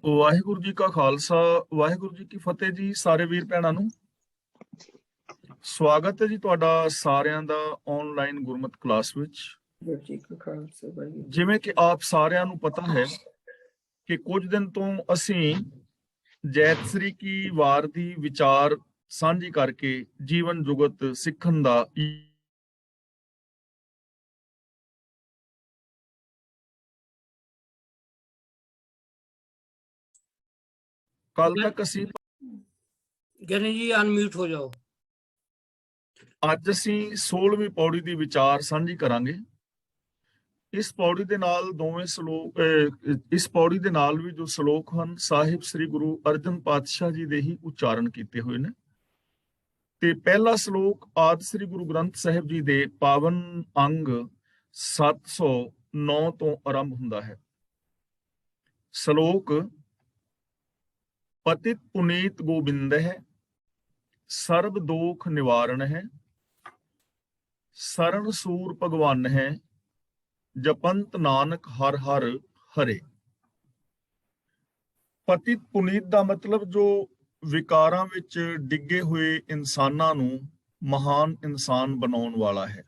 ਵਾਹਿਗੁਰੂ ਜੀ ਕਾ ਖਾਲਸਾ, ਵਾਹਿਗੁਰੂ ਜੀ ਕੀ ਫਤਿਹ ਜੀ। ਸਾਰੇ ਵੀਰ ਭੈਣਾਂ ਨੂੰ ਸਵਾਗਤ ਹੈ ਜੀ ਤੁਹਾਡਾ ਸਾਰਿਆਂ ਦਾ ਆਨਲਾਈਨ ਗੁਰਮਤਿ ਕਲਾਸ ਵਿੱਚ। ਜਿਵੇਂ ਕਿ ਆਪ ਸਾਰਿਆਂ ਨੂੰ ਪਤਾ ਹੈ ਕਿ ਕੁਝ ਦਿਨ ਤੋਂ ਅਸੀਂ ਜੈਤਸਰੀ ਕੀ ਵਾਰ ਦੀ ਵਿਚਾਰ ਸਾਂਝੀ ਕਰਕੇ ਜੀਵਨ ਜੁਗਤ ਸਿੱਖਣ ਦਾ ਕੱਲ ਤੱਕ ਅਸੀਂ ਗਿਆਨੀ ਜੀ ਅਨਮਿਊਟ ਹੋ ਜਾਓ। ਅੱਜ ਅਸੀਂ 16ਵੀਂ ਪੌੜੀ ਦੀ ਵਿਚਾਰ ਸਾਂਝੀ ਕਰਾਂਗੇ। ਇਸ ਪੌੜੀ ਦੇ ਨਾਲ ਦੋਵੇਂ ਸ਼ਲੋਕ, ਇਸ ਪੌੜੀ ਦੇ ਨਾਲ ਵੀ ਜੋ ਸ਼ਲੋਕ ਹਨ ਸਾਹਿਬ ਸ੍ਰੀ ਗੁਰੂ ਅਰਜਨ ਪਾਤਸ਼ਾਹ ਜੀ ਦੇ ਹੀ ਉਚਾਰਨ ਕੀਤੇ ਹੋਏ ਨੇ। ਤੇ ਪਹਿਲਾ ਸ਼ਲੋਕ ਆਦਿ ਸ੍ਰੀ ਗੁਰੂ ਗ੍ਰੰਥ ਸਾਹਿਬ ਜੀ ਦੇ ਪਾਵਨ ਅੰਗ 709 ਤੋਂ ਆਰੰਭ ਹੁੰਦਾ ਹੈ। ਸ਼ਲੋਕ ਪਤਿਤ ਪੁਨੀਤ ਗੋਬਿੰਦ ਹੈ, ਸਰਬ ਦੋਖ ਨਿਵਾਰਨ ਹੈ, ਸਰਨ ਸੂਰ ਭਗਵਾਨ ਹੈ, ਜਪੰਤ ਨਾਨਕ ਹਰ ਹਰ ਹਰੇ। ਪਤਿਤ ਪੁਨੀਤ ਦਾ ਮਤਲਬ ਜੋ ਵਿਕਾਰਾਂ ਵਿੱਚ ਡਿੱਗੇ ਹੋਏ ਇਨਸਾਨਾਂ ਨੂੰ ਮਹਾਨ ਇਨਸਾਨ ਬਣਾਉਣ ਵਾਲਾ ਹੈ।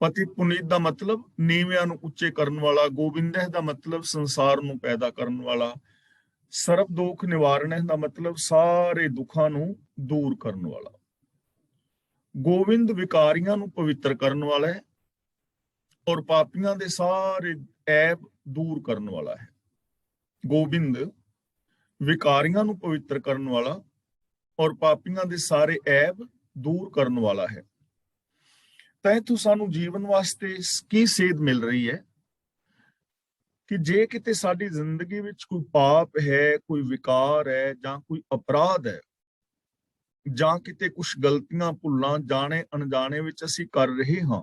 ਪਤਿਤ ਪੁਨੀਤ ਦਾ ਮਤਲਬ ਨੀਵਿਆਂ ਨੂੰ ਉੱਚੇ ਕਰਨ ਵਾਲਾ। ਗੋਬਿੰਦ ਦਾ ਮਤਲਬ ਸੰਸਾਰ ਨੂੰ ਪੈਦਾ ਕਰਨ ਵਾਲਾ। ਸਰਬ ਦੋਖ ਨਿਵਾਰਨ ਦਾ ਮਤਲਬ ਸਾਰੇ ਦੁੱਖਾਂ ਨੂੰ ਦੂਰ ਕਰਨ ਵਾਲਾ। ਗੋਬਿੰਦ ਵਿਕਾਰੀਆਂ ਨੂੰ ਪਵਿੱਤਰ ਕਰਨ ਵਾਲਾ ਹੈ ਔਰ ਪਾਪੀਆਂ ਦੇ ਸਾਰੇ ਐਬ ਦੂਰ ਕਰਨ ਵਾਲਾ ਹੈ। ਗੋਬਿੰਦ ਵਿਕਾਰੀਆਂ ਨੂੰ ਪਵਿੱਤਰ ਕਰਨ ਵਾਲਾ ਔਰ ਪਾਪੀਆਂ ਦੇ ਸਾਰੇ ਐਬ ਦੂਰ ਕਰਨ ਵਾਲਾ ਹੈ। ਤਾਂ ਇੱਥੋਂ ਸਾਨੂੰ ਜੀਵਨ ਵਾਸਤੇ ਕੀ ਸੇਧ ਮਿਲ ਰਹੀ ਹੈ ਕਿ ਜੇ ਕਿਤੇ ਸਾਡੀ ਜ਼ਿੰਦਗੀ ਵਿੱਚ ਕੋਈ ਪਾਪ ਹੈ, ਕੋਈ ਵਿਕਾਰ ਹੈ ਜਾਂ ਕੋਈ ਅਪਰਾਧ ਹੈ ਜਾਂ ਕਿਤੇ ਕੁਝ ਗਲਤੀਆਂ ਭੁੱਲਾਂ ਜਾਣੇ ਅਣਜਾਣੇ ਵਿੱਚ ਅਸੀਂ ਕਰ ਰਹੇ ਹਾਂ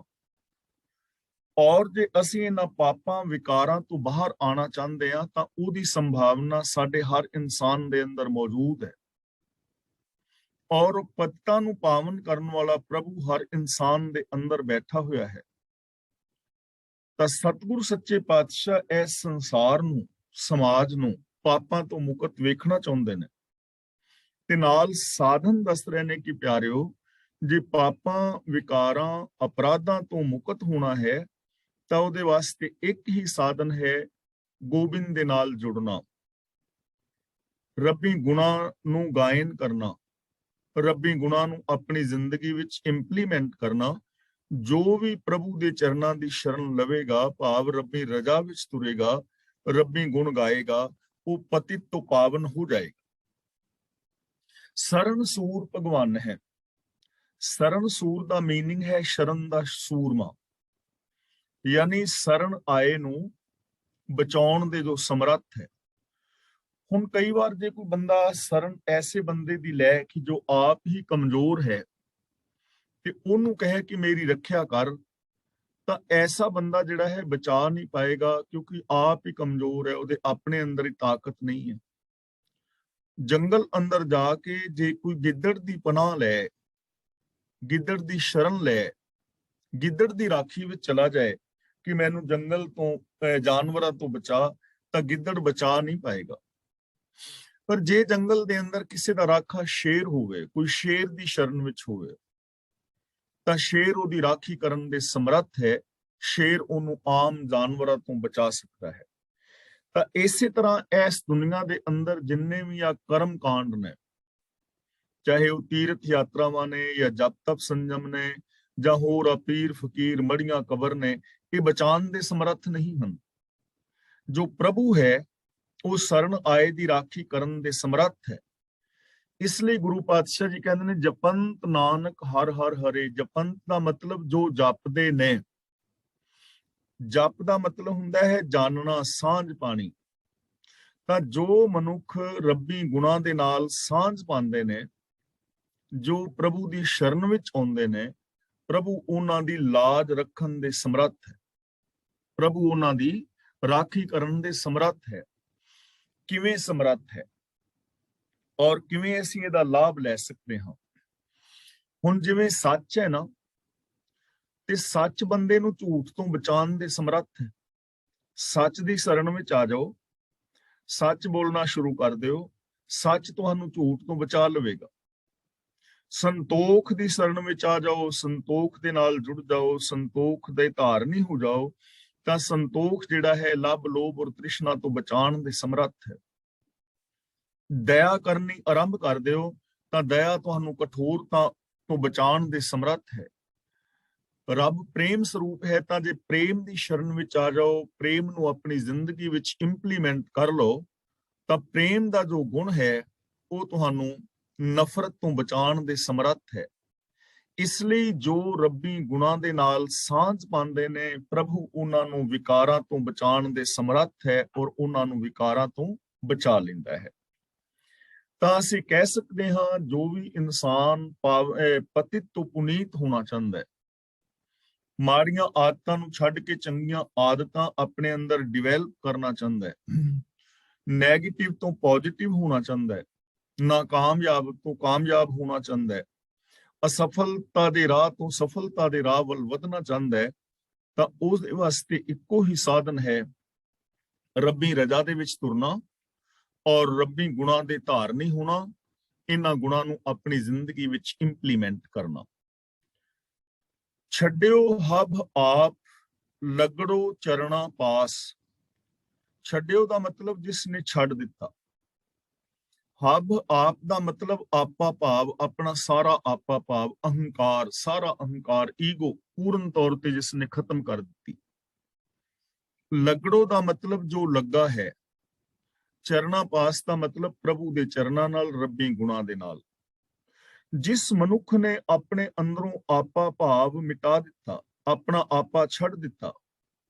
ਔਰ ਜੇ ਅਸੀਂ ਇਹਨਾਂ ਪਾਪਾਂ ਵਿਕਾਰਾਂ ਤੋਂ ਬਾਹਰ ਆਉਣਾ ਚਾਹੁੰਦੇ ਹਾਂ ਤਾਂ ਉਹਦੀ ਸੰਭਾਵਨਾ ਸਾਡੇ ਹਰ ਇਨਸਾਨ ਦੇ ਅੰਦਰ ਮੌਜੂਦ ਹੈ ਔਰ ਪਤਿਤਾਂ ਨੂੰ ਪਾਵਨ ਕਰਨ ਵਾਲਾ ਪ੍ਰਭੂ ਹਰ ਇਨਸਾਨ ਦੇ ਅੰਦਰ ਬੈਠਾ ਹੋਇਆ ਹੈ। ਤਾਂ ਸਤਿਗੁਰੂ ਸੱਚੇ ਪਾਤਸ਼ਾਹ ਇਸ ਸੰਸਾਰ ਨੂੰ, ਸਮਾਜ ਨੂੰ ਪਾਪਾਂ ਤੋਂ ਮੁਕਤ ਵੇਖਣਾ ਚਾਹੁੰਦੇ ਨੇ ਤੇ ਨਾਲ ਸਾਧਨ ਦੱਸ ਰਹੇ ਨੇ ਕਿ ਪਿਆਰਿਓ, ਜੇ ਪਾਪਾਂ ਵਿਕਾਰਾਂ ਅਪਰਾਧਾਂ ਤੋਂ ਮੁਕਤ ਹੋਣਾ ਹੈ ਤਾਂ ਉਹਦੇ ਵਾਸਤੇ ਇੱਕ ਹੀ ਸਾਧਨ ਹੈ, ਗੋਬਿੰਦ ਦੇ ਨਾਲ ਜੁੜਨਾ, ਰੱਬੀ ਗੁਣਾਂ ਨੂੰ ਗਾਇਨ ਕਰਨਾ, ਰੱਬੀ ਗੁਣਾਂ ਨੂੰ ਆਪਣੀ ਜ਼ਿੰਦਗੀ ਵਿੱਚ ਇੰਪਲੀਮੈਂਟ ਕਰਨਾ। ਜੋ ਵੀ ਪ੍ਰਭੂ ਦੇ ਚਰਨਾਂ ਦੀ ਸ਼ਰਨ ਲਵੇਗਾ, ਭਾਵ ਰੱਬੀ ਰਜਾ ਵਿੱਚ ਤੁਰੇਗਾ, ਰੱਬੀ ਗੁਣ ਗਾਏਗਾ, ਉਹ ਪਤਿਤ ਤੋਂ ਪਾਵਨ ਹੋ ਜਾਏਗਾ। ਸਰਨ ਸੂਰ ਭਗਵਾਨ ਹੈ। ਸਰਨ ਸੂਰ ਦਾ ਮੀਨਿੰਗ ਹੈ ਸ਼ਰਨ ਦਾ ਸੂਰਮਾ, ਯਾਨੀ ਸਰਨ ਆਏ ਨੂੰ ਬਚਾਉਣ ਦੇ ਜੋ ਸਮਰੱਥ ਹੈ। ਹੁਣ ਕਈ ਵਾਰ ਜੇ ਕੋਈ ਬੰਦਾ ਸਰਨ ਐਸੇ ਬੰਦੇ ਦੀ ਲੈ ਕਿ ਜੋ ਆਪ ਹੀ ਕਮਜ਼ੋਰ ਹੈ ਤੇ ਉਹਨੂੰ ਕਹੇ ਕਿ ਮੇਰੀ ਰੱਖਿਆ ਕਰ, ਤਾਂ ਐਸਾ ਬੰਦਾ ਜਿਹੜਾ ਹੈ ਬਚਾ ਨਹੀਂ ਪਾਏਗਾ ਕਿਉਂਕਿ ਆਪ ਹੀ ਕਮਜ਼ੋਰ ਹੈ, ਉਹਦੇ ਆਪਣੇ ਅੰਦਰ ਹੀ ਤਾਕਤ ਨਹੀਂ ਹੈ। ਜੰਗਲ ਅੰਦਰ ਜਾ ਕੇ ਜੇ ਕੋਈ ਗਿੱਦੜ ਦੀ ਪਨਾਹ ਲੈ, ਗਿੱਦੜ ਦੀ ਸ਼ਰਨ ਲੈ, ਗਿੱਦੜ ਦੀ ਰਾਖੀ ਵਿੱਚ ਚਲਾ ਜਾਏ ਕਿ ਮੈਨੂੰ ਜੰਗਲ ਤੋਂ ਜਾਨਵਰਾਂ ਤੋਂ ਬਚਾ, ਤਾਂ ਗਿੱਦੜ ਬਚਾ ਨਹੀਂ ਪਾਏਗਾ। ਪਰ ਜੇ ਜੰਗਲ ਦੇ ਅੰਦਰ ਕਿਸੇ ਦਾ ਰਾਖਾ ਸ਼ੇਰ ਹੋਵੇ, ਕੋਈ ਸ਼ੇਰ ਦੀ ਸ਼ਰਨ ਵਿੱਚ ਹੋਵੇ, ਤਾਂ ਸ਼ੇਰ ਉਹਦੀ ਰਾਖੀ ਕਰਨ ਦੇ ਸਮਰੱਥ ਹੈ। ਸ਼ੇਰ ਉਹਨੂੰ ਆਮ ਜਾਨਵਰਾਂ ਤੋਂ ਬਚਾ ਸਕਦਾ ਹੈ। ਤਾਂ ਇਸੇ ਤਰ੍ਹਾਂ ਇਸ ਦੁਨੀਆ ਦੇ ਅੰਦਰ ਜਿੰਨੇ ਵੀ ਆ ਕਰਮ ਕਾਂਡ ਨੇ, ਚਾਹੇ ਉਹ ਤੀਰਥ ਯਾਤਰਾਵਾਂ ਨੇ ਜਾਂ ਜਪ ਤਪ ਸੰਜਮ ਨੇ ਜਾਂ ਹੋਰ ਪੀਰ ਫਕੀਰ ਮੜੀਆਂ ਕਬਰ ਨੇ, ਇਹ ਬਚਾਉਣ ਦੇ ਸਮਰੱਥ ਨਹੀਂ ਹਨ। ਜੋ ਪ੍ਰਭੂ ਹੈ ਉਹ ਸਰਨ ਆਏ ਦੀ ਰਾਖੀ ਕਰਨ ਦੇ ਸਮਰੱਥ ਹੈ। ਇਸ ਲਈ ਗੁਰੂ ਪਾਤਸ਼ਾਹ ਜੀ ਕਹਿੰਦੇ ਨੇ ਜਪੰਤ ਨਾਨਕ ਹਰ ਹਰ ਹਰੇ। ਜਪੰਤ ਦਾ ਮਤਲਬ ਜੋ ਜਪਦੇ ਨੇ। ਜਪ ਦਾ ਮਤਲਬ ਹੁੰਦਾ ਹੈ ਜਾਣਨਾ, ਸਾਂਝ ਪਾਣੀ। ਤਾਂ ਜੋ ਮਨੁੱਖ ਰੱਬੀ ਗੁਣਾਂ ਦੇ ਨਾਲ ਸਾਂਝ ਪਾਉਂਦੇ ਨੇ, ਜੋ ਪ੍ਰਭੂ ਦੀ ਸ਼ਰਨ ਵਿੱਚ ਆਉਂਦੇ ਨੇ, ਪ੍ਰਭੂ ਉਹਨਾਂ ਦੀ ਲਾਜ ਰੱਖਣ ਦੇ ਸਮਰੱਥ ਹੈ। ਪ੍ਰਭੂ ਉਹਨਾਂ ਦੀ ਰਾਖੀ ਕਰਨ ਦੇ ਸਮਰੱਥ ਹੈ। ਕਿਵੇਂ ਸਮਰੱਥ ਹੈ ਔਰ ਕਿਵੇਂ ਅਸੀਂ ਇਹਦਾ ਲਾਭ ਲੈ ਸਕਦੇ ਹਾਂ? ਹੁਣ ਜਿਵੇਂ ਸੱਚ ਹੈ ਨਾ, ਤੇ ਸੱਚ ਬੰਦੇ ਨੂੰ ਝੂਠ ਤੋਂ ਬਚਾਉਣ ਦੇ ਸਮਰੱਥ ਹੈ। ਸੱਚ ਦੀ ਸ਼ਰਨ ਵਿੱਚ ਆ ਜਾਓ ਸੱਚ ਬੋਲਣਾ ਸ਼ੁਰੂ ਕਰ ਦਿਓ, ਸੱਚ ਤੁਹਾਨੂੰ ਝੂਠ ਤੋਂ ਬਚਾ ਲਵੇਗਾ। ਸੰਤੋਖ ਦੀ ਸ਼ਰਨ ਵਿੱਚ ਆ ਜਾਓ, ਸੰਤੋਖ ਦੇ ਨਾਲ ਜੁੜ ਜਾਓ, ਸੰਤੋਖ ਦੇ ਧਾਰਨੀ ਹੋ ਜਾਓ, ਤਾਂ ਸੰਤੋਖ ਜਿਹੜਾ ਹੈ ਲੱਭ ਲੋਭ ਔਰ ਤ੍ਰਿਸ਼ਨਾ ਤੋਂ ਬਚਾਉਣ ਦੇ ਸਮਰੱਥ ਹੈ। ਦਇਆ ਕਰਨੀ ਆਰੰਭ ਕਰ ਦਿਓ ਤਾਂ ਦਇਆ ਤੁਹਾਨੂੰ ਕਠੋਰਤਾ ਤੋਂ ਬਚਾਉਣ ਦੇ ਸਮਰੱਥ ਹੈ। ਰੱਬ ਪ੍ਰੇਮ ਸਰੂਪ ਹੈ, ਤਾਂ ਜੇ ਪ੍ਰੇਮ ਦੀ ਸ਼ਰਨ ਵਿੱਚ ਆ ਜਾਓ, ਪ੍ਰੇਮ ਨੂੰ ਆਪਣੀ ਜ਼ਿੰਦਗੀ ਵਿੱਚ ਇੰਪਲੀਮੈਂਟ ਕਰ ਲਓ, ਤਾਂ ਪ੍ਰੇਮ ਦਾ ਜੋ ਗੁਣ ਹੈ ਉਹ ਤੁਹਾਨੂੰ ਨਫ਼ਰਤ ਤੋਂ ਬਚਾਉਣ ਦੇ ਸਮਰੱਥ ਹੈ। ਇਸ ਲਈ ਜੋ ਰੱਬੀ ਗੁਣਾਂ ਦੇ ਨਾਲ ਸਾਂਝ ਪਾਉਂਦੇ ਨੇ, ਪ੍ਰਭੂ ਉਹਨਾਂ ਨੂੰ ਵਿਕਾਰਾਂ ਤੋਂ ਬਚਾਉਣ ਦੇ ਸਮਰੱਥ ਹੈ ਔਰ ਉਹਨਾਂ ਨੂੰ ਵਿਕਾਰਾਂ ਤੋਂ ਬਚਾ ਲੈਂਦਾ ਹੈ। ਤਾਂ ਅਸੀਂ ਕਹਿ ਸਕਦੇ ਹਾਂ, ਜੋ ਵੀ ਇਨਸਾਨ ਪਤਿਤ ਤੋਂ ਪੁਨੀਤ ਹੋਣਾ ਚਾਹੁੰਦਾ ਹੈ, ਮਾੜੀਆਂ ਆਦਤਾਂ ਨੂੰ ਛੱਡ ਕੇ ਚੰਗੀਆਂ ਆਦਤਾਂ ਆਪਣੇ ਅੰਦਰ ਡਿਵੈਲਪ ਕਰਨਾ ਚਾਹੁੰਦਾ ਹੈ, ਨੈਗੇਟਿਵ ਤੋਂ ਪੋਜ਼ਿਟਿਵ ਹੋਣਾ ਚਾਹੁੰਦਾ ਹੈ, ਨਾਕਾਮਯਾਬ ਤੋਂ ਕਾਮਯਾਬ ਹੋਣਾ ਚਾਹੁੰਦਾ ਹੈ, ਅਸਫਲਤਾ ਦੇ ਰਾਹ ਤੋਂ ਸਫਲਤਾ ਦੇ ਰਾਹ ਵੱਲ ਵਧਣਾ ਚਾਹੁੰਦਾ ਹੈ, ਤਾਂ ਉਸ ਦੇ ਵਾਸਤੇ ਇੱਕੋ ਹੀ ਸਾਧਨ ਹੈ, ਰੱਬੀ ਰਜ਼ਾ ਦੇ ਵਿੱਚ ਤੁਰਨਾ ਔਰ ਰੱਬੀ ਗੁਣਾਂ ਦੇ ਧਾਰਨੀ ਹੋਣਾ, ਇਹਨਾਂ ਗੁਣਾਂ ਨੂੰ ਆਪਣੀ ਜ਼ਿੰਦਗੀ ਵਿੱਚ ਇੰਪਲੀਮੈਂਟ ਕਰਨਾ। ਛੱਡਿਓ ਹਬ ਆਪ ਲਗੜੋ ਚਰਣਾ ਪਾਸ। ਛੱਡਿਓ ਦਾ ਮਤਲਬ ਜਿਸ ਨੇ ਛੱਡ ਦਿੱਤਾ। ਹਬ ਆਪ ਦਾ ਮਤਲਬ ਆਪਾ ਭਾਵ, ਆਪਣਾ ਸਾਰਾ ਆਪਾ ਭਾਵ, ਅਹੰਕਾਰ, ਸਾਰਾ ਅਹੰਕਾਰ, ਈਗੋ ਪੂਰਨ ਤੌਰ ਤੇ ਜਿਸ ਨੇ ਖਤਮ ਕਰ ਦਿੱਤੀ। ਲਗੜੋ ਦਾ ਮਤਲਬ ਜੋ ਲੱਗਾ ਹੈ। ਚਰਣਾ ਪਾਸ ਦਾ ਮਤਲਬ ਪ੍ਰਭੂ ਦੇ ਚਰਨਾਂ ਨਾਲ, ਰੱਬੀ ਗੁਣਾਂ ਦੇ ਨਾਲ। ਜਿਸ ਮਨੁੱਖ ਨੇ ਆਪਣੇ ਅੰਦਰੋਂ ਆਪਾ ਭਾਵ ਮਿਟਾ ਦਿੱਤਾ, ਆਪਣਾ ਆਪਾ ਛੱਡ ਦਿੱਤਾ,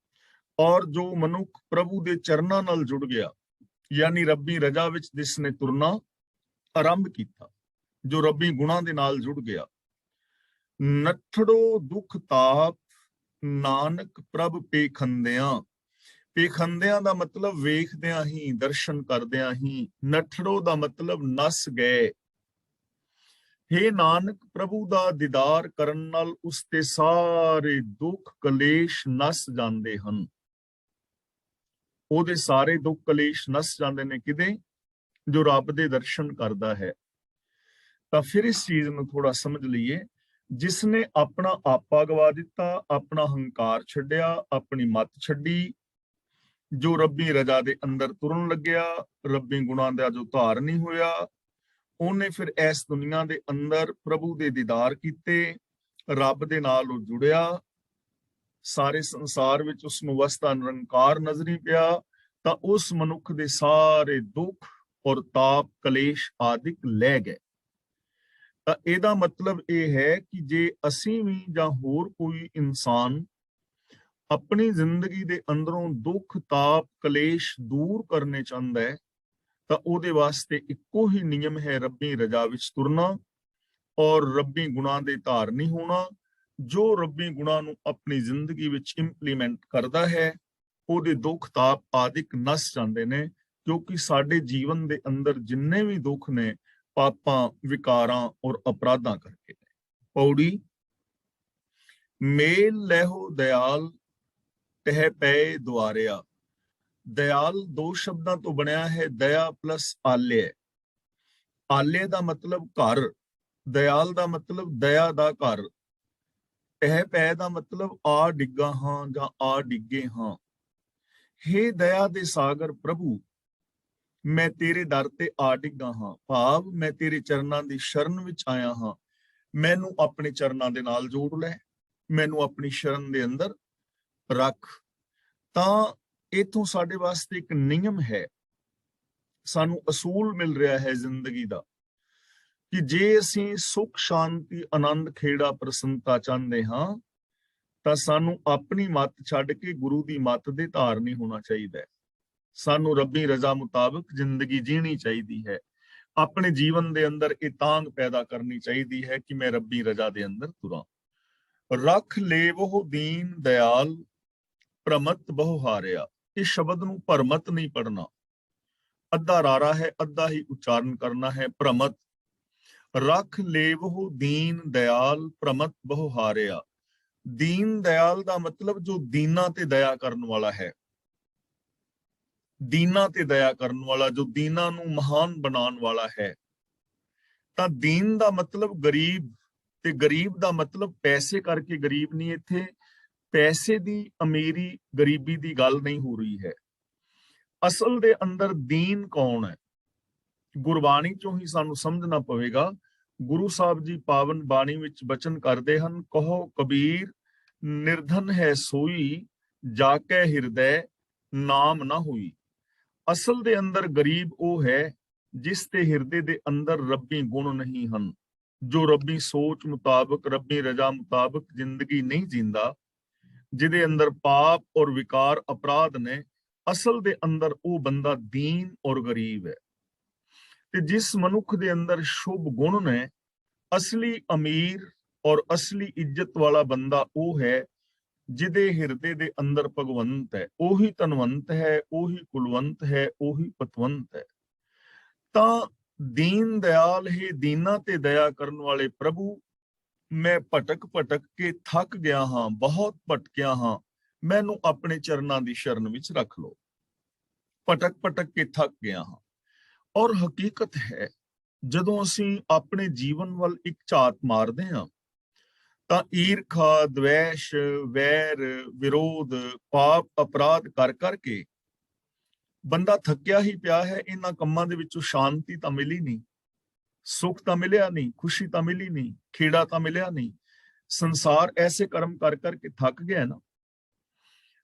ਔਰ ਜੋ ਮਨੁੱਖ ਪ੍ਰਭੂ ਦੇ ਚਰਨਾਂ ਨਾਲ ਜੁੜ ਗਿਆ, ਯਾਨੀ ਰੱਬੀ ਰਜ਼ਾ ਵਿੱਚ ਜਿਸ ਨੇ ਤੁਰਨਾ ਆਰੰਭ ਕੀਤਾ, ਜੋ ਰੱਬੀ ਗੁਣਾਂ ਦੇ ਨਾਲ ਜੁੜ ਗਿਆ। ਨੱਠੜੋ ਦੁੱਖ ਤਾਪ ਨਾਨਕ ਪ੍ਰਭ ਪੇਖੰਦਿਆਂ। ਪੇਖੰਦਿਆਂ ਦਾ ਮਤਲਬ ਵੇਖਦਿਆਂ ਹੀ, ਦਰਸ਼ਨ ਕਰਦਿਆਂ ਹੀ। ਨੱਠੜੋ ਦਾ ਮਤਲਬ ਨਸ ਗਏ। ਹੇ ਨਾਨਕ, ਪ੍ਰਭੂ ਦਾ ਦੀਦਾਰ ਕਰਨ ਨਾਲ ਉਸ ਤੇ ਸਾਰੇ ਦੁੱਖ ਕਲੇਸ਼ ਨਸ ਜਾਂਦੇ ਹਨ। ਉਹਦੇ ਸਾਰੇ ਦੁੱਖ ਕਲੇਸ਼ ਨਸ ਜਾਂਦੇ ਨੇ ਕਿਦੇ? ਜੋ ਰੱਬ ਦੇ ਦਰਸ਼ਨ ਕਰਦਾ ਹੈ। ਤਾਂ ਫਿਰ ਇਸ ਚੀਜ਼ ਨੂੰ ਥੋੜਾ ਸਮਝ ਲਈਏ। ਜਿਸ ਨੇ ਆਪਣਾ ਆਪਾ ਗਵਾ ਦਿੱਤਾ, ਆਪਣਾ ਹੰਕਾਰ ਛੱਡਿਆ, ਆਪਣੀ ਮੱਤ ਛੱਡੀ, ਜੋ ਰੱਬੀ ਰਜ਼ਾ ਦੇ ਅੰਦਰ ਤੁਰਨ ਲੱਗਿਆ, ਰੱਬੀ ਗੁਣਾਂ ਦਾ ਜੋ ਧਾਰਨੀ ਹੋਇਆ, ਉਹਨੇ ਫਿਰ ਇਸ ਦੁਨੀਆ ਦੇ ਅੰਦਰ ਪ੍ਰਭੂ ਦੇ ਦੀਦਾਰ ਕੀਤੇ, ਰੱਬ ਦੇ ਨਾਲ ਉਹ ਜੁੜਿਆ, ਸਾਰੇ ਸੰਸਾਰ ਵਿੱਚ ਉਸ ਨੂੰ ਵਸਦਾ ਨਿਰੰਕਾਰ ਨਜ਼ਰ ਨਹੀਂ ਪਿਆ, ਤਾਂ ਉਸ ਮਨੁੱਖ ਦੇ ਸਾਰੇ ਦੁੱਖ ਔਰ ਤਾਪ ਕਲੇਸ਼ ਆਦਿਕ ਲੈ ਗਏ। ਤਾਂ ਇਹਦਾ ਮਤਲਬ ਇਹ ਹੈ ਕਿ ਜੇ ਅਸੀਂ ਵੀ ਜਾਂ ਹੋਰ ਕੋਈ ਇਨਸਾਨ ਆਪਣੀ ਜ਼ਿੰਦਗੀ ਦੇ ਅੰਦਰੋਂ ਦੁੱਖ ਤਾਪ ਕਲੇਸ਼ ਦੂਰ ਕਰਨੇ ਚਾਹੁੰਦਾ ਹੈ, ਤਾਂ ਉਹਦੇ ਵਾਸਤੇ ਇੱਕੋ ਹੀ ਨਿਯਮ ਹੈ, ਰੱਬੀ ਰਜ਼ਾ ਵਿੱਚ ਤੁਰਨਾ ਔਰ ਰੱਬੀ ਗੁਣਾਂ ਦੇ ਧਾਰਨੀ ਹੋਣਾ। ਜੋ ਰੱਬੀ ਗੁਣਾਂ ਨੂੰ ਆਪਣੀ ਜ਼ਿੰਦਗੀ ਵਿੱਚ ਇੰਪਲੀਮੈਂਟ ਕਰਦਾ ਹੈ, ਉਹਦੇ ਦੁੱਖ ਤਾਪ ਆਦਿਕ ਨਸ ਜਾਂਦੇ ਨੇ, ਕਿਉਂਕਿ ਸਾਡੇ ਜੀਵਨ ਦੇ ਅੰਦਰ ਜਿੰਨੇ ਵੀ ਦੁੱਖ ਨੇ, ਪਾਪਾਂ, ਵਿਕਾਰਾਂ ਔਰ ਅਪਰਾਧਾਂ ਕਰਕੇ ਨੇ। ਪੌੜੀ। ਮੇਲ ਲਹਿਓ ਦਇਆਲ ਤਹਿ ਪਏ ਦੁਆਰਿਆ। ਦਇਆਲ ਦੋ ਸ਼ਬਦਾਂ ਤੋਂ ਬਣਿਆ ਹੈ, ਦਇਆ ਪਲਸ ਆਲੇ। ਆਲੇ ਦਾ ਮਤਲਬ ਘਰ, ਦਇਆਲ ਦਾ ਮਤਲਬ ਦਇਆ ਦਾ ਘਰ। ਤਹਿ ਪੈ ਦਾ ਮਤਲਬ ਆ ਡਿੱਗਾ ਹਾਂ ਜਾਂ ਆ ਡਿੱਗੇ ਹਾਂ। ਹੇ ਦਇਆ ਦੇ ਸਾਗਰ ਪ੍ਰਭੂ, ਮੈਂ ਤੇਰੇ ਦਰ ਤੇ ਆ ਡਿੱਗਾ ਹਾਂ, ਭਾਵ ਮੈਂ ਤੇਰੇ ਚਰਨਾਂ ਦੀ ਸ਼ਰਨ ਵਿੱਚ ਆਇਆ ਹਾਂ। ਮੈਨੂੰ ਆਪਣੇ ਚਰਨਾਂ ਦੇ ਨਾਲ ਜੋੜ ਲੈ, ਮੈਨੂੰ ਆਪਣੀ ਸ਼ਰਨ ਦੇ ਅੰਦਰ ਰੱਖ। ਤਾਂ ਇਥੋਂ ਸਾਡੇ ਵਾਸਤੇ ਇੱਕ ਨਿਯਮ ਹੈ, ਸਾਨੂੰ ਅਸੂਲ ਮਿਲ ਰਿਹਾ ਹੈ ਜ਼ਿੰਦਗੀ ਦਾ, ਕਿ ਜੇ ਅਸੀਂ ਸੁਖ ਸ਼ਾਂਤੀ ਆਨੰਦ ਖੇੜਾ ਪ੍ਰਸੰਨਤਾ ਚਾਹੁੰਦੇ ਹਾਂ, ਤਾਂ ਸਾਨੂੰ ਆਪਣੀ ਮੱਤ ਛੱਡ ਕੇ ਗੁਰੂ ਦੀ ਮੱਤ ਦੇ ਧਾਰਨੀ ਹੋਣਾ ਚਾਹੀਦਾ ਹੈ। ਸਾਨੂੰ ਰੱਬੀ ਰਜ਼ਾ ਮੁਤਾਬਕ ਜ਼ਿੰਦਗੀ ਜੀਣੀ ਚਾਹੀਦੀ ਹੈ। ਆਪਣੇ ਜੀਵਨ ਦੇ ਅੰਦਰ ਇਹ ਤਾਂਘ ਪੈਦਾ ਕਰਨੀ ਚਾਹੀਦੀ ਹੈ ਕਿ ਮੈਂ ਰੱਬੀ ਰਜ਼ਾ ਦੇ ਅੰਦਰ ਤੁਰਾਂ। ਰੱਖ ਲੇਵੋ ਦੀਨ ਦਇਆਲ ਭ੍ਰਮਤ ਬਹੁ ਹਾਰਿਆ। ਇਸ ਸ਼ਬਦ ਨੂੰ ਭਰਮਤ ਨਹੀਂ ਪੜਨਾ, ਅੱਧਾ ਰਾਰਾ ਹੈ, ਅੱਧਾ ਹੀ ਉਚਾਰਨ ਕਰਨਾ ਹੈ। ਭ੍ਰਮਤ। ਰੱਖ ਲੇਵੋ ਦੀਨ ਦਇਆਲ ਭ੍ਰਮਤ ਬਹੁ ਹਾਰਿਆ। ਦੀਨ ਦਇਆਲ ਦਾ ਮਤਲਬ ਜੋ ਦੀਨਾਂ ਤੇ ਦਇਆ ਕਰਨ ਵਾਲਾ ਹੈ। ਦੀਨਾਂ ਤੇ ਦਇਆ ਕਰਨ ਵਾਲਾ, ਜੋ ਦੀਨਾਂ ਨੂੰ ਮਹਾਨ ਬਣਾਉਣ ਵਾਲਾ ਹੈ। ਤਾਂ ਦੀਨ ਦਾ ਮਤਲਬ ਗਰੀਬ, ਤੇ ਗਰੀਬ ਦਾ ਮਤਲਬ ਪੈਸੇ ਕਰਕੇ ਗਰੀਬ ਨਹੀਂ। ਇੱਥੇ ਪੈਸੇ ਦੀ ਅਮੀਰੀ ਗਰੀਬੀ ਦੀ ਗੱਲ ਨਹੀਂ ਹੋ ਰਹੀ ਹੈ। ਅਸਲ ਦੇ ਅੰਦਰ ਦੀਨ ਕੌਣ ਹੈ, ਗੁਰਬਾਣੀ ਚੋਂ ਹੀ ਸਾਨੂੰ ਸਮਝਣਾ ਪਵੇਗਾ। ਗੁਰੂ ਸਾਹਿਬ ਜੀ ਪਾਵਨ ਬਾਣੀ ਵਿੱਚ ਬਚਨ ਕਰਦੇ ਹਨ, ਕਹੋ ਕਬੀਰ ਨਿਰਧਨ ਹੈ ਸੋਈ, ਜਾ ਕੇ ਹਿਰਦੈ ਨਾਮ ਨਾ ਹੋਈ। ਅਸਲ ਦੇ ਅੰਦਰ ਗਰੀਬ ਉਹ ਹੈ ਜਿਸ ਦੇ ਹਿਰਦੇ ਦੇ ਅੰਦਰ ਰੱਬੀ ਗੁਣ ਨਹੀਂ ਹਨ, ਜੋ ਰੱਬੀ ਸੋਚ ਮੁਤਾਬਕ, ਰੱਬੀ ਰਜ਼ਾ ਮੁਤਾਬਕ ਜ਼ਿੰਦਗੀ ਨਹੀਂ ਜੀਂਦਾ, ਜਿਹਦੇ ਅੰਦਰ ਪਾਪ ਔਰ ਵਿਕਾਰ ਅਪਰਾਧ ਨੇ। ਅਸਲ ਦੇ ਅੰਦਰ ਉਹ ਬੰਦਾ ਦੀਨ ਔਰ ਗਰੀਬ ਹੈ। ਤੇ ਜਿਸ ਮਨੁੱਖ ਦੇ ਅੰਦਰ ਸ਼ੁਭ ਗੁਣ ਨੇ, ਅਸਲੀ ਅਮੀਰ ਔਰ ਅਸਲੀ ਇੱਜ਼ਤ ਵਾਲਾ ਬੰਦਾ ਉਹ ਹੈ ਜਿਹਦੇ ਹਿਰਦੇ ਦੇ ਅੰਦਰ ਭਗਵੰਤ ਹੈ। ਉਹੀ ਧਨਵੰਤ ਹੈ, ਉਹੀ ਕੁਲਵੰਤ ਹੈ, ਉਹੀ ਪਤਵੰਤ ਹੈ। ਤਾਂ ਦੀਨ ਦਿਆਲ ਹੀ ਦੀਨਾਂ ਤੇ ਦਇਆ ਕਰਨ ਵਾਲੇ ਪ੍ਰਭੂ, ਮੈਂ ਭਟਕ ਭਟਕ ਕੇ ਥੱਕ ਗਿਆ ਹਾਂ, ਬਹੁਤ ਭਟਕਿਆ ਹਾਂ, ਮੈਨੂੰ ਆਪਣੇ ਚਰਨਾਂ ਦੀ ਸ਼ਰਨ ਵਿੱਚ ਰੱਖ ਲਓ। ਭਟਕ ਭਟਕ ਕੇ ਥੱਕ ਗਿਆ ਹਾਂ। ਔਰ ਹਕੀਕਤ ਹੈ, ਜਦੋਂ ਅਸੀਂ ਆਪਣੇ ਜੀਵਨ ਵੱਲ ਇੱਕ ਝਾਤ ਮਾਰਦੇ ਹਾਂ ਤਾਂ ਈਰਖਾ, ਦਵੈਸ਼, ਵੈਰ, ਵਿਰੋਧ, ਪਾਪ, ਅਪਰਾਧ ਕਰ ਕਰਕੇ ਬੰਦਾ ਥੱਕਿਆ ਹੀ ਪਿਆ ਹੈ। ਇਹਨਾਂ ਕੰਮਾਂ ਦੇ ਵਿੱਚੋਂ ਸ਼ਾਂਤੀ ਤਾਂ ਮਿਲੀ ਨਹੀਂ, ਸੁੱਖ ਤਾਂ ਮਿਲਿਆ ਨਹੀਂ, ਖੁਸ਼ੀ ਤਾਂ ਮਿਲੀ ਨਹੀਂ, ਖੇੜਾ ਤਾਂ ਮਿਲਿਆ ਨਹੀਂ। ਸੰਸਾਰ ਐਸੇ ਕਰਮ ਕਰ ਕਰਕੇ ਥੱਕ ਗਿਆ ਨਾ।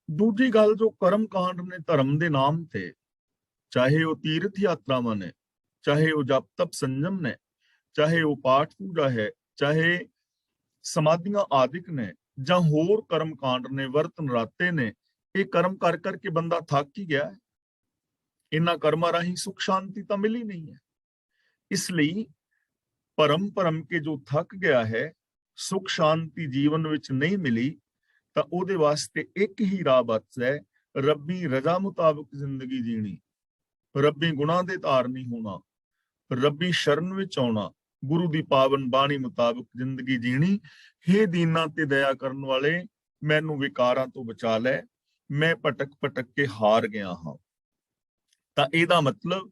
ਦੂਜੀ ਗੱਲ, ਜੋ ਕਰਮ ਕਾਂਡ ਨੇ ਧਰਮ ਦੇ ਨਾਮ ਤੇ, ਚਾਹੇ ਉਹ ਤੀਰਥ ਯਾਤਰਾਵਾਂ ਨੇ, ਚਾਹੇ ਉਹ ਜਪ ਤਪ ਸੰਜਮ ਨੇ, ਚਾਹੇ ਉਹ ਪਾਠ ਪੂਜਾ ਹੈ, ਚਾਹੇ ਸਮਾਧੀਆਂ ਆਦਿਕ ਨੇ, ਜਾਂ ਹੋਰ ਕਰਮ ਕਾਂਡ ਨੇ, ਵਰਤ ਨਰਾਤੇ ਨੇ, ਇਹ ਕਰਮ ਕਰ ਕਰਕੇ ਬੰਦਾ ਥੱਕ ਹੀ ਗਿਆ ਹੈ। ਇਹਨਾਂ ਕਰਮਾਂ ਰਾਹੀਂ ਸੁਖ ਸ਼ਾਂਤੀ ਤਾਂ ਮਿਲੀ ਨਹੀਂ ਹੈ। ਇਸ ਲਈ ਭਰਮ ਕੇ ਜੋ ਥੱਕ ਗਿਆ ਹੈ, ਸੁਖ ਸ਼ਾਂਤੀ ਜੀਵਨ ਵਿੱਚ ਨਹੀਂ ਮਿਲੀ, ਤਾਂ ਉਹਦੇ ਵਾਸਤੇ ਇੱਕ ਹੀ ਰਾਹ ਬਚਦਾ ਹੈ, ਰੱਬੀ ਰਜ਼ਾ ਮੁਤਾਬਕ ਜ਼ਿੰਦਗੀ ਜੀਣੀ, ਰੱਬੀ ਗੁਣਾਂ ਦੇ ਧਾਰਨੀ ਹੋਣਾ, ਰੱਬੀ ਸ਼ਰਨ ਵਿੱਚ ਆਉਣਾ, ਗੁਰੂ ਦੀ ਪਾਵਨ ਬਾਣੀ ਮੁਤਾਬਕ ਜ਼ਿੰਦਗੀ ਜੀਣੀ। ਹੇ ਦੀਨਾਂ ਤੇ ਦਇਆ ਕਰਨ ਵਾਲੇ, ਮੈਨੂੰ ਵਿਕਾਰਾਂ ਤੋਂ ਬਚਾ ਲੈ, ਮੈਂ ਭਟਕ ਭਟਕ ਕੇ ਹਾਰ ਗਿਆ ਹਾਂ। ਤਾਂ ਇਹਦਾ ਮਤਲਬ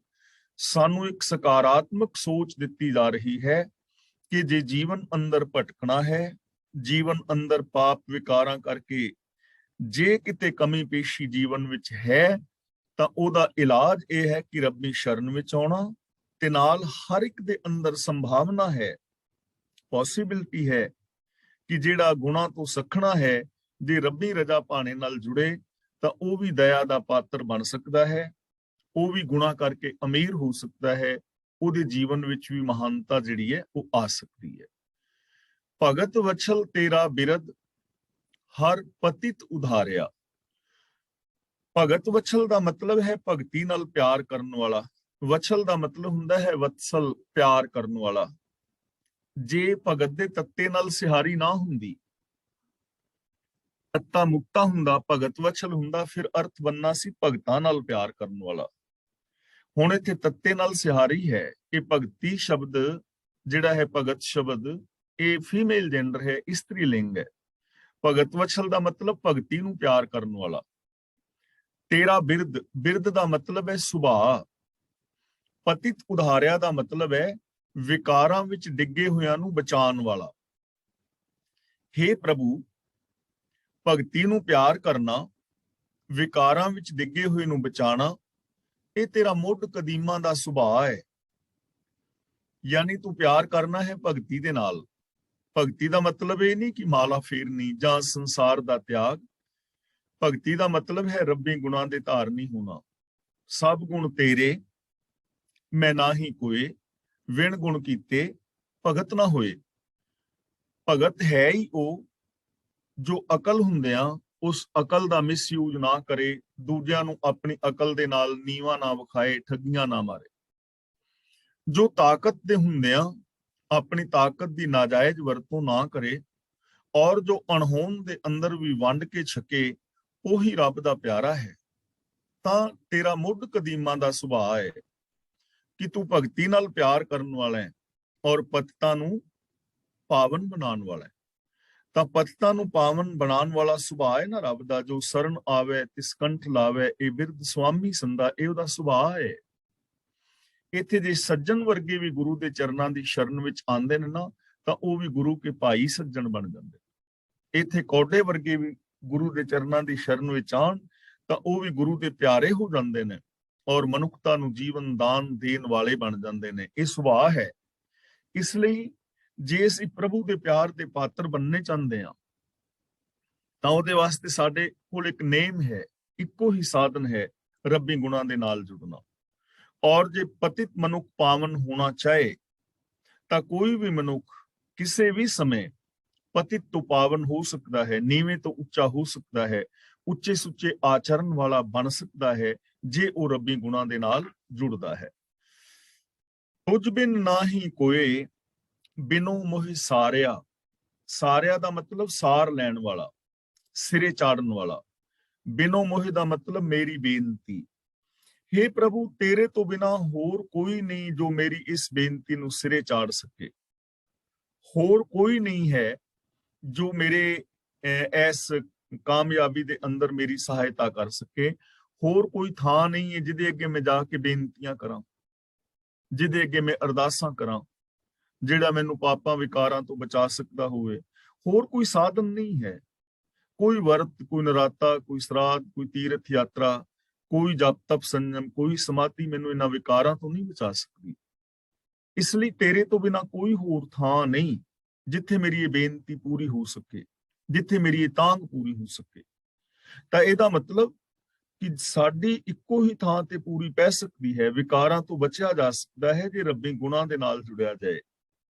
ਸਾਨੂੰ ਇੱਕ ਸਕਾਰਾਤਮਕ ਸੋਚ ਦਿੱਤੀ ਜਾ ਰਹੀ ਹੈ ਕਿ ਜੇ ਜੀਵਨ ਅੰਦਰ ਭਟਕਣਾ ਹੈ, ਜੀਵਨ ਅੰਦਰ ਪਾਪ ਵਿਕਾਰਾਂ ਕਰਕੇ ਜੇ ਕਿਤੇ ਕਮੀ ਪੇਸ਼ੀ ਜੀਵਨ ਵਿੱਚ ਹੈ, ਤਾਂ ਉਹਦਾ ਇਲਾਜ ਇਹ ਹੈ ਕਿ ਰੱਬੀ ਸ਼ਰਨ ਵਿੱਚ ਆਉਣਾ। ਤੇ ਨਾਲ ਹਰ ਇੱਕ ਦੇ ਅੰਦਰ ਸੰਭਾਵਨਾ ਹੈ, ਪੋਸੀਬਿਲਿਟੀ ਹੈ ਕਿ ਜਿਹੜਾ ਗੁਨਾਹ ਤੋਂ ਸਖਣਾ ਹੈ, ਜੇ ਰੱਬੀ ਰਜ਼ਾ ਪਾਣੇ ਨਾਲ ਜੁੜੇ ਤਾਂ ਉਹ ਵੀ ਦਇਆ ਦਾ ਪਾਤਰ ਬਣ ਸਕਦਾ ਹੈ, ਉਹ ਵੀ ਗੁਨਾਹ ਕਰਕੇ ਅਮੀਰ ਹੋ ਸਕਦਾ ਹੈ, ਉਹਦੇ ਜੀਵਨ ਵਿੱਚ ਵੀ ਮਹਾਨਤਾ ਜਿਹੜੀ ਹੈ ਉਹ ਆ ਸਕਦੀ ਹੈ। ਭਗਤ ਵਛਲ ਤੇਰਾ ਬਿਰਦ, ਹਰ ਪਤਿਤ ਉਧਾਰਿਆ। ਭਗਤ ਵਛਲ ਦਾ ਮਤਲਬ ਹੈ ਭਗਤੀ ਨਾਲ ਪਿਆਰ ਕਰਨ ਵਾਲਾ। ਵਛਲ ਦਾ ਮਤਲਬ ਹੁੰਦਾ ਹੈ ਵਤਸਲ, ਪਿਆਰ ਕਰਨ ਵਾਲਾ। ਜੇ ਭਗਤ ਦੇ ਤੱਤੇ ਨਾਲ ਸਿਹਾਰੀ ਨਾ ਹੁੰਦੀ, ਤੱਤਾ ਮੁਕਤਾ ਹੁੰਦਾ, ਭਗਤ ਵਛਲ ਹੁੰਦਾ, ਫਿਰ ਅਰਥ ਬੰਨਾ ਸੀ ਭਗਤਾਂ ਨਾਲ ਪਿਆਰ ਕਰਨ ਵਾਲਾ। ਹੁਣ ਇੱਥੇ ਤੱਤੇ ਨਾਲ ਸਿਹਾਰੀ ਹੈ। ਇਹ ਭਗਤੀ ਸ਼ਬਦ ਜਿਹੜਾ ਹੈ, ਭਗਤ ਸ਼ਬਦ, ਇਹ ਫੀਮੇਲ ਜੈਂਡਰ ਹੈ, ਇਸਤਰੀ ਲਿੰਗ ਹੈ। ਭਗਤ ਵਛਲ ਦਾ ਮਤਲਬ ਭਗਤੀ ਨੂੰ ਪਿਆਰ ਕਰਨ ਵਾਲਾ। ਤੇਰਾ ਬਿਰਦ, ਬਿਰਦ ਦਾ ਮਤਲਬ ਹੈ ਸੁਭਾਅ। ਪਤਿਤ ਉਧਾਰਿਆ ਦਾ ਮਤਲਬ ਹੈ ਵਿਕਾਰਾਂ ਵਿੱਚ ਡਿੱਗੇ ਹੋਇਆਂ ਨੂੰ ਬਚਾਉਣ ਵਾਲਾ। ਹੇ ਪ੍ਰਭੂ, ਭਗਤੀ ਨੂੰ ਪਿਆਰ ਕਰਨਾ, ਵਿਕਾਰਾਂ ਵਿੱਚ ਡਿੱਗੇ ਹੋਏ ਨੂੰ ਬਚਾਉਣਾ, ਇਹ ਤੇਰਾ ਮੁੱਢ ਕਦੀਮਾਂ ਦਾ ਸੁਭਾਅ ਹੈ। ਯਾਨੀ ਤੂੰ ਪਿਆਰ ਕਰਨਾ ਹੈ ਭਗਤੀ ਦੇ ਨਾਲ। ਭਗਤੀ ਦਾ ਮਤਲਬ ਇਹ ਨਹੀਂ ਕਿ ਮਾਲਾ ਫੇਰਨੀ ਜਾਂ ਸੰਸਾਰ ਦਾ ਤਿਆਗ। ਭਗਤੀ ਦਾ ਮਤਲਬ ਹੈ ਰੱਬੀ ਗੁਣਾਂ ਦੇ ਧਾਰਨੀ ਹੋਣਾ। ਸਭ ਗੁਣ ਤੇਰੇ, ਮੈਂ ਨਾਹੀ ਕੋਏ, ਵਿਣ ਗੁਣ ਕੀਤੇ ਭਗਤ ਨਾ ਹੋਏ। ਭਗਤ ਹੈ ਹੀ ਉਹ ਜੋ ਅਕਲ ਹੁੰਦਿਆਂ ਉਸ ਅਕਲ ਦਾ ਮਿਸਯੂਜ਼ ਨਾ ਕਰੇ, ਦੂਜਿਆਂ ਨੂੰ ਆਪਣੀ ਅਕਲ ਦੇ ਨਾਲ ਨੀਵਾਂ ਨਾ ਵਿਖਾਏ, ਠੱਗੀਆਂ ਨਾ ਮਾਰੇ। ਜੋ ਤਾਕਤ ਦੇ ਹੁੰਦਿਆਂ ਆਪਣੀ ਤਾਕਤ ਦੀ ਨਾਜਾਇਜ਼ ਵਰਤੋਂ ਨਾ ਕਰੇ, ਔਰ ਜੋ ਅਣਹੋਂਦ ਦੇ ਅੰਦਰ ਵੀ ਵੰਡ ਕੇ ਛਕੇ, ਉਹੀ ਰੱਬ ਦਾ ਪਿਆਰਾ ਹੈ। ਤਾਂ ਤੇਰਾ ਮੁੱਢ ਕਦੀਮਾਂ ਦਾ ਸੁਭਾਅ ਹੈ ਕਿ ਤੂੰ ਭਗਤੀ ਨਾਲ ਪਿਆਰ ਕਰਨ ਵਾਲਾ ਹੈ ਔਰ ਪਤਿਤਾਂ ਨੂੰ ਪਾਵਨ ਬਣਾਉਣ ਵਾਲਾ ਹੈ। ਤਾਂ ਪਤਿਤਾਂ ਨੂੰ ਪਾਵਨ ਬਣਾਉਣ ਵਾਲਾ ਸੁਭਾਅ ਹੈ ਨਾ ਰੱਬ ਦਾ, ਜੋ ਸਰਨ ਆਵੇ ਤਿਸ ਕੰਠ ਲਾਵੇ, ਇਹ ਬਿਰਧ ਸੁਆਮੀ ਸੰਦਾ, ਇਹ ਉਹਦਾ ਸੁਭਾਅ ਹੈ। ਇੱਥੇ ਜੇ ਸੱਜਣ ਵਰਗੇ ਵੀ ਗੁਰੂ ਦੇ ਚਰਨਾਂ ਦੀ ਸ਼ਰਨ ਵਿੱਚ ਆਉਂਦੇ ਨੇ ਨਾ, ਤਾਂ ਉਹ ਵੀ ਗੁਰੂ ਕੇ ਭਾਈ ਸੱਜਣ ਬਣ ਜਾਂਦੇ। ਇੱਥੇ ਕੌਡੇ ਵਰਗੇ ਵੀ ਗੁਰੂ ਦੇ ਚਰਨਾਂ ਦੀ ਸ਼ਰਨ ਵਿੱਚ ਆਉਣ ਤਾਂ ਉਹ ਵੀ ਗੁਰੂ ਦੇ ਪਿਆਰੇ ਹੋ ਜਾਂਦੇ ਨੇ ਔਰ ਮਨੁੱਖਤਾ ਨੂੰ ਜੀਵਨ ਦਾਨ ਦੇਣ ਵਾਲੇ ਬਣ ਜਾਂਦੇ ਨੇ। ਇਹ ਸੁਭਾਅ ਹੈ। ਇਸ ਲਈ ਜੇ ਅਸੀਂ ਪ੍ਰਭੂ ਦੇ ਪਿਆਰ ਦੇ ਪਾਤਰ ਬਣਨੇ ਚਾਹੁੰਦੇ ਹਾਂ ਤਾਂ ਉਹਦੇ ਵਾਸਤੇ ਸਾਡੇ ਕੋਲ ਇੱਕ ਨੇਮ ਹੈ, ਇੱਕੋ ਹੀ ਸਾਧਨ ਹੈ, ਰੱਬੀ ਗੁਣਾਂ ਦੇ ਨਾਲ ਜੁੜਨਾ। ਔਰ ਜੇ ਪਤਿਤ ਮਨੁੱਖ ਪਾਵਨ ਹੋਣਾ ਚਾਹੇ ਤਾਂ ਕੋਈ ਵੀ ਮਨੁੱਖ ਕਿਸੇ ਵੀ ਸਮੇਂ ਪਤਿਤ ਤੋਂ ਪਾਵਨ ਹੋ ਸਕਦਾ ਹੈ, ਨੀਵੇਂ ਤੋਂ ਉੱਚਾ ਹੋ ਸਕਦਾ ਹੈ, ਉੱਚੇ ਸੁੱਚੇ ਆਚਰਨ ਵਾਲਾ ਬਣ ਸਕਦਾ ਹੈ, ਜੇ ਉਹ ਰੱਬੀ ਗੁਣਾਂ ਦੇ ਨਾਲ ਜੁੜਦਾ ਹੈ। ਤੁਝ ਬਿਨ ਨਾਹੀ ਕੋਏ ਬਿਨੋ ਮੋਹਿ ਸਾਰਿਆ। ਸਾਰਿਆ ਦਾ ਮਤਲਬ ਸਾਰ ਲੈਣ ਵਾਲਾ, ਸਿਰੇ ਚਾੜਨ ਵਾਲਾ। ਬਿਨੋ ਮੋਹਿ ਦਾ ਮਤਲਬ ਮੇਰੀ ਬੇਨਤੀ। हे ਪ੍ਰਭੂ, ਤੇਰੇ ਤੋਂ ਬਿਨਾ ਹੋਰ ਕੋਈ ਨਹੀਂ ਜੋ ਮੇਰੀ ਇਸ ਬੇਨਤੀ ਨੂੰ ਸਿਰੇ ਚਾੜ ਸਕੇ। ਹੋਰ ਕੋਈ ਨਹੀਂ ਹੈ ਜੋ ਮੇਰੇ ਇਸ ਕਾਮਯਾਬੀ ਦੇ ਅੰਦਰ ਮੇਰੀ ਸਹਾਇਤਾ ਕਰ ਸਕੇ। ਹੋਰ ਕੋਈ ਥਾਂ ਨਹੀਂ ਹੈ ਜਿਹਦੇ ਅੱਗੇ ਮੈਂ ਜਾ ਕੇ ਬੇਨਤੀਆਂ ਕਰਾਂ, ਜਿਹਦੇ ਅੱਗੇ ਮੈਂ ਅਰਦਾਸਾਂ ਕਰਾਂ, ਜਿਹੜਾ ਮੈਨੂੰ ਪਾਪਾਂ ਵਿਕਾਰਾਂ ਤੋਂ ਬਚਾ ਸਕਦਾ ਹੋਵੇ। ਹੋਰ ਕੋਈ ਸਾਧਨ ਨਹੀਂ ਹੈ। ਕੋਈ ਵਰਤ, ਕੋਈ ਨਰਾਤਾ, ਕੋਈ ਸਰਾਧ, ਕੋਈ ਤੀਰਥ ਯਾਤਰਾ, ਕੋਈ ਜਪ ਤਪ ਸੰਜਮ, ਕੋਈ ਸਮਾਧੀ ਮੈਨੂੰ ਇਹਨਾਂ ਵਿਕਾਰਾਂ ਤੋਂ ਨਹੀਂ ਬਚਾ ਸਕਦੀ। ਇਸ ਲਈ ਤੇਰੇ ਤੋਂ ਬਿਨਾ ਕੋਈ ਹੋਰ ਥਾਂ ਨਹੀਂ ਜਿੱਥੇ ਮੇਰੀ ਇਹ ਬੇਨਤੀ ਪੂਰੀ ਹੋ ਸਕੇ, ਜਿੱਥੇ ਮੇਰੀ ਇਹ ਤਾਂਘ ਪੂਰੀ ਹੋ ਸਕੇ। ਤਾਂ ਇਹਦਾ ਮਤਲਬ ਕਿ ਸਾਡੀ ਇੱਕੋ ਹੀ ਥਾਂ ਤੇ ਪੂਰੀ ਪੈ ਸਕਦੀ ਹੈ। ਵਿਕਾਰਾਂ ਤੋਂ ਬਚਿਆ ਜਾ ਸਕਦਾ ਹੈ ਜੇ ਰੱਬੀ ਗੁਣਾਂ ਦੇ ਨਾਲ ਜੁੜਿਆ ਜਾਏ।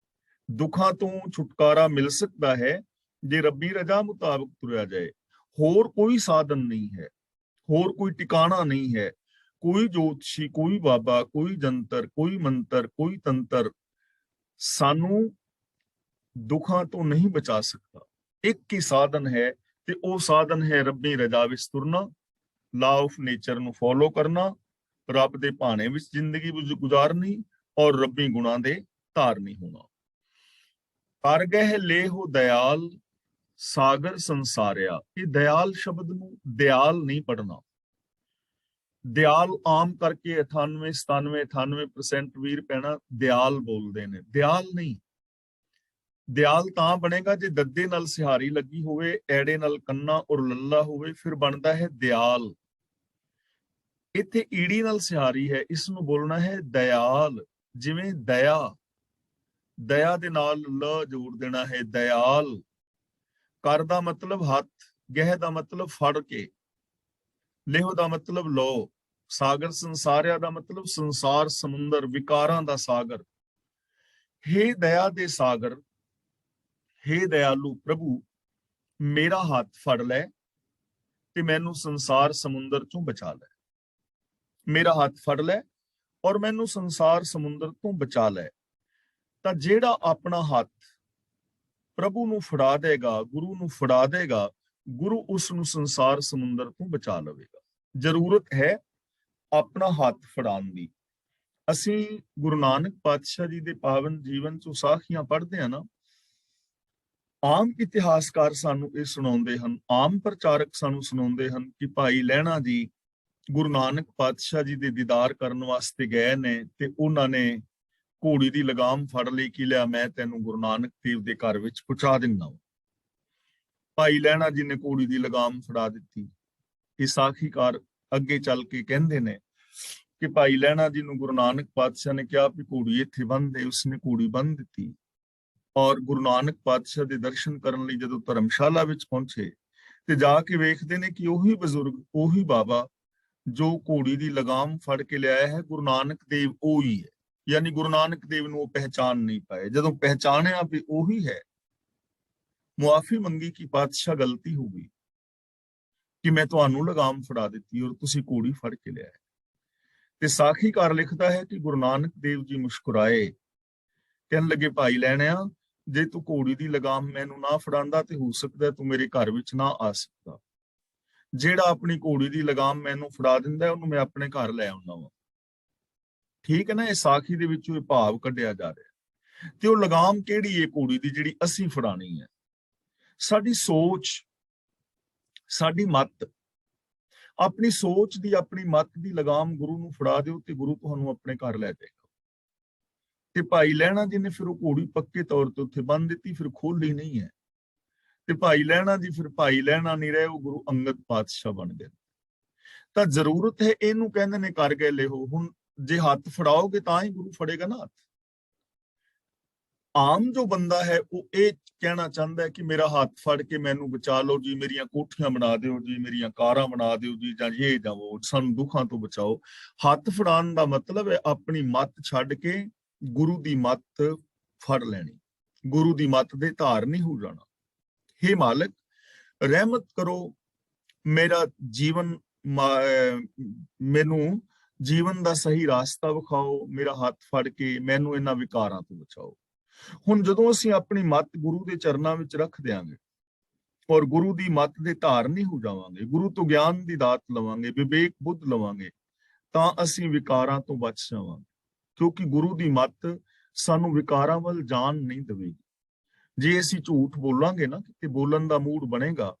ਦੁੱਖਾਂ ਤੋਂ ਛੁਟਕਾਰਾ ਮਿਲ ਸਕਦਾ ਹੈ ਜੇ ਰੱਬੀ ਰਜ਼ਾ ਮੁਤਾਬਕ ਤੁਰਿਆ ਜਾਏ। ਹੋਰ ਕੋਈ ਸਾਧਨ ਨਹੀਂ ਹੈ, ਹੋਰ ਕੋਈ ਟਿਕਾਣਾ ਨਹੀਂ ਹੈ। ਕੋਈ ਜੋਤਸ਼ੀ, ਕੋਈ ਬਾਬਾ, ਕੋਈ ਜੰਤਰ, ਕੋਈ ਮੰਤਰ, ਕੋਈ ਤੰਤਰ ਸਾਨੂੰ ਦੁੱਖਾਂ ਤੋਂ ਨਹੀਂ ਬਚਾ ਸਕਦਾ। ਇੱਕ ਹੀ ਸਾਧਨ ਹੈ ਤੇ ਉਹ ਸਾਧਨ ਹੈ ਰੱਬੀ ਰਜ਼ਾ ਵਿੱਚ ਤੁਰਨਾ, ਲਾ ਆਫ ਨੇਚਰ ਨੂੰ ਫੋਲੋ ਕਰਨਾ, ਰੱਬ ਦੇ ਭਾਣੇ ਵਿੱਚ ਜ਼ਿੰਦਗੀ ਗੁਜ਼ਾਰਨੀ ਔਰ ਰੱਬੀ ਗੁਣਾਂ ਦੇ ਧਾਰਨੀ ਹੋਣਾ। ਕਰ ਗਹਿ ਲੇਹੁ ਦਇਆਲ ਸਾਗਰ ਸੰਸਾਰਿਆ। ਇਹ ਦਇਆਲ ਸ਼ਬਦ ਨੂੰ ਦਿਆਲ ਨਹੀਂ ਪੜਨਾ। ਦਿਆਲ ਆਮ ਕਰਕੇ 98, 97, 98% ਵੀਰ ਪੈਣਾ ਦਿਆਲ ਬੋਲਦੇ ਨੇ। ਦਿਆਲ ਨਹੀਂ। ਦਿਆਲ ਤਾਂ ਬਣੇਗਾ ਜੇ ਦੱਦੇ ਨਾਲ ਸਿਹਾਰੀ ਲੱਗੀ ਹੋਵੇ, ਐੜੇ ਨਾਲ ਕੰਨਾ ਔਰ ਲੱਲਾ ਹੋਵੇ, ਫਿਰ ਬਣਦਾ ਹੈ ਦਿਆਲ। ਇੱਥੇ ਈੜੀ ਨਾਲ ਸਿਹਾਰੀ ਹੈ, ਇਸ ਨੂੰ ਬੋਲਣਾ ਹੈ ਦਇਆਲ। ਜਿਵੇਂ ਦਇਆ, ਦਇਆ ਦੇ ਨਾਲ ਲ ਜੋੜ ਦੇਣਾ ਹੈ, ਦਇਆਲ। ਕਰ ਦਾ ਮਤਲਬ ਹੱਥ, ਗਹਿ ਦਾ ਮਤਲਬ ਫੜ ਕੇ, ਲੇਹੁ ਦਾ ਮਤਲਬ ਲੋ, ਸਾਗਰ ਸੰਸਾਰਿਆ ਦਾ ਮਤਲਬ ਸੰਸਾਰ ਸਮੁੰਦਰ, ਵਿਕਾਰਾਂ ਦਾ ਸਾਗਰ। ਹੇ ਦਇਆ ਦੇ ਸਾਗਰ, ਹੇ ਦਇਆਲੂ ਪ੍ਰਭੂ, ਮੇਰਾ ਹੱਥ ਫੜ ਲੈ ਤੇ ਮੈਨੂੰ ਸੰਸਾਰ ਸਮੁੰਦਰ ਚੋਂ ਬਚਾ ਲੈ। ਮੇਰਾ ਹੱਥ ਫੜ ਲੈ ਔਰ ਮੈਨੂੰ ਸੰਸਾਰ ਸਮੁੰਦਰ ਤੋਂ ਬਚਾ ਲੈ। ਤਾਂ ਜਿਹੜਾ ਆਪਣਾ ਹੱਥ ਪ੍ਰਭੂ ਨੂੰ ਫੜਾ ਦੇਗਾ, ਗੁਰੂ ਨੂੰ ਫੜਾ ਦੇਗਾ, ਗੁਰੂ ਉਸ ਨੂੰ ਸੰਸਾਰ ਸਮੁੰਦਰ ਤੋਂ ਬਚਾ ਲਵੇਗਾ। ਜ਼ਰੂਰਤ ਹੈ ਆਪਣਾ ਹੱਥ ਫੜਾਉਣ ਦੀ। ਅਸੀਂ ਗੁਰੂ ਨਾਨਕ ਪਾਤਸ਼ਾਹ ਜੀ ਦੇ ਪਾਵਨ ਜੀਵਨ ਚੋਂ ਸਾਖੀਆਂ ਪੜ੍ਹਦੇ ਹਾਂ ਨਾ, ਆਮ ਇਤਿਹਾਸਕਾਰ ਸਾਨੂੰ ਇਹ ਸੁਣਾਉਂਦੇ ਹਨ, ਆਮ ਪ੍ਰਚਾਰਕ ਸਾਨੂੰ ਸੁਣਾਉਂਦੇ ਹਨ ਕਿ ਭਾਈ ਲਹਿਣਾ ਜੀ ਗੁਰੂ ਨਾਨਕ ਪਾਤਸ਼ਾਹ ਜੀ ਦੇ ਦੀਦਾਰ ਕਰਨ ਵਾਸਤੇ ਗਏ ਨੇ ਤੇ ਉਹਨਾਂ ਨੇ ਘੋੜੀ ਦੀ ਲਗਾਮ ਫੜ ਲਈ ਕਿ ਲਿਆ ਮੈਂ ਤੈਨੂੰ ਗੁਰੂ ਨਾਨਕ ਦੇਵ ਦੇ ਘਰ ਵਿੱਚ ਪਹੁੰਚਾ ਦਿੰਦਾ। ਭਾਈ ਲਹਿਣਾ ਜੀ ਨੇ ਘੋੜੀ ਦੀ ਲਗਾਮ ਫੜਾ ਦਿੱਤੀ। ਇਹ ਸਾਖੀਕਾਰ ਅੱਗੇ ਚੱਲ ਕੇ ਕਹਿੰਦੇ ਨੇ ਕਿ ਭਾਈ ਲਹਿਣਾ ਜੀ ਨੂੰ ਗੁਰੂ ਨਾਨਕ ਪਾਤਸ਼ਾਹ ਨੇ ਕਿਹਾ ਵੀ ਘੋੜੀ ਇੱਥੇ ਬੰਨ੍ਹ ਦੇ। ਉਸਨੇ ਘੋੜੀ ਬੰਨ੍ਹ ਦਿੱਤੀ ਔਰ ਗੁਰੂ ਨਾਨਕ ਪਾਤਸ਼ਾਹ ਦੇ ਦਰਸ਼ਨ ਕਰਨ ਲਈ ਜਦੋਂ ਧਰਮਸ਼ਾਲਾ ਵਿੱਚ ਪਹੁੰਚੇ ਤੇ ਜਾ ਕੇ ਵੇਖਦੇ ਨੇ ਕਿ ਉਹੀ ਬਜ਼ੁਰਗ, ਉਹੀ ਬਾਬਾ ਜੋ ਘੋੜੀ ਦੀ ਲਗਾਮ ਫੜ ਕੇ ਲਿਆਇਆ ਹੈ, ਗੁਰੂ ਨਾਨਕ ਦੇਵ ਉਹੀ ਹੈ। ਯਾਨੀ ਗੁਰੂ ਨਾਨਕ ਦੇਵ ਨੂੰ ਉਹ ਪਹਿਚਾਨ ਨਹੀਂ ਪਾਏ। ਜਦੋਂ ਪਹਿਚਾਣਿਆ ਵੀ ਉਹੀ ਹੈ, ਮੁਆਫੀ ਮੰਗੀ ਕਿ ਪਾਤਸ਼ਾਹ ਗਲਤੀ ਹੋ ਗਈ ਕਿ ਮੈਂ ਤੁਹਾਨੂੰ ਲਗਾਮ ਫੜਾ ਦਿੱਤੀ ਔਰ ਤੁਸੀਂ ਘੋੜੀ ਫੜ ਕੇ ਲਿਆਏ। ਤੇ ਸਾਖੀਕਾਰ ਲਿਖਦਾ ਹੈ ਕਿ ਗੁਰੂ ਨਾਨਕ ਦੇਵ ਜੀ ਮੁਸਕਰਾਏ, ਕਹਿਣ ਲੱਗੇ ਭਾਈ ਲਹਿਣਿਆ, ਜੇ ਤੂੰ ਘੋੜੀ ਦੀ ਲਗਾਮ ਮੈਨੂੰ ਨਾ ਫੜਾਂਦਾ ਤੇ ਹੋ ਸਕਦਾ ਤੂੰ ਮੇਰੇ ਘਰ ਵਿੱਚ ਨਾ ਆ ਸਕਦਾ। ਜਿਹੜਾ ਆਪਣੀ ਘੋੜੀ ਦੀ ਲਗਾਮ ਮੈਨੂੰ ਫੜਾ ਦਿੰਦਾ ਉਹਨੂੰ ਮੈਂ ਆਪਣੇ ਘਰ ਲੈ ਆਉਂਦਾ ਵਾਂ। ਠੀਕ ਹੈ ਨਾ। ਇਹ ਸਾਖੀ ਦੇ ਵਿੱਚੋਂ ਇਹ ਭਾਵ ਕੱਢਿਆ ਜਾ ਰਿਹਾ। ਤੇ ਉਹ ਲਗਾਮ ਕਿਹੜੀ ਹੈ ਘੋੜੀ ਦੀ ਜਿਹੜੀ ਅਸੀਂ ਫੜਾਣੀ ਹੈ? ਸਾਡੀ ਸੋਚ, ਸਾਡੀ ਮੱਤ, ਆਪਣੀ ਸੋਚ ਦੀ, ਆਪਣੀ ਮੱਤ ਦੀ ਲਗਾਮ ਗੁਰੂ ਨੂੰ ਫੜਾ ਦਿਓ ਤੇ ਗੁਰੂ ਤੁਹਾਨੂੰ ਆਪਣੇ ਘਰ ਲੈ ਜਾਏਗਾ। ਤੇ ਭਾਈ ਲਹਿਣਾ ਜੀ ਨੇ ਫਿਰ ਉਹ ਘੋੜੀ ਪੱਕੇ ਤੌਰ ਤੇ ਉੱਥੇ ਬੰਨ ਦਿੱਤੀ, ਫਿਰ ਖੋਲੀ ਨਹੀਂ ਹੈ। ਤੇ ਭਾਈ ਲਹਿਣਾ ਜੀ ਫਿਰ ਭਾਈ ਲਹਿਣਾ ਨਹੀਂ ਰਹੇ, ਉਹ ਗੁਰੂ ਅੰਗਦ ਪਾਤਸ਼ਾਹ ਬਣ ਗਏ। ਤਾਂ ਜ਼ਰੂਰਤ ਹੈ, ਇਹਨੂੰ ਕਹਿੰਦੇ ਨੇ ਕਰ ਗਏ ਲਿਹੋ। ਹੁਣ ਜੇ ਹੱਥ ਫੜਾਓਗੇ ਤਾਂ ਹੀ ਗੁਰੂ ਫੜੇਗਾ ਨਾ ਹੱਥ। ਆਮ ਜੋ ਬੰਦਾ ਹੈ ਉਹ ਇਹ ਕਹਿਣਾ ਚਾਹੁੰਦਾ ਹੈ ਕਿ ਮੇਰਾ ਹੱਥ ਫੜ ਕੇ ਮੈਨੂੰ ਬਚਾ ਲਓ ਜੀ, ਮੇਰੀਆਂ ਕੋਠੀਆਂ ਬਣਾ ਦਿਓ ਜੀ, ਮੇਰੀਆਂ ਕਾਰਾਂ ਬਣਾ ਦਿਓ ਜੀ, ਜਾਂ ਇਹ ਜਾਂ ਉਹ, ਸਾਨੂੰ ਦੁੱਖਾਂ ਤੋਂ ਬਚਾਓ। ਹੱਥ ਫੜਾਉਣ ਦਾ ਮਤਲਬ ਹੈ ਆਪਣੀ ਮੱਤ ਛੱਡ ਕੇ ਗੁਰੂ ਦੀ ਮੱਤ ਫੜ ਲੈਣੀ, ਗੁਰੂ ਦੀ ਮੱਤ ਦੇ ਧਾਰ ਨਹੀਂ ਹੋ ਜਾਣਾ। ਹੇ ਮਾਲਕ, ਰਹਿਮਤ ਕਰੋ, ਮੇਰਾ ਜੀਵਨ, ਮੈਨੂੰ ਜੀਵਨ ਦਾ ਸਹੀ ਰਾਸਤਾ ਵਿਖਾਓ, ਮੇਰਾ ਹੱਥ ਫੜ ਕੇ ਮੈਨੂੰ ਇਹਨਾਂ ਵਿਕਾਰਾਂ ਤੋਂ ਬਚਾਓ। ਹੁਣ ਜਦੋਂ ਅਸੀਂ ਆਪਣੀ ਮੱਤ ਗੁਰੂ ਦੇ ਚਰਨਾਂ ਵਿੱਚ ਰੱਖ ਦਿਆਂਗੇ ਔਰ ਗੁਰੂ ਦੀ ਮੱਤ ਦੇ ਧਾਰ ਨਹੀਂ ਹੋ ਜਾਵਾਂਗੇ, ਗੁਰੂ ਤੋਂ ਗਿਆਨ ਦੀ ਦਾਤ ਲਵਾਂਗੇ, ਵਿਵੇਕ ਬੁੱਧ ਲਵਾਂਗੇ, ਤਾਂ ਅਸੀਂ ਵਿਕਾਰਾਂ ਤੋਂ ਬਚ ਜਾਵਾਂਗੇ। ਕਿਉਂਕਿ ਗੁਰੂ ਦੀ ਮੱਤ ਸਾਨੂੰ ਵਿਕਾਰਾਂ ਵੱਲ ਜਾਣ ਨਹੀਂ ਦੇਵੇਗੀ। ਜੇ ਅਸੀਂ ਝੂਠ ਬੋਲਾਂਗੇ ਨਾ, ਕਿ ਬੋਲਣ ਦਾ ਮੂਡ ਬਣੇਗਾ,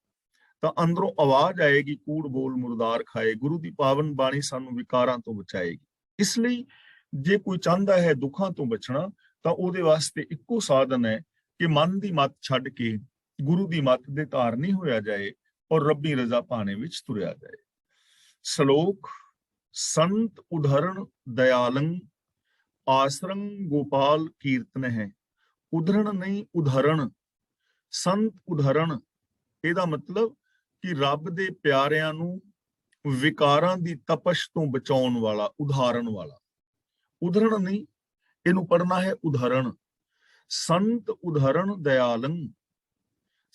ਤਾਂ ਅੰਦਰੋਂ ਆਵਾਜ਼ ਆਏਗੀ, ਕੂੜ ਬੋਲ ਮੁਰਦਾਰ ਖਾਏ। ਗੁਰੂ ਦੀ ਪਾਵਨ ਬਾਣੀ ਸਾਨੂੰ ਵਿਕਾਰਾਂ ਤੋਂ ਬਚਾਏਗੀ। ਇਸ ਲਈ ਜੇ ਕੋਈ ਚਾਹੁੰਦਾ ਹੈ ਦੁੱਖਾਂ ਤੋਂ ਬਚਣਾ, ਤਾਂ ਉਹਦੇ ਵਾਸਤੇ ਇੱਕੋ ਸਾਧਨ ਹੈ ਕਿ ਮਨ ਦੀ ਮੱਤ ਛੱਡ ਕੇ ਗੁਰੂ ਦੀ ਮੱਤ ਦੇ ਧਾਰਨੀ ਹੋਇਆ ਜਾਏ ਔਰ ਰੱਬੀ ਰਜ਼ਾ ਪਾਣੇ ਵਿੱਚ ਤੁਰਿਆ ਜਾਏ। ਸ਼ਲੋਕ, ਸੰਤ ਉਧਰਣ ਦਇਆਲੰ ਆਸਰੰ ਗੋਪਾਲ ਕੀਰਤਨ ਹੈ। ਉਧਰਣ ਨਹੀਂ, ਉਧਰਣ। ਸੰਤ ਉਧਰਣ, ਇਹਦਾ ਮਤਲਬ ਕਿ ਰੱਬ ਦੇ ਪਿਆਰਿਆਂ ਨੂੰ ਵਿਕਾਰਾਂ ਦੀ ਤਪਸ਼ ਤੋਂ ਬਚਾਉਣ ਵਾਲਾ, ਉਧਾਰਨ ਵਾਲਾ। ਉਧਰਣ ਨਹੀਂ, ਇਹਨੂੰ ਪੜਨਾ ਹੈ ਉਧਰਣ। ਸੰਤ ਉਧਰਣ ਦਇਆਲੰ।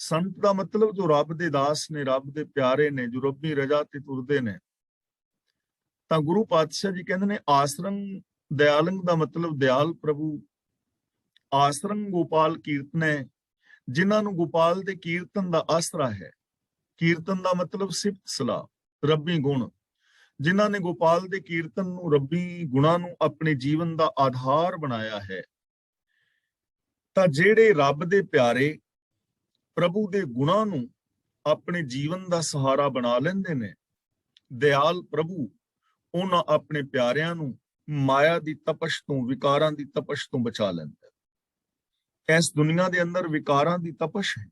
ਸੰਤ ਦਾ ਮਤਲਬ ਜੋ ਰੱਬ ਦੇ ਦਾਸ ਨੇ, ਰੱਬ ਦੇ ਪਿਆਰੇ ਨੇ, ਜੋ ਰੱਬੀ ਰਜ਼ਾ ਤੇ ਤੁਰਦੇ ਨੇ। ਤਾਂ ਗੁਰੂ ਪਾਤਸ਼ਾਹ ਜੀ ਕਹਿੰਦੇ ਨੇ ਆਸਰੰ ਦਇਆਲੰ ਦਾ ਮਤਲਬ ਦਿਆਲ ਪ੍ਰਭੂ। ਆਸਰੰ ਗੋਪਾਲ ਕੀਰਤਨ ਹੈ, ਜਿਨ੍ਹਾਂ ਨੂੰ ਗੋਪਾਲ ਦੇ ਕੀਰਤਨ ਦਾ ਆਸਰਾ ਹੈ। ਕੀਰਤਨ ਦਾ ਮਤਲਬ ਸਿਫਤ ਸਲਾਹ, ਰੱਬੀ ਗੁਣ। ਜਿਨ੍ਹਾਂ ਨੇ ਗੋਪਾਲ ਦੇ ਕੀਰਤਨ ਨੂੰ, ਰੱਬੀ ਗੁਣਾਂ ਨੂੰ ਆਪਣੇ ਜੀਵਨ ਦਾ ਆਧਾਰ ਬਣਾਇਆ ਹੈ। ਤਾਂ ਜਿਹੜੇ ਰੱਬ ਦੇ ਪਿਆਰੇ ਪ੍ਰਭੂ ਦੇ ਗੁਣਾਂ ਨੂੰ ਆਪਣੇ ਜੀਵਨ ਦਾ ਸਹਾਰਾ ਬਣਾ ਲੈਂਦੇ ਨੇ, ਦਿਆਲ ਪ੍ਰਭੂ ਉਹਨਾਂ ਆਪਣੇ ਪਿਆਰਿਆਂ ਨੂੰ ਮਾਇਆ ਦੀ ਤਪਸ਼ ਤੋਂ, ਵਿਕਾਰਾਂ ਦੀ ਤਪਸ਼ ਤੋਂ ਬਚਾ ਲੈਂਦਾ ਹੈ। ਇਸ ਦੁਨੀਆ ਦੇ ਅੰਦਰ ਵਿਕਾਰਾਂ ਦੀ ਤਪਸ਼ ਹੈ।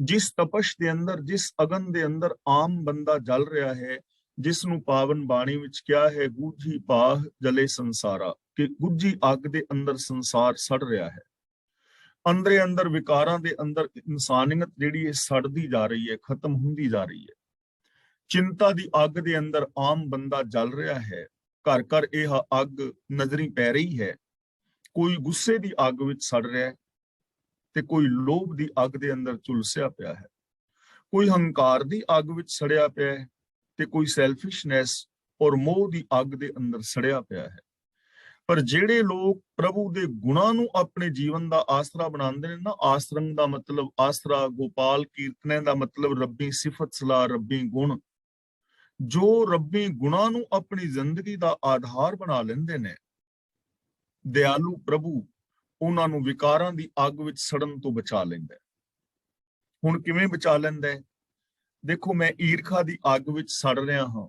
ਜਿਸ ਤਪਸ਼ ਦੇ ਅੰਦਰ, ਜਿਸ ਅਗਨ ਦੇ ਅੰਦਰ ਆਮ ਬੰਦਾ ਜਲ ਰਿਹਾ ਹੈ, ਜਿਸ ਨੂੰ ਪਾਵਨ ਬਾਣੀ ਵਿੱਚ ਕਿਹਾ ਹੈ ਗੁੱਝੀ ਭਾਹ ਜਲੇ ਸੰਸਾਰਾ, ਕਿ ਗੁੱਝੀ ਅੱਗ ਦੇ ਅੰਦਰ ਸੰਸਾਰ ਸੜ ਰਿਹਾ ਹੈ। ਅੰਦਰੇ ਅੰਦਰ ਵਿਕਾਰਾਂ ਦੇ ਅੰਦਰ ਇਨਸਾਨੀਅਤ ਜਿਹੜੀ ਹੈ ਸੜਦੀ ਜਾ ਰਹੀ ਹੈ, ਖਤਮ ਹੁੰਦੀ ਜਾ ਰਹੀ ਹੈ। ਚਿੰਤਾ ਦੀ ਅੱਗ ਦੇ ਅੰਦਰ ਆਮ ਬੰਦਾ ਜਲ ਰਿਹਾ ਹੈ। ਘਰ ਘਰ ਇਹ ਅੱਗ ਨਜ਼ਰੀ ਪੈ ਰਹੀ ਹੈ। ਕੋਈ ਗੁੱਸੇ ਦੀ ਅੱਗ ਵਿੱਚ ਸੜ ਰਿਹਾ ਹੈ ਤੇ ਕੋਈ ਲੋਭ ਦੀ ਅੱਗ ਦੇ ਅੰਦਰ ਝੁਲਸਿਆ ਪਿਆ ਹੈ। ਕੋਈ ਹੰਕਾਰ ਦੀ ਅੱਗ ਵਿੱਚ ਸੜਿਆ ਪਿਆ ਹੈ ਤੇ ਕੋਈ ਸੈਲਫਿਸ਼ਨੈਸ ਔਰ ਮੋਹ ਦੀ ਅੱਗ ਦੇ ਅੰਦਰ ਸੜਿਆ ਪਿਆ ਹੈ। ਪਰ ਜਿਹੜੇ ਲੋਕ ਪ੍ਰਭੂ ਦੇ ਗੁਣਾਂ ਨੂੰ ਆਪਣੇ ਜੀਵਨ ਦਾ ਆਸਰਾ ਬਣਾਉਂਦੇ ਨੇ ਨਾ, ਆਸਰੰਗ ਦਾ ਮਤਲਬ ਆਸਰਾ, ਗੋਪਾਲ ਕੀਰਤਨ ਦਾ ਮਤਲਬ ਰੱਬੀ ਸਿਫਤ ਸਲਾਹ, ਰੱਬੀ ਗੁਣ। ਜੋ ਰੱਬੀ ਗੁਣਾਂ ਨੂੰ ਆਪਣੀ ਜ਼ਿੰਦਗੀ ਦਾ ਆਧਾਰ ਬਣਾ ਲੈਂਦੇ ਨੇ, ਦਿਆਲੂ ਪ੍ਰਭੂ ਉਹਨਾਂ ਨੂੰ ਵਿਕਾਰਾਂ ਦੀ ਅੱਗ ਵਿੱਚ ਸੜਨ ਤੋਂ ਬਚਾ ਲੈਂਦਾ ਹੈ। ਹੁਣ ਕਿਵੇਂ ਬਚਾ ਲੈਂਦਾ ਹੈ? ਦੇਖੋ, ਮੈਂ ਈਰਖਾ ਦੀ ਅੱਗ ਵਿੱਚ ਸੜ ਰਿਹਾ ਹਾਂ,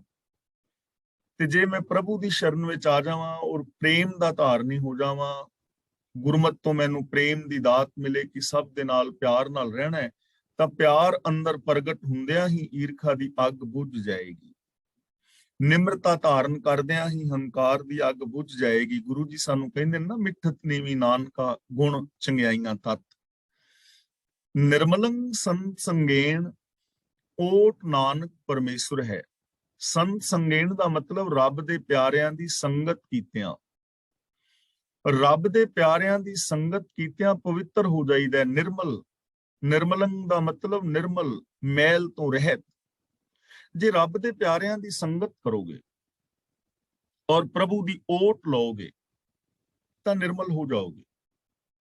ਤੇ ਜੇ ਮੈਂ ਪ੍ਰਭੂ ਦੀ ਸ਼ਰਨ ਵਿੱਚ ਆ ਜਾਵਾਂ ਔਰ ਪ੍ਰੇਮ ਦਾ ਧਾਰਨੀ ਹੋ ਜਾਵਾਂ, ਗੁਰਮਤਿ ਤੋਂ ਮੈਨੂੰ ਪ੍ਰੇਮ ਦੀ ਦਾਤ ਮਿਲੇ ਕਿ ਸਭ ਦੇ ਨਾਲ ਪਿਆਰ ਨਾਲ ਰਹਿਣਾ ਹੈ, ਤਾਂ ਪਿਆਰ ਅੰਦਰ ਪ੍ਰਗਟ ਹੁੰਦਿਆਂ ਹੀ ਈਰਖਾ ਦੀ ਅੱਗ ਬੁਝ ਜਾਏਗੀ। ਨਿਮਰਤਾ ਧਾਰਨ ਕਰਦਿਆਂ ਹੀ ਹੰਕਾਰ ਦੀ ਅੱਗ ਬੁਝ ਜਾਏਗੀ। ਗੁਰੂ ਜੀ ਸਾਨੂੰ ਕਹਿੰਦੇ ਨੇ ਨਾ, ਮਿੱਠਤ ਨੀਵੀਂ ਨਾਨਕਾ ਗੁਣ ਚੰਗਿਆਈਆਂ ਤਤ। ਨਿਰਮਲੰ ਸੰਤ ਸੰਗੇਣ ਓਟ ਨਾਨਕ ਪਰਮੇਸ਼ਰ ਹੈ। ਸੰਤ ਸੰਗੇਣ ਦਾ ਮਤਲਬ ਰੱਬ ਦੇ ਪਿਆਰਿਆਂ ਦੀ ਸੰਗਤ ਕੀਤਿਆਂ। ਰੱਬ ਦੇ ਪਿਆਰਿਆਂ ਦੀ ਸੰਗਤ ਕੀਤਿਆਂ ਪਵਿੱਤਰ ਹੋ ਜਾਈਦਾ। ਨਿਰਮਲ, ਨਿਰਮਲੰ ਦਾ ਮਤਲਬ ਨਿਰਮਲ, ਮੈਲ ਤੋਂ ਰਹਿਤ। ਜੇ ਰੱਬ ਦੇ ਪਿਆਰਿਆਂ ਦੀ ਸੰਗਤ ਕਰੋਗੇ ਔਰ ਪ੍ਰਭੂ ਦੀ ਓਟ ਲਓਗੇ ਤਾਂ ਨਿਰਮਲ ਹੋ ਜਾਓਗੇ।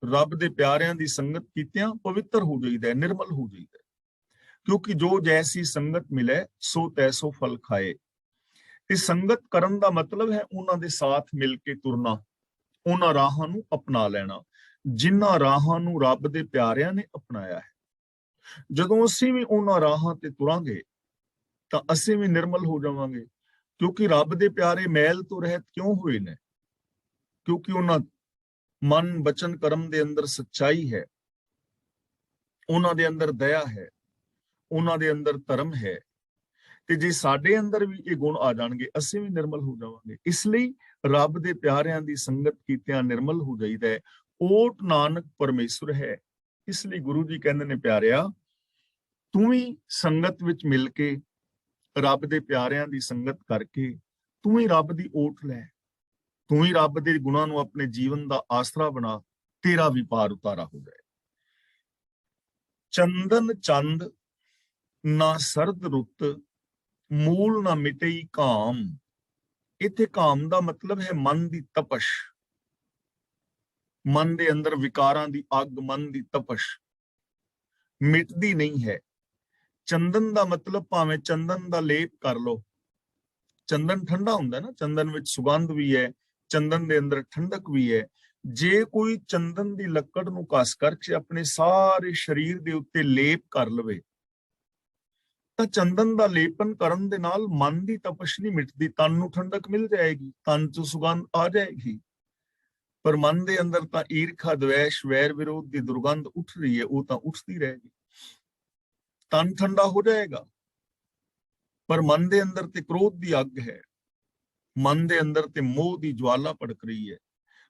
ਰੱਬ ਦੇ ਪਿਆਰਿਆਂ ਦੀ ਸੰਗਤ ਕੀਤਿਆਂ ਪਵਿੱਤਰ ਹੋ ਜਾਈਦਾ, ਨਿਰਮਲ ਹੋ ਜਾਈਦਾ। ਕਿਉਂਕਿ ਜੋ ਜੈਸੀ ਸੰਗਤ ਮਿਲੇ ਸੋ ਤੈਸੋ ਫਲ ਖਾਏ। ਤੇ ਸੰਗਤ ਕਰਨ ਦਾ ਮਤਲਬ ਹੈ ਉਹਨਾਂ ਦੇ ਸਾਥ ਮਿਲ ਕੇ ਤੁਰਨਾ, ਉਹਨਾਂ ਰਾਹਾਂ ਨੂੰ ਅਪਣਾ ਲੈਣਾ ਜਿਨ੍ਹਾਂ ਰਾਹਾਂ ਨੂੰ ਰੱਬ ਦੇ ਪਿਆਰਿਆਂ ਨੇ ਅਪਣਾਇਆ ਹੈ। ਜਦੋਂ ਅਸੀਂ ਵੀ ਉਹਨਾਂ ਰਾਹਾਂ ਤੇ ਤੁਰਾਂਗੇ ਤਾਂ ਅਸੀਂ ਵੀ ਨਿਰਮਲ ਹੋ ਜਾਵਾਂਗੇ, ਕਿਉਂਕਿ ਰੱਬ ਦੇ ਪਿਆਰੇ ਮੈਲ ਤੋਂ ਰਹਿਤ ਕਿਉਂ ਹੋਏ ਨੇ? ਕਿਉਂਕਿ ਉਹਨਾਂ ਮਨ ਬਚਨ ਕਰਮ ਦੇ ਅੰਦਰ ਸੱਚਾਈ ਹੈ, ਉਹਨਾਂ ਦੇ ਅੰਦਰ ਦਇਆ ਹੈ, ਉਹਨਾਂ ਦੇ ਅੰਦਰ ਧਰਮ ਹੈ। ਤੇ ਜੇ ਸਾਡੇ ਅੰਦਰ ਵੀ ਇਹ ਗੁਣ ਆ ਜਾਣਗੇ, ਅਸੀਂ ਵੀ ਨਿਰਮਲ ਹੋ ਜਾਵਾਂਗੇ। ਇਸ ਲਈ ਰੱਬ ਦੇ ਪਿਆਰਿਆਂ ਦੀ ਸੰਗਤ ਕੀਤਿਆਂ ਨਿਰਮਲ ਹੋ ਜਾਈਦਾ ਹੈ। ਓਟ ਨਾਨਕ ਪਰਮੇਸ਼ਰ ਹੈ। ਇਸ ਲਈ ਗੁਰੂ ਜੀ ਕਹਿੰਦੇ ਨੇ, ਪਿਆਰਿਆ, ਤੂੰ ਵੀ ਸੰਗਤ ਵਿੱਚ ਮਿਲ ਕੇ, ਰੱਬ ਦੇ ਪਿਆਰਿਆਂ ਦੀ ਸੰਗਤ ਕਰਕੇ, ਤੂੰ ਹੀ ਰੱਬ ਦੀ ਓਟ ਲੈ, ਤੂੰ ਹੀ ਰੱਬ ਦੇ ਗੁਣਾਂ ਨੂੰ ਆਪਣੇ ਜੀਵਨ ਦਾ ਆਸਰਾ ਬਣਾ, ਤੇਰਾ ਵੀ ਪਾਰ ਉਤਾਰਾ ਹੋ ਜਾਏ। ਚੰਦਨ ਚੰਦ ਨਾ ਸਰਦ ਰੁੱਤ, ਮੂਲ ਨਾ ਮਿਟਈ ਕਾਮ। ਇੱਥੇ ਕਾਮ ਦਾ ਮਤਲਬ ਹੈ ਮਨ ਦੀ ਤਪਸ਼, ਮਨ ਦੇ ਅੰਦਰ ਵਿਕਾਰਾਂ ਦੀ ਅੱਗ, ਮਨ ਦੀ ਤਪਸ਼ ਮਿਟਦੀ ਨਹੀਂ ਹੈ। ਚੰਦਨ ਦਾ ਮਤਲਬ ਭਾਵੇਂ ਚੰਦਨ ਦਾ ਲੇਪ ਕਰ ਲੋ, ਚੰਦਨ ਠੰਡਾ ਹੁੰਦਾ ਨਾ, ਚੰਦਨ ਵਿੱਚ ਸੁਗੰਧ ਵੀ ਹੈ, ਚੰਦਨ ਦੇ ਅੰਦਰ ਠੰਡਕ ਵੀ ਹੈ। ਜੇ ਕੋਈ ਚੰਦਨ ਦੀ ਲੱਕੜ ਨੂੰ ਘਸ ਕਰਕੇ ਆਪਣੇ ਸਾਰੇ ਸਰੀਰ ਦੇ ਉੱਤੇ ਲੇਪ ਕਰ ਲਵੇ, ਤਾਂ ਚੰਦਨ ਦਾ ਲੇਪਨ ਕਰਨ ਦੇ ਨਾਲ ਮਨ ਦੀ ਤਪਸ਼ ਨਹੀਂ ਮਿਟਦੀ। ਤਨ ਨੂੰ ਠੰਡਕ ਮਿਲ ਜਾਏਗੀ, ਤਨ 'ਚ ਸੁਗੰਧ ਆ ਜਾਏਗੀ, ਪਰ ਮਨ ਦੇ ਅੰਦਰ ਤਾਂ ਈਰਖਾ, ਦਵੇਸ਼, ਵੈਰ ਵਿਰੋਧ ਦੀ ਦੁਰਗੰਧ ਉੱਠ ਰਹੀ ਹੈ, ਉਹ ਤਾਂ ਉੱਠਦੀ ਰਹੇਗੀ। ਤਨ ਠੰਡਾ ਹੋ ਜਾਏਗਾ, ਪਰ ਮਨ ਦੇ ਅੰਦਰ ਤੇ ਕ੍ਰੋਧ ਦੀ ਅੱਗ ਹੈ, ਮਨ ਦੇ ਅੰਦਰ ਤੇ ਮੋਹ ਦੀ ਜਵਾਲਾ ਭੜਕ ਰਹੀ ਹੈ,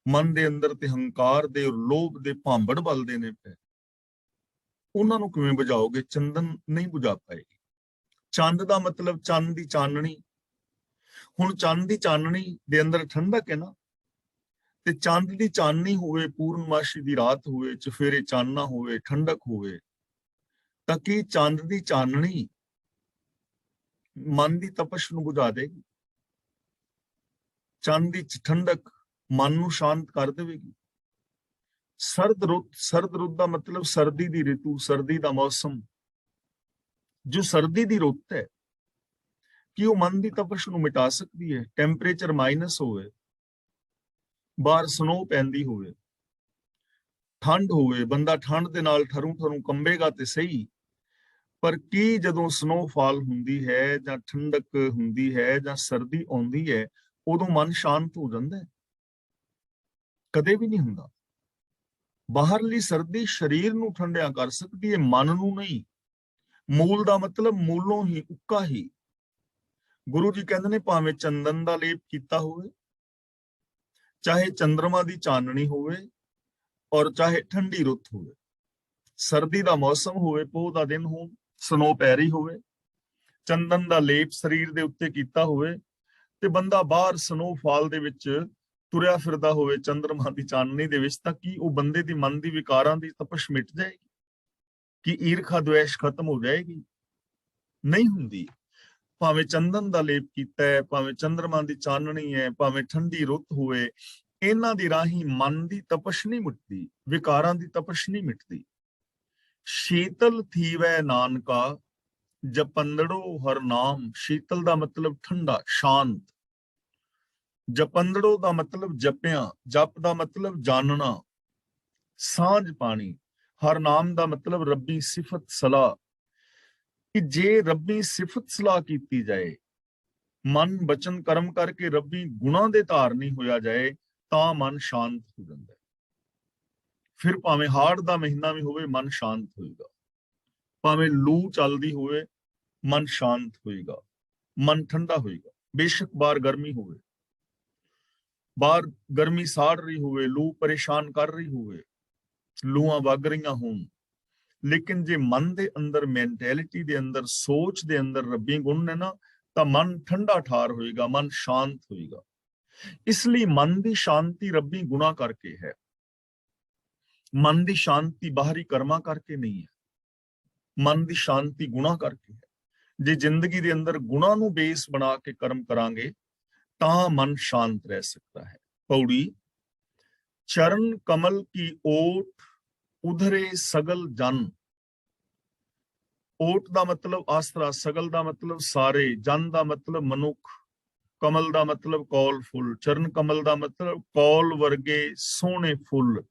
ਮਨ ਦੇ ਅੰਦਰ ਤੇ ਹੰਕਾਰ ਦੇ ਔਰ ਲੋਭ ਦੇ ਭਾਂਬੜ ਬਲਦੇ ਨੇ ਪਏ। ਉਹਨਾਂ ਨੂੰ ਕਿਵੇਂ ਬੁਝਾਓਗੇ? ਚੰਦਨ ਨਹੀਂ ਬੁਝਾ ਪਾਏਗੀ। ਚੰਦ ਦਾ ਮਤਲਬ ਚੰਦ ਦੀ ਚਾਨਣੀ। ਹੁਣ ਚੰਦ ਦੀ ਚਾਨਣੀ ਦੇ ਅੰਦਰ ਠੰਡਕ ਹੈ ਨਾ, ਤੇ ਚੰਦ ਦੀ ਚਾਨਣੀ ਹੋਵੇ, ਪੂਰਨਮਾਸ਼ੀ ਦੀ ਰਾਤ ਹੋਵੇ, ਚਫੇਰੇ ਚਾਨਣਾ ਹੋਵੇ, ਠੰਡਕ ਹੋਵੇ, ਤਾਂ ਕੀ ਚੰਦ ਦੀ ਚਾਨਣੀ ਮਨ ਦੀ ਤਪਸ਼ ਨੂੰ ਬੁਝਾ ਦੇਗੀ? ਚੰਦ ਦੀ ਠੰਡਕ ਮਨ ਨੂੰ ਸ਼ਾਂਤ ਕਰ ਦੇਵੇਗੀ। ਸਰਦ ਰੁੱਤ, ਸਰਦ ਰੁੱਤ ਦਾ ਮਤਲਬ ਸਰਦੀ ਦੀ ਰਿਤੂ, ਸਰਦੀ ਦਾ ਮੌਸਮ। ਜੋ ਸਰਦੀ ਦੀ ਰੁੱਤ ਹੈ, ਕਿ ਉਹ ਮਨ ਦੀ ਤਪਸ਼ ਨੂੰ ਮਿਟਾ ਸਕਦੀ ਹੈ। ਟੈਂਪਰੇਚਰ ਮਾਈਨਸ ਹੋਵੇ, ਬਾਹਰ ਸਨੋ ਪੈਂਦੀ ਹੋਵੇ, ਠੰਡ ਹੋਵੇ, ਬੰਦਾ ਠੰਡ ਦੇ ਨਾਲ ਠਰੂ ਠਰੂ ਕੰਬੇਗਾ ਤੇ ਸਹੀ, ਪਰ ਕੀ ਜਦੋਂ ਸਨੋਫਾਲ ਹੁੰਦੀ ਹੈ ਜਾਂ ਠੰਡਕ ਹੁੰਦੀ ਹੈ ਜਾਂ ਸਰਦੀ ਆਉਂਦੀ ਹੈ, ਉਦੋਂ ਮਨ ਸ਼ਾਂਤ ਹੋ ਜਾਂਦਾ ਹੈ? ਕਦੇ ਵੀ ਨਹੀਂ ਹੁੰਦਾ। ਬਾਹਰਲੀ ਸਰਦੀ ਸਰੀਰ ਨੂੰ ਠੰਡਿਆ ਕਰ ਸਕਦੀ ਹੈ, ਮਨ ਨੂੰ ਨਹੀਂ। ਮੂਲ ਦਾ ਮਤਲਬ ਮੂਲੋਂ ਹੀ, ਉੱਕਾ ਹੀ। ਗੁਰੂ ਜੀ ਕਹਿੰਦੇ ਨੇ, ਭਾਵੇਂ ਚੰਦਨ ਦਾ ਲੇਪ ਕੀਤਾ ਹੋਵੇ, ਚਾਹੇ ਚੰਦਰਮਾ ਦੀ ਚਾਨਣੀ ਹੋਵੇ, ਔਰ ਚਾਹੇ ਠੰਡੀ ਰੁੱਤ ਹੋਵੇ, ਸਰਦੀ ਦਾ ਮੌਸਮ ਹੋਵੇ, ਪੋਹ ਦਾ ਦਿਨ ਹੋ, ਸਨੋ ਪੈ ਰਹੀ ਹੋਵੇ, ਚੰਦਨ ਦਾ ਲੇਪ ਸਰੀਰ ਦੇ ਉੱਤੇ ਕੀਤਾ ਹੋਵੇ, ਤੇ ਬੰਦਾ ਬਾਹਰ ਸਨੋਫਾਲ ਦੇ ਵਿੱਚ ਤੁਰਿਆ ਫਿਰਦਾ ਹੋਵੇ, ਚੰਦਰਮਾ ਦੀ ਚਾਨਣੀ ਦੇ ਵਿੱਚ, ਤਾਂ ਕੀ ਉਹ ਬੰਦੇ ਦੀ ਮਨ ਦੀ ਵਿਕਾਰਾਂ ਦੀ ਤਪਸ਼ ਮਿਟ ਜਾਏਗੀ? ਕਿ ਈਰਖਾ ਦਵੇਸ਼ ਖਤਮ ਹੋ ਜਾਏਗੀ? ਨਹੀਂ ਹੁੰਦੀ। ਭਾਵੇਂ ਚੰਦਨ ਦਾ ਲੇਪ ਕੀਤਾ ਹੈ, ਭਾਵੇਂ ਚੰਦਰਮਾ ਦੀ ਚਾਨਣੀ ਹੈ, ਭਾਵੇਂ ਠੰਡੀ ਰੁੱਤ ਹੋਵੇ, ਇਹਨਾਂ ਦੀ ਰਾਹੀਂ ਮਨ ਦੀ ਤਪਸ਼ ਨਹੀਂ ਮਿਟਦੀ, ਵਿਕਾਰਾਂ ਦੀ ਤਪਸ਼ ਨਹੀਂ ਮਿਟਦੀ। ਸ਼ੀਤਲ ਥੀਵੈ ਨਾਨਕਾ, ਜਪੰਦੜੋ ਹਰ ਨਾਮ। ਸ਼ੀਤਲ ਦਾ ਮਤਲਬ ਠੰਡਾ, ਸ਼ਾਂਤ। ਜਪੰਦੜੋ ਦਾ ਮਤਲਬ ਜਪਿਆ, ਜਪ ਦਾ ਮਤਲਬ ਜਾਣਨਾ, ਸਾਂਝ ਪਾਣੀ। ਹਰ ਨਾਮ ਦਾ ਮਤਲਬ ਰੱਬੀ ਸਿਫਤ ਸਲਾਹ। ਕਿ ਜੇ ਰੱਬੀ ਸਿਫਤ ਸਲਾਹ ਕੀਤੀ ਜਾਏ, ਮਨ ਬਚਨ ਕਰਮ ਕਰਕੇ ਰੱਬੀ ਗੁਣਾਂ ਦੇ ਧਾਰਨੀ ਹੋਇਆ ਜਾਏ, ਤਾਂ ਮਨ ਸ਼ਾਂਤ ਹੋ ਜਾਂਦਾ ਹੈ। ਫਿਰ ਭਾਵੇਂ ਹਾੜ ਦਾ ਮਹੀਨਾ ਵੀ ਹੋਵੇ, ਮਨ ਸ਼ਾਂਤ ਹੋਏਗਾ। ਭਾਵੇਂ ਲੂ ਚੱਲਦੀ ਹੋਵੇ, ਮਨ ਸ਼ਾਂਤ ਹੋਏਗਾ, ਮਨ ਠੰਡਾ ਹੋਏਗਾ। ਬੇਸ਼ੱਕ ਬਾਹਰ ਗਰਮੀ ਹੋਵੇ, ਬਾਹਰ ਗਰਮੀ ਸਾੜ ਰਹੀ ਹੋਵੇ, ਲੂ ਪਰੇਸ਼ਾਨ ਕਰ ਰਹੀ ਹੋਵੇ, ਲੂਆਂ ਵਗ ਰਹੀਆਂ ਹੋਣ, ਲੇਕਿਨ ਜੇ ਮਨ ਦੇ ਅੰਦਰ, ਮੈਂਟੈਲਿਟੀ ਦੇ ਅੰਦਰ, ਸੋਚ ਦੇ ਅੰਦਰ ਰੱਬੀ ਗੁਣ ਨੇ ਨਾ, ਤਾਂ ਮਨ ਠੰਡਾ ਠਾਰ ਹੋਏਗਾ, ਮਨ ਸ਼ਾਂਤ ਹੋਏਗਾ। ਇਸ ਲਈ ਮਨ ਦੀ ਸ਼ਾਂਤੀ ਰੱਬੀ ਗੁਣਾ ਕਰਕੇ ਹੈ। ਮਨ ਦੀ ਸ਼ਾਂਤੀ ਬਾਹਰੀ ਕਰਮਾਂ ਕਰਕੇ ਨਹੀਂ ਹੈ, ਮਨ ਦੀ ਸ਼ਾਂਤੀ ਗੁਣਾ ਕਰਕੇ ਹੈ। ਜੇ ਜ਼ਿੰਦਗੀ ਦੇ ਅੰਦਰ ਗੁਣਾਂ ਨੂੰ ਬੇਸ ਬਣਾ ਕੇ ਕਰਮ ਕਰਾਂਗੇ, ਤਾਂ ਮਨ ਸ਼ਾਂਤ ਰਹਿ ਸਕਦਾ ਹੈ। ਪੌੜੀ। ਚਰਨ ਕਮਲ ਕੀ ਓਟ, ਉਧਰੇ ਸਗਲ ਜਨ। ਓਟ ਦਾ ਮਤਲਬ ਆਸਰਾ, ਸਗਲ ਦਾ ਮਤਲਬ ਸਾਰੇ, ਜਨ ਦਾ ਮਤਲਬ ਮਨੁੱਖ, ਕਮਲ ਦਾ ਮਤਲਬ ਕੌਲ ਫੁੱਲ, ਚਰਨ ਕਮਲ ਦਾ ਮਤਲਬ ਕੌਲ ਵਰਗੇ ਸੋਹਣੇ ਫੁੱਲ,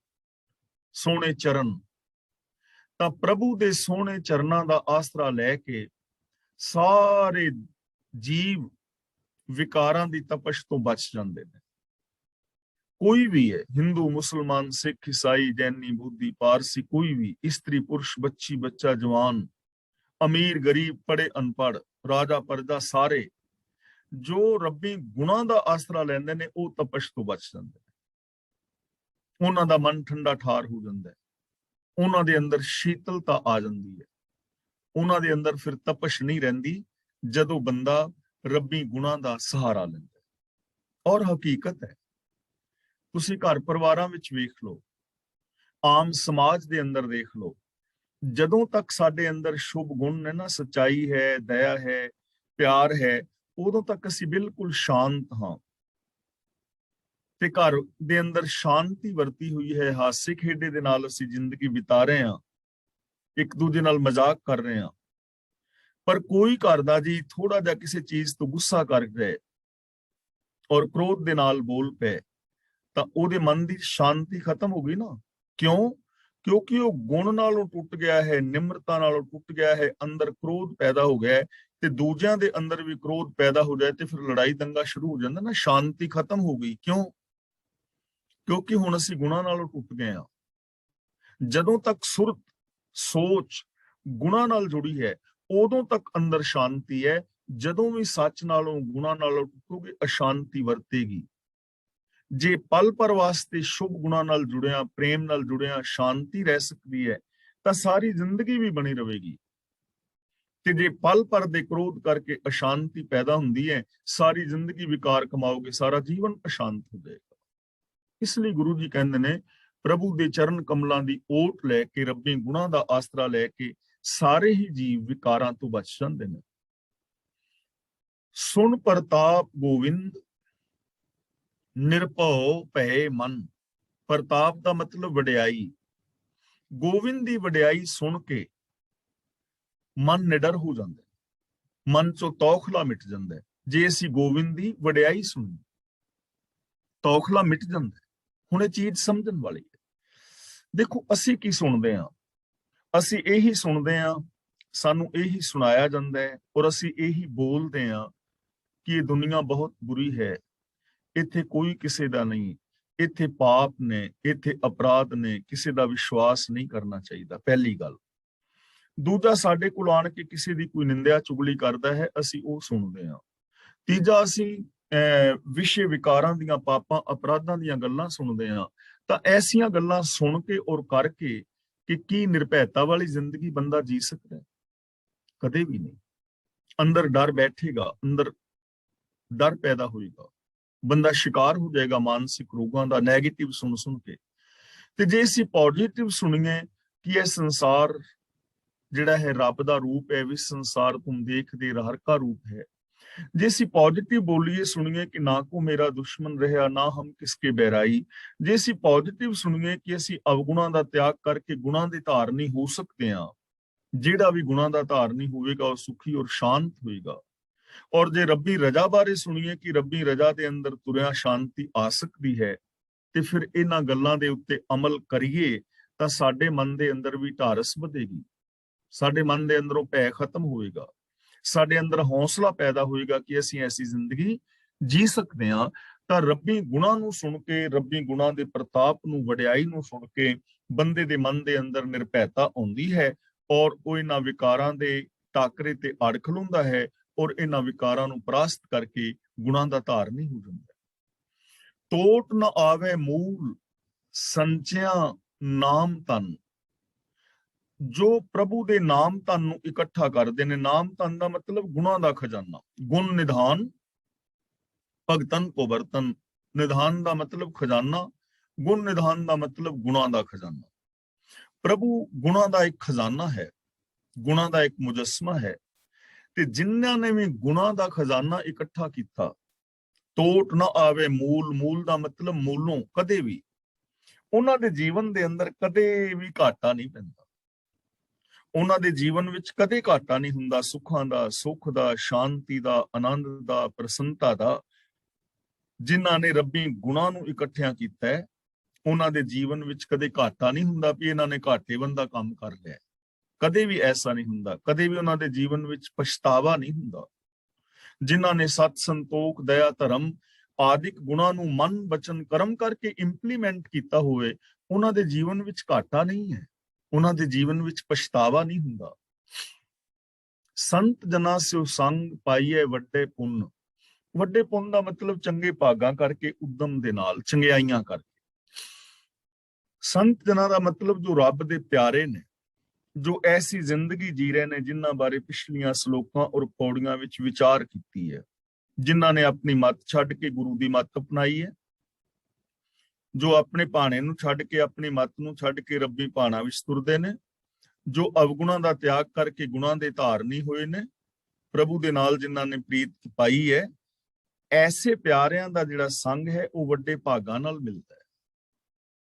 ਸੋਹਣੇ ਚਰਨ। ਤਾਂ ਪ੍ਰਭੂ ਦੇ ਸੋਹਣੇ ਚਰਨਾਂ ਦਾ ਆਸਰਾ ਲੈ ਕੇ ਸਾਰੇ ਜੀਵ ਵਿਕਾਰਾਂ ਦੀ ਤਪਸ਼ ਤੋਂ ਬਚ ਜਾਂਦੇ ਨੇ। ਕੋਈ ਵੀ ਹੈ, ਹਿੰਦੂ, ਮੁਸਲਮਾਨ, ਸਿੱਖ, ਈਸਾਈ, ਜੈਨੀ, ਬੁੱਧੀ, ਪਾਰਸੀ, ਕੋਈ ਵੀ, ਇਸਤਰੀ, ਪੁਰਸ਼, ਬੱਚੀ, ਬੱਚਾ, ਜਵਾਨ, ਅਮੀਰ, ਗਰੀਬ, ਪੜ੍ਹੇ, ਅਨਪੜ੍ਹ, ਰਾਜਾ, ਪ੍ਰਜਾ, ਸਾਰੇ ਜੋ ਰੱਬੀ ਗੁਣਾਂ ਦਾ ਆਸਰਾ ਲੈਂਦੇ ਨੇ ਉਹ ਤਪਸ਼ ਤੋਂ ਬਚ ਜਾਂਦੇ ਨੇ। ਉਹਨਾਂ ਦਾ ਮਨ ਠੰਡਾ ਠਾਰ ਹੋ ਜਾਂਦਾ ਹੈ, ਉਹਨਾਂ ਦੇ ਅੰਦਰ ਸ਼ੀਤਲਤਾ ਆ ਜਾਂਦੀ ਹੈ, ਉਹਨਾਂ ਦੇ ਅੰਦਰ ਫਿਰ ਤਪਸ਼ ਨਹੀਂ ਰਹਿੰਦੀ ਜਦੋਂ ਬੰਦਾ ਰੱਬੀ ਗੁਣਾਂ ਦਾ ਸਹਾਰਾ ਲੈਂਦਾ। ਔਰ ਹਕੀਕਤ ਹੈ, ਤੁਸੀਂ ਘਰ ਪਰਿਵਾਰਾਂ ਵਿੱਚ ਵੇਖ ਲਓ, ਆਮ ਸਮਾਜ ਦੇ ਅੰਦਰ ਦੇਖ ਲਓ, ਜਦੋਂ ਤੱਕ ਸਾਡੇ ਅੰਦਰ ਸ਼ੁਭ ਗੁਣ ਨੇ ਨਾ, ਸੱਚਾਈ ਹੈ, ਦਇਆ ਹੈ, ਪਿਆਰ ਹੈ, ਉਦੋਂ ਤੱਕ ਅਸੀਂ ਬਿਲਕੁਲ ਸ਼ਾਂਤ ਹਾਂ ਤੇ ਘਰ ਦੇ ਅੰਦਰ ਸ਼ਾਂਤੀ ਵਰਤੀ ਹੋਈ ਹੈ। ਹਾਸੇ ਖੇਡੇ ਦੇ ਨਾਲ ਅਸੀਂ ਜ਼ਿੰਦਗੀ ਬਿਤਾ ਰਹੇ ਹਾਂ, ਇੱਕ ਦੂਜੇ ਨਾਲ ਮਜ਼ਾਕ ਕਰ ਰਹੇ ਹਾਂ। ਪਰ ਕੋਈ ਘਰ ਦਾ ਜੀ ਥੋੜਾ ਜਿਹਾ ਕਿਸੇ ਚੀਜ਼ ਤੋਂ ਗੁੱਸਾ ਕਰ ਜਾਏ ਔਰ ਕ੍ਰੋਧ ਦੇ ਨਾਲ ਬੋਲ ਪਏ ਤਾਂ ਉਹਦੇ ਮਨ ਦੀ ਸ਼ਾਂਤੀ ਖਤਮ ਹੋ ਗਈ ਨਾ। ਕਿਉਂ? ਕਿਉਂਕਿ ਉਹ ਗੁਣ ਨਾਲੋਂ ਟੁੱਟ ਗਿਆ ਹੈ, ਨਿਮਰਤਾ ਨਾਲੋਂ ਟੁੱਟ ਗਿਆ ਹੈ, ਅੰਦਰ ਕ੍ਰੋਧ ਪੈਦਾ ਹੋ ਗਿਆ ਹੈ ਤੇ ਦੂਜਿਆਂ ਦੇ ਅੰਦਰ ਵੀ ਕ੍ਰੋਧ ਪੈਦਾ ਹੋ ਜਾਏ ਤੇ ਫਿਰ ਲੜਾਈ ਦੰਗਾ ਸ਼ੁਰੂ ਹੋ ਜਾਂਦਾ ਨਾ। ਸ਼ਾਂਤੀ ਖਤਮ ਹੋ ਗਈ। ਕਿਉਂ? ਕਿਉਂਕਿ ਹੁਣ ਅਸੀਂ ਗੁਣਾਂ ਨਾਲੋਂ ਟੁੱਟ ਗਏ ਹਾਂ। ਜਦੋਂ ਤੱਕ ਸੁਰਤ, ਸੋਚ ਗੁਣਾਂ ਨਾਲ ਜੁੜੀ ਹੈ ਉਦੋਂ ਤੱਕ ਅੰਦਰ ਸ਼ਾਂਤੀ ਹੈ। ਜਦੋਂ ਵੀ ਸੱਚ ਨਾਲੋਂ, ਗੁਣਾਂ ਨਾਲੋਂ ਟੁੱਟੋਗੇ, ਅਸ਼ਾਂਤੀ ਵਰਤੇਗੀ। ਜੇ ਪਲ ਪਰ ਵਾਸਤੇ ਸ਼ੁਭ ਗੁਣਾਂ ਨਾਲ ਜੁੜਿਆ, ਪ੍ਰੇਮ ਨਾਲ ਜੁੜਿਆ ਸ਼ਾਂਤੀ ਰਹਿ ਸਕਦੀ ਹੈ ਤਾਂ ਸਾਰੀ ਜ਼ਿੰਦਗੀ ਵੀ ਬਣੀ ਰਹੇਗੀ। ਤੇ ਜੇ ਪਲ ਪਰ ਦੇ ਕ੍ਰੋਧ ਕਰਕੇ ਅਸ਼ਾਂਤੀ ਪੈਦਾ ਹੁੰਦੀ ਹੈ, ਸਾਰੀ ਜ਼ਿੰਦਗੀ ਵਿਕਾਰ ਕਮਾਓਗੇ, ਸਾਰਾ ਜੀਵਨ ਅਸ਼ਾਂਤ ਹੋ ਜਾਏਗਾ। ਇਸ ਲਈ ਗੁਰੂ ਜੀ ਕਹਿੰਦੇ ਨੇ, ਪ੍ਰਭੂ ਦੇ ਚਰਨ ਕਮਲਾਂ ਦੀ ਓਟ ਲੈ ਕੇ, ਰੱਬੀ ਗੁਣਾਂ ਦਾ ਆਸਰਾ ਲੈ ਕੇ ਸਾਰੇ ਹੀ ਜੀਵ ਵਿਕਾਰਾਂ ਤੋਂ ਬਚ ਜਾਂਦੇ ਨੇ। ਸੁਣ ਪ੍ਰਤਾਪ ਗੋਵਿੰਦ, ਨਿਰਭਉ ਭੈ ਮਨ। ਪ੍ਰਤਾਪ ਦਾ ਮਤਲਬ ਵਡਿਆਈ। ਗੋਵਿੰਦ ਦੀ ਵਡਿਆਈ ਸੁਣ ਕੇ ਮਨ ਨਿਡਰ ਹੋ ਜਾਂਦਾ ਹੈ, ਮਨ ਚੋਂ ਤੌਖਲਾ ਮਿਟ ਜਾਂਦਾ ਹੈ। ਜੇ ਅਸੀਂ ਗੋਵਿੰਦ ਦੀ ਵਡਿਆਈ ਸੁਣੀ, ਤੌਖਲਾ ਮਿਟ ਜਾਂਦਾ ਹੈ। ਹੁਣ ਇਹ ਚੀਜ਼ ਸਮਝਣ ਵਾਲੀ ਹੈ। ਦੇਖੋ, ਅਸੀਂ ਕੀ ਸੁਣਦੇ ਹਾਂ? ਅਸੀਂ ਇਹੀ ਸੁਣਦੇ ਹਾਂ, ਸਾਨੂੰ ਇਹੀ ਸੁਣਾਇਆ ਜਾਂਦਾ ਹੈ ਔਰ ਅਸੀਂ ਇਹੀ ਬੋਲਦੇ ਹਾਂ ਕਿ ਇਹ ਦੁਨੀਆ ਬਹੁਤ ਬੁਰੀ ਹੈ, ਇੱਥੇ ਕੋਈ ਕਿਸੇ ਦਾ ਨਹੀਂ, ਇੱਥੇ ਪਾਪ ਨੇ, ਇੱਥੇ ਅਪਰਾਧ ਨੇ, ਕਿਸੇ ਦਾ ਵਿਸ਼ਵਾਸ ਨਹੀਂ ਕਰਨਾ ਚਾਹੀਦਾ। ਪਹਿਲੀ ਗੱਲ। ਦੂਜਾ, ਸਾਡੇ ਕੋਲ ਆਣ ਕੇ ਕਿਸੇ ਦੀ ਕੋਈ ਨਿੰਦਿਆ ਚੁਗਲੀ ਕਰਦਾ ਹੈ, ਅਸੀਂ ਉਹ ਸੁਣਦੇ ਹਾਂ। ਤੀਜਾ, ਅਸੀਂ ਵਿਸ਼ੇ ਵਿਕਾਰਾਂ ਦੀਆਂ, ਪਾਪਾਂ ਅਪਰਾਧਾਂ ਦੀਆਂ ਗੱਲਾਂ ਸੁਣਦੇ ਹਾਂ। ਤਾਂ ਐਸੀਆਂ ਗੱਲਾਂ ਸੁਣ ਕੇ ਔਰ ਕਰਕੇ ਕਿ ਕੀ ਨਿਰਭੈਤਾ ਵਾਲੀ ਜ਼ਿੰਦਗੀ ਬੰਦਾ ਜੀ ਸਕਦਾ ਹੈ? ਕਦੇ ਵੀ ਨਹੀਂ। ਅੰਦਰ ਡਰ ਬੈਠੇਗਾ, ਅੰਦਰ ਡਰ ਪੈਦਾ ਹੋਏਗਾ, ਬੰਦਾ ਸ਼ਿਕਾਰ ਹੋ ਜਾਏਗਾ ਮਾਨਸਿਕ ਰੋਗਾਂ ਦਾ, ਨੈਗੇਟਿਵ ਸੁਣ ਸੁਣ ਕੇ। ਤੇ ਜੇ ਅਸੀਂ ਪੋਜ਼ਿਟਿਵ ਸੁਣੀਏ ਕਿ ਇਹ ਸੰਸਾਰ ਜਿਹੜਾ ਹੈ ਰੱਬ ਦਾ ਰੂਪ ਹੈ, ਵੀ ਸੰਸਾਰ ਤੁਮ ਦੇਖਦੇ ਹਰ ਕਾ ਰੂਪ ਹੈ। ਜੇ ਅਸੀਂ ਪੋਜ਼ਿਟਿਵ ਬੋਲੀਏ, ਸੁਣੀਏ ਕਿ ਨਾ ਕੋ ਮੇਰਾ ਦੁਸ਼ਮਨ ਰਿਹਾ, ਨਾ ਹਮ ਕਿਸਕੇ ਬਹਿਰਾਈ। ਜੇ ਅਸੀਂ ਪੋਜ਼ਿਟਿਵ ਸੁਣੀਏ ਕਿ ਅਸੀਂ ਅਵਗੁਣਾਂ ਦਾ ਤਿਆਗ ਕਰਕੇ ਗੁਣਾਂ ਦੇ ਧਾਰਨੀ ਹੋ ਸਕਦੇ ਹਾਂ, ਜਿਹੜਾ ਵੀ ਗੁਣਾਂ ਦਾ ਧਾਰਨੀ ਹੋਵੇਗਾ ਉਹ ਸੁਖੀ ਔਰ ਸ਼ਾਂਤ ਹੋਏਗਾ। ਔਰ ਜੇ ਰੱਬੀ ਰਜਾ ਬਾਰੇ ਸੁਣੀਏ ਕਿ ਰੱਬੀ ਰਜਾ ਦੇ ਅੰਦਰ ਤੁਰਿਆ ਸ਼ਾਂਤੀ ਆ ਸਕਦੀ ਹੈ, ਤੇ ਫਿਰ ਇਹਨਾਂ ਗੱਲਾਂ ਦੇ ਉੱਤੇ ਅਮਲ ਕਰੀਏ ਤਾਂ ਸਾਡੇ ਮਨ ਦੇ ਅੰਦਰ ਵੀ ਢਾਰਸ ਵਧੇਗੀ, ਸਾਡੇ ਮਨ ਦੇ ਅੰਦਰੋਂ ਭੈ ਖਤਮ ਹੋਏਗਾ, ਸਾਡੇ ਅੰਦਰ ਹੌਸਲਾ ਪੈਦਾ ਹੋਏਗਾ ਕਿ ਅਸੀਂ ਐਸੀ ਜ਼ਿੰਦਗੀ ਜੀ ਸਕਦੇ ਹਾਂ। ਤਾਂ ਰੱਬੀ ਗੁਣਾਂ ਨੂੰ ਸੁਣ ਕੇ, ਰੱਬੀ ਗੁਣਾਂ ਦੇ ਪ੍ਰਤਾਪ ਨੂੰ, ਵਡਿਆਈ ਨੂੰ ਸੁਣ ਕੇ ਬੰਦੇ ਦੇ ਮਨ ਦੇ ਅੰਦਰ ਨਿਰਭੈਤਾ ਆਉਂਦੀ ਹੈ ਔਰ ਉਹ ਇਹਨਾਂ ਵਿਕਾਰਾਂ ਦੇ ਟਾਕਰੇ ਤੇ ਅੜ ਖਲੋਂਦਾ ਹੈ ਔਰ ਇਹਨਾਂ ਵਿਕਾਰਾਂ ਨੂੰ ਪਰਾਸਤ ਕਰਕੇ ਗੁਣਾਂ ਦਾ ਧਾਰਨੀ ਹੋ ਜਾਂਦਾ ਹੈ। ਟੋਟ ਨ ਆਵੇ ਮੂਲ, ਸੰਚਿਆ ਨਾਮ ਧਨ। ਜੋ ਪ੍ਰਭੂ ਦੇ ਨਾਮ ਧਨ ਨੂੰ ਇਕੱਠਾ ਕਰਦੇ ਨੇ, ਨਾਮ ਧਨ ਦਾ ਮਤਲਬ ਗੁਣਾਂ ਦਾ ਖਜ਼ਾਨਾ। ਗੁਣ ਨਿਧਾਨ ਭਗਤਨ ਕੋ ਬਰਤਨ। ਨਿਧਾਨ ਦਾ ਮਤਲਬ ਖਜ਼ਾਨਾ, ਗੁਣ ਨਿਧਾਨ ਦਾ ਮਤਲਬ ਗੁਣਾਂ ਦਾ ਖਜ਼ਾਨਾ। ਪ੍ਰਭੂ ਗੁਣਾਂ ਦਾ ਇੱਕ ਖਜ਼ਾਨਾ ਹੈ, ਗੁਣਾਂ ਦਾ ਇੱਕ ਮੁਜੱਸਮਾ ਹੈ। ਤੇ ਜਿਨ੍ਹਾਂ ਨੇ ਵੀ ਗੁਣਾਂ ਦਾ ਖਜ਼ਾਨਾ ਇਕੱਠਾ ਕੀਤਾ, ਟੋਟ ਨਾ ਆਵੇ ਮੂਲ। ਮੂਲ ਦਾ ਮਤਲਬ ਮੂਲੋਂ, ਕਦੇ ਵੀ ਉਹਨਾਂ ਦੇ ਜੀਵਨ ਦੇ ਅੰਦਰ ਕਦੇ ਵੀ ਘਾਟਾ ਨਹੀਂ ਪੈਂਦਾ, ਉਹਨਾਂ ਦੇ ਜੀਵਨ ਵਿੱਚ ਕਦੇ ਘਾਟਾ ਨਹੀਂ ਹੁੰਦਾ, ਸੁੱਖਾਂ ਦਾ, ਸੁੱਖ ਦਾ, ਸ਼ਾਂਤੀ ਦਾ, ਆਨੰਦ ਦਾ, ਪ੍ਰਸੰਨਤਾ ਦਾ। ਜਿਨ੍ਹਾਂ ਨੇ ਰੱਬੀ ਗੁਣਾਂ ਨੂੰ ਇਕੱਠਿਆਂ ਕੀਤਾ ਹੈ, ਉਹਨਾਂ ਦੇ ਜੀਵਨ ਵਿੱਚ ਕਦੇ ਘਾਟਾ ਨਹੀਂ ਹੁੰਦਾ ਵੀ ਇਹਨਾਂ ਨੇ ਘਾਟੇਵੰਦ ਦਾ ਕੰਮ ਕਰ ਲਿਆ। ਕਦੇ ਵੀ ਐਸਾ ਨਹੀਂ ਹੁੰਦਾ, ਕਦੇ ਵੀ ਉਹਨਾਂ ਦੇ ਜੀਵਨ ਵਿੱਚ ਪਛਤਾਵਾ ਨਹੀਂ ਹੁੰਦਾ। ਜਿਨ੍ਹਾਂ ਨੇ ਸਤ, ਸੰਤੋਖ, ਦਇਆ, ਧਰਮ ਆਦਿਕ ਗੁਣਾਂ ਨੂੰ ਮਨ, ਬਚਨ, ਕਰਮ ਕਰਕੇ ਇੰਪਲੀਮੈਂਟ ਕੀਤਾ ਹੋਵੇ, ਉਹਨਾਂ ਦੇ ਜੀਵਨ ਵਿੱਚ ਘਾਟਾ ਨਹੀਂ ਹੈ, ਉਹਨਾਂ ਦੇ ਜੀਵਨ ਵਿੱਚ ਪਛਤਾਵਾ ਨਹੀਂ ਹੁੰਦਾ। ਸੰਤ ਜਨਾਂ ਸਿਉ ਸੰਗ ਪਾਈਐ ਵੱਡੇ ਪੁੰਨ। ਵੱਡੇ ਪੁੰਨ ਦਾ ਮਤਲਬ ਚੰਗੇ ਭਾਗਾਂ ਕਰਕੇ, ਉਦਮ ਦੇ ਨਾਲ, ਚੰਗਿਆਈਆਂ ਕਰਕੇ। ਸੰਤ ਜਨਾਂ ਦਾ ਮਤਲਬ ਜੋ ਰੱਬ ਦੇ ਪਿਆਰੇ ਨੇ, ਜੋ ਐਸੀ ਜ਼ਿੰਦਗੀ ਜੀ ਰਹੇ ਨੇ ਜਿਨ੍ਹਾਂ ਬਾਰੇ ਪਿਛਲੀਆਂ ਸ਼ਲੋਕਾਂ ਔਰ ਪੌੜੀਆਂ ਵਿੱਚ ਵਿਚਾਰ ਕੀਤੀ ਹੈ, ਜਿਨ੍ਹਾਂ ਨੇ ਆਪਣੀ ਮੱਤ ਛੱਡ ਕੇ ਗੁਰੂ ਦੀ ਮੱਤ ਅਪਣਾਈ ਹੈ, ਜੋ ਆਪਣੇ ਭਾਣੇ ਨੂੰ ਛੱਡ ਕੇ, ਆਪਣੀ ਮੱਤ ਨੂੰ ਛੱਡ ਕੇ ਰੱਬੀ ਭਾਣਾ ਵਿੱਚ ਤੁਰਦੇ ਨੇ, ਜੋ ਅਵਗੁਣਾਂ ਦਾ ਤਿਆਗ ਕਰਕੇ ਗੁਣਾਂ ਦੇ ਧਾਰਨੀ ਹੋਏ ਨੇ, ਪ੍ਰਭੂ ਦੇ ਨਾਲ ਜਿਨ੍ਹਾਂ ਨੇ ਪ੍ਰੀਤ ਪਾਈ ਹੈ। ਐਸੇ ਪਿਆਰਿਆਂ ਦਾ ਜਿਹੜਾ ਸੰਗ ਹੈ ਉਹ ਵੱਡੇ ਭਾਗਾਂ ਨਾਲ ਮਿਲਦਾ ਹੈ,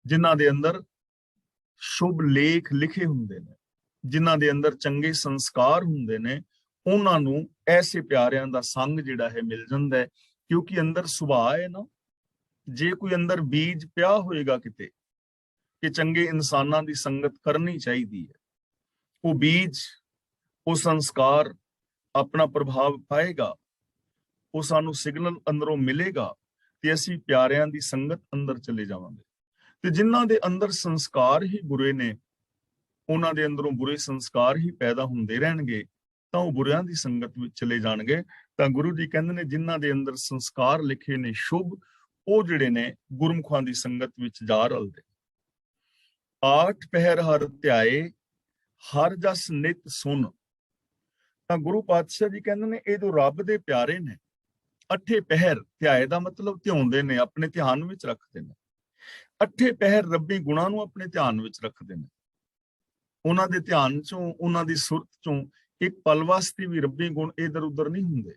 ਜਿਨ੍ਹਾਂ ਦੇ ਅੰਦਰ ਸ਼ੁਭ ਲੇਖ ਲਿਖੇ ਹੁੰਦੇ ਨੇ, ਜਿਨ੍ਹਾਂ ਦੇ ਅੰਦਰ ਚੰਗੇ ਸੰਸਕਾਰ ਹੁੰਦੇ ਨੇ, ਉਹਨਾਂ ਨੂੰ ਐਸੇ ਪਿਆਰਿਆਂ ਦਾ ਸੰਗ ਜਿਹੜਾ ਹੈ ਮਿਲ ਜਾਂਦਾ ਹੈ। ਕਿਉਂਕਿ ਅੰਦਰ ਸੁਭਾਅ ਹੈ ਨਾ, ਜੇ ਕੋਈ ਅੰਦਰ ਬੀਜ ਪਿਆ ਹੋਏਗਾ ਕਿਤੇ ਕਿ ਚੰਗੇ ਇਨਸਾਨਾਂ ਦੀ ਸੰਗਤ ਕਰਨੀ ਚਾਹੀਦੀ ਹੈ, ਉਹ ਬੀਜ, ਉਹ ਸੰਸਕਾਰ ਆਪਣਾ ਪ੍ਰਭਾਵ ਪਾਏਗਾ, ਉਹ ਸਾਨੂੰ ਸਿਗਨਲ ਅੰਦਰੋਂ ਮਿਲੇਗਾ ਤੇ ਅਸੀਂ ਪਿਆਰਿਆਂ ਦੀ ਸੰਗਤ ਅੰਦਰ ਚਲੇ ਜਾਵਾਂਗੇ। ਤੇ ਜਿਨ੍ਹਾਂ ਦੇ ਅੰਦਰ ਸੰਸਕਾਰ ਹੀ ਬੁਰੇ ਨੇ, ਉਹਨਾਂ ਦੇ ਅੰਦਰੋਂ ਬੁਰੇ ਸੰਸਕਾਰ ਹੀ ਪੈਦਾ ਹੁੰਦੇ ਰਹਿਣਗੇ, ਤਾਂ ਉਹ ਬੁਰਿਆਂ ਦੀ ਸੰਗਤ ਵਿੱਚ ਚਲੇ ਜਾਣਗੇ। ਤਾਂ ਗੁਰੂ ਜੀ ਕਹਿੰਦੇ ਨੇ ਜਿਨ੍ਹਾਂ ਦੇ ਅੰਦਰ ਸੰਸਕਾਰ ਲਿਖੇ ਨੇ ਸ਼ੁਭ, ਉਹ ਜਿਹੜੇ ਨੇ ਗੁਰਮੁਖਾਂ ਦੀ ਸੰਗਤ ਵਿੱਚ ਜਾ ਰਲਦੇ। ਆਠ ਪਹਿਰ ਹਰ ਧਿਆਏ, ਹਰ ਜਸ ਨਿਤ ਸੁਨ। ਤਾਂ ਗੁਰੂ ਪਾਤਸ਼ਾਹ ਜੀ ਕਹਿੰਦੇ ਨੇ ਇਹ ਜੋ ਰੱਬ ਦੇ ਪਿਆਰੇ ਨੇ, ਅੱਠੇ ਪਹਿਰ, ਧਿਆਏ ਦਾ ਮਤਲਬ ਧਿਆਉਂਦੇ ਨੇ, ਆਪਣੇ ਧਿਆਨ ਵਿੱਚ ਰੱਖਦੇ ਨੇ। ਅੱਠੇ ਪਹਿਰ ਰੱਬੀ ਗੁਣਾਂ ਨੂੰ ਆਪਣੇ ਧਿਆਨ ਵਿੱਚ ਰੱਖਦੇ ਨੇ। ਉਹਨਾਂ ਦੇ ਧਿਆਨ ਚੋਂ, ਉਹਨਾਂ ਦੀ ਸੁਰਤ ਚੋਂ ਇੱਕ ਪਲ ਵਾਸਤੇ ਵੀ ਰੱਬੀ ਗੁਣ ਇਧਰ ਉਧਰ ਨਹੀਂ ਹੁੰਦੇ।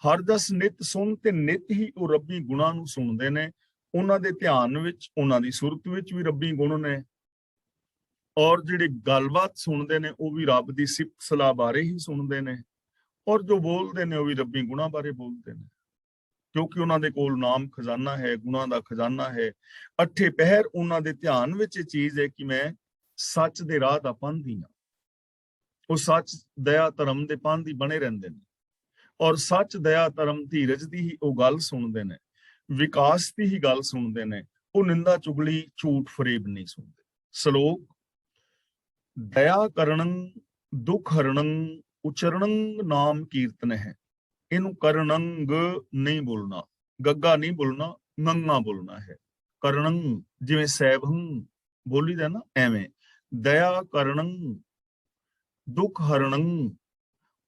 ਹਰ ਜਸ ਨਿਤ ਸੁਣ, ਤੇ ਨਿਤ ਹੀ ਉਹ ਰੱਬੀ ਗੁਣਾਂ ਨੂੰ ਸੁਣਦੇ ਨੇ। ਉਹਨਾਂ ਦੇ ਧਿਆਨ ਵਿੱਚ, ਉਹਨਾਂ ਦੀ ਸੁਰਤ ਵਿੱਚ ਵੀ ਰੱਬੀ ਗੁਣ ਨੇ, ਔਰ ਜਿਹੜੀ ਗੱਲਬਾਤ ਸੁਣਦੇ ਨੇ ਉਹ ਵੀ ਰੱਬ ਦੀ ਸਿਫਤ ਸਲਾਹ ਬਾਰੇ ਹੀ ਸੁਣਦੇ ਨੇ, ਔਰ ਜੋ ਬੋਲਦੇ ਨੇ ਉਹ ਵੀ ਰੱਬੀ ਗੁਣਾਂ ਬਾਰੇ ਬੋਲਦੇ ਨੇ, ਕਿਉਂਕਿ ਉਹਨਾਂ ਦੇ ਕੋਲ ਨਾਮ ਖਜ਼ਾਨਾ ਹੈ, ਗੁਣਾਂ ਦਾ ਖਜ਼ਾਨਾ ਹੈ। ਅੱਠੇ ਪਹਿਰ ਉਹਨਾਂ ਦੇ ਧਿਆਨ ਵਿੱਚ ਇਹ ਚੀਜ਼ ਹੈ ਕਿ ਮੈਂ ਸੱਚ ਦੇ ਰਾਹ ਦਾ ਪਾਂਧੀ ਹਾਂ। ਉਹ ਸੱਚ, ਦਇਆ, ਧਰਮ ਦੇ ਪਾਂਧੀ ਬਣੇ ਰਹਿੰਦੇ ਨੇ, ਔਰ ਸੱਚ, ਦਇਆ, ਧਰਮ, ਧੀਰਜ ਦੀ ਹੀ ਉਹ ਗੱਲ ਸੁਣਦੇ ਨੇ, ਵਿਕਾਸ ਦੀ ਹੀ ਗੱਲ ਸੁਣਦੇ ਨੇ। ਉਹ ਨਿੰਦਾ, ਚੁਗਲੀ, ਝੂਠ, ਫਰੇਬ ਨਹੀਂ ਸੁਣਦੇ। ਸ਼ਲੋਕ: ਦਇਆ ਕਰਣੰ ਦੁਖ ਹਰਣੰ ਉਚਰਣੰ ਨਾਮ ਕੀਰਤਨ ਹੈ। ਇਹਨੂੰ ਕਰਣੰਗ ਨਹੀਂ ਬੋਲਣਾ, ਗੱਗਾ ਨਹੀਂ ਬੋਲਣਾ, ਨੰਗਾ ਬੋਲਣਾ ਹੈ। ਕਰਣੰ ਜਿਵੇਂ ਸੈਭੰ ਬੋਲੀ ਦਾ ਨਾ, ਐਵੇਂ। ਦਇਆ ਕਰਣੰ ਦੁਖ ਹਰਣੰ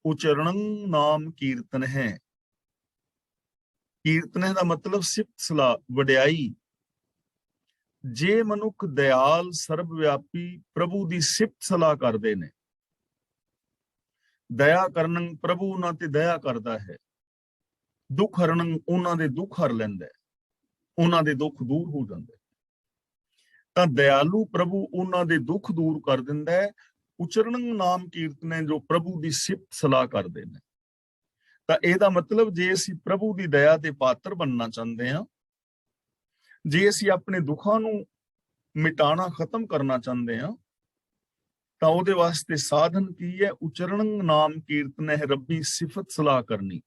ਉਚਰਣੰ ਨਾਮ ਕੀਰਤਨ ਹੈ। ਕੀਰਤਨ ਹੈ ਦਾ ਮਤਲਬ ਸਿਫਤ ਸਲਾਹ, ਵਡਿਆਈ। ਜੇ ਮਨੁੱਖ ਦਇਆਲ, ਸਰਬ ਵਿਆਪੀ ਪ੍ਰਭੂ ਦੀ ਸਿਫਤ ਸਲਾਹ ਕਰਦੇ ਨੇ, ਦਇਆ ਕਰਨੰ, ਪ੍ਰਭੂ ਉਹਨਾਂ ਤੇ ਦਇਆ ਕਰਦਾ ਹੈ। ਦੁੱਖ ਹਰਣੰ, ਉਹਨਾਂ ਦੇ ਦੁੱਖ ਹਰ ਲੈਂਦਾ ਹੈ, ਉਹਨਾਂ ਦੇ ਦੁੱਖ ਦੂਰ ਹੋ ਜਾਂਦੇ। ਤਾਂ ਦਇਆਲੂ ਪ੍ਰਭੂ ਉਹਨਾਂ ਦੇ ਦੁੱਖ ਦੂਰ ਕਰ ਦਿੰਦਾ ਹੈ। ਉਚਰਣੰ ਨਾਮ ਕੀਰਤਨ ਹੈ, ਜੋ ਪ੍ਰਭੂ ਦੀ ਸਿਫਤ ਸਲਾਹ ਕਰਦੇ ਨੇ। ਤਾਂ ਇਹਦਾ ਮਤਲਬ ਜੇ ਅਸੀਂ ਪ੍ਰਭੂ ਦੀ ਦਇਆ ਦੇ ਪਾਤਰ ਬਣਨਾ ਚਾਹੁੰਦੇ ਹਾਂ, ਜੇ ਅਸੀਂ ਆਪਣੇ ਦੁੱਖਾਂ ਨੂੰ ਮਿਟਾਣਾ, ਖਤਮ ਕਰਨਾ ਚਾਹੁੰਦੇ ਹਾਂ, ਤਾਂ ਉਹਦੇ ਵਾਸਤੇ ਸਾਧਨ ਕੀ ਹੈ? ਉਚਰਣੰ ਨਾਮ ਕੀਰਤਨ ਹੈ, ਰੱਬੀ ਸਿਫਤ ਸਲਾਹ ਕਰਨੀ।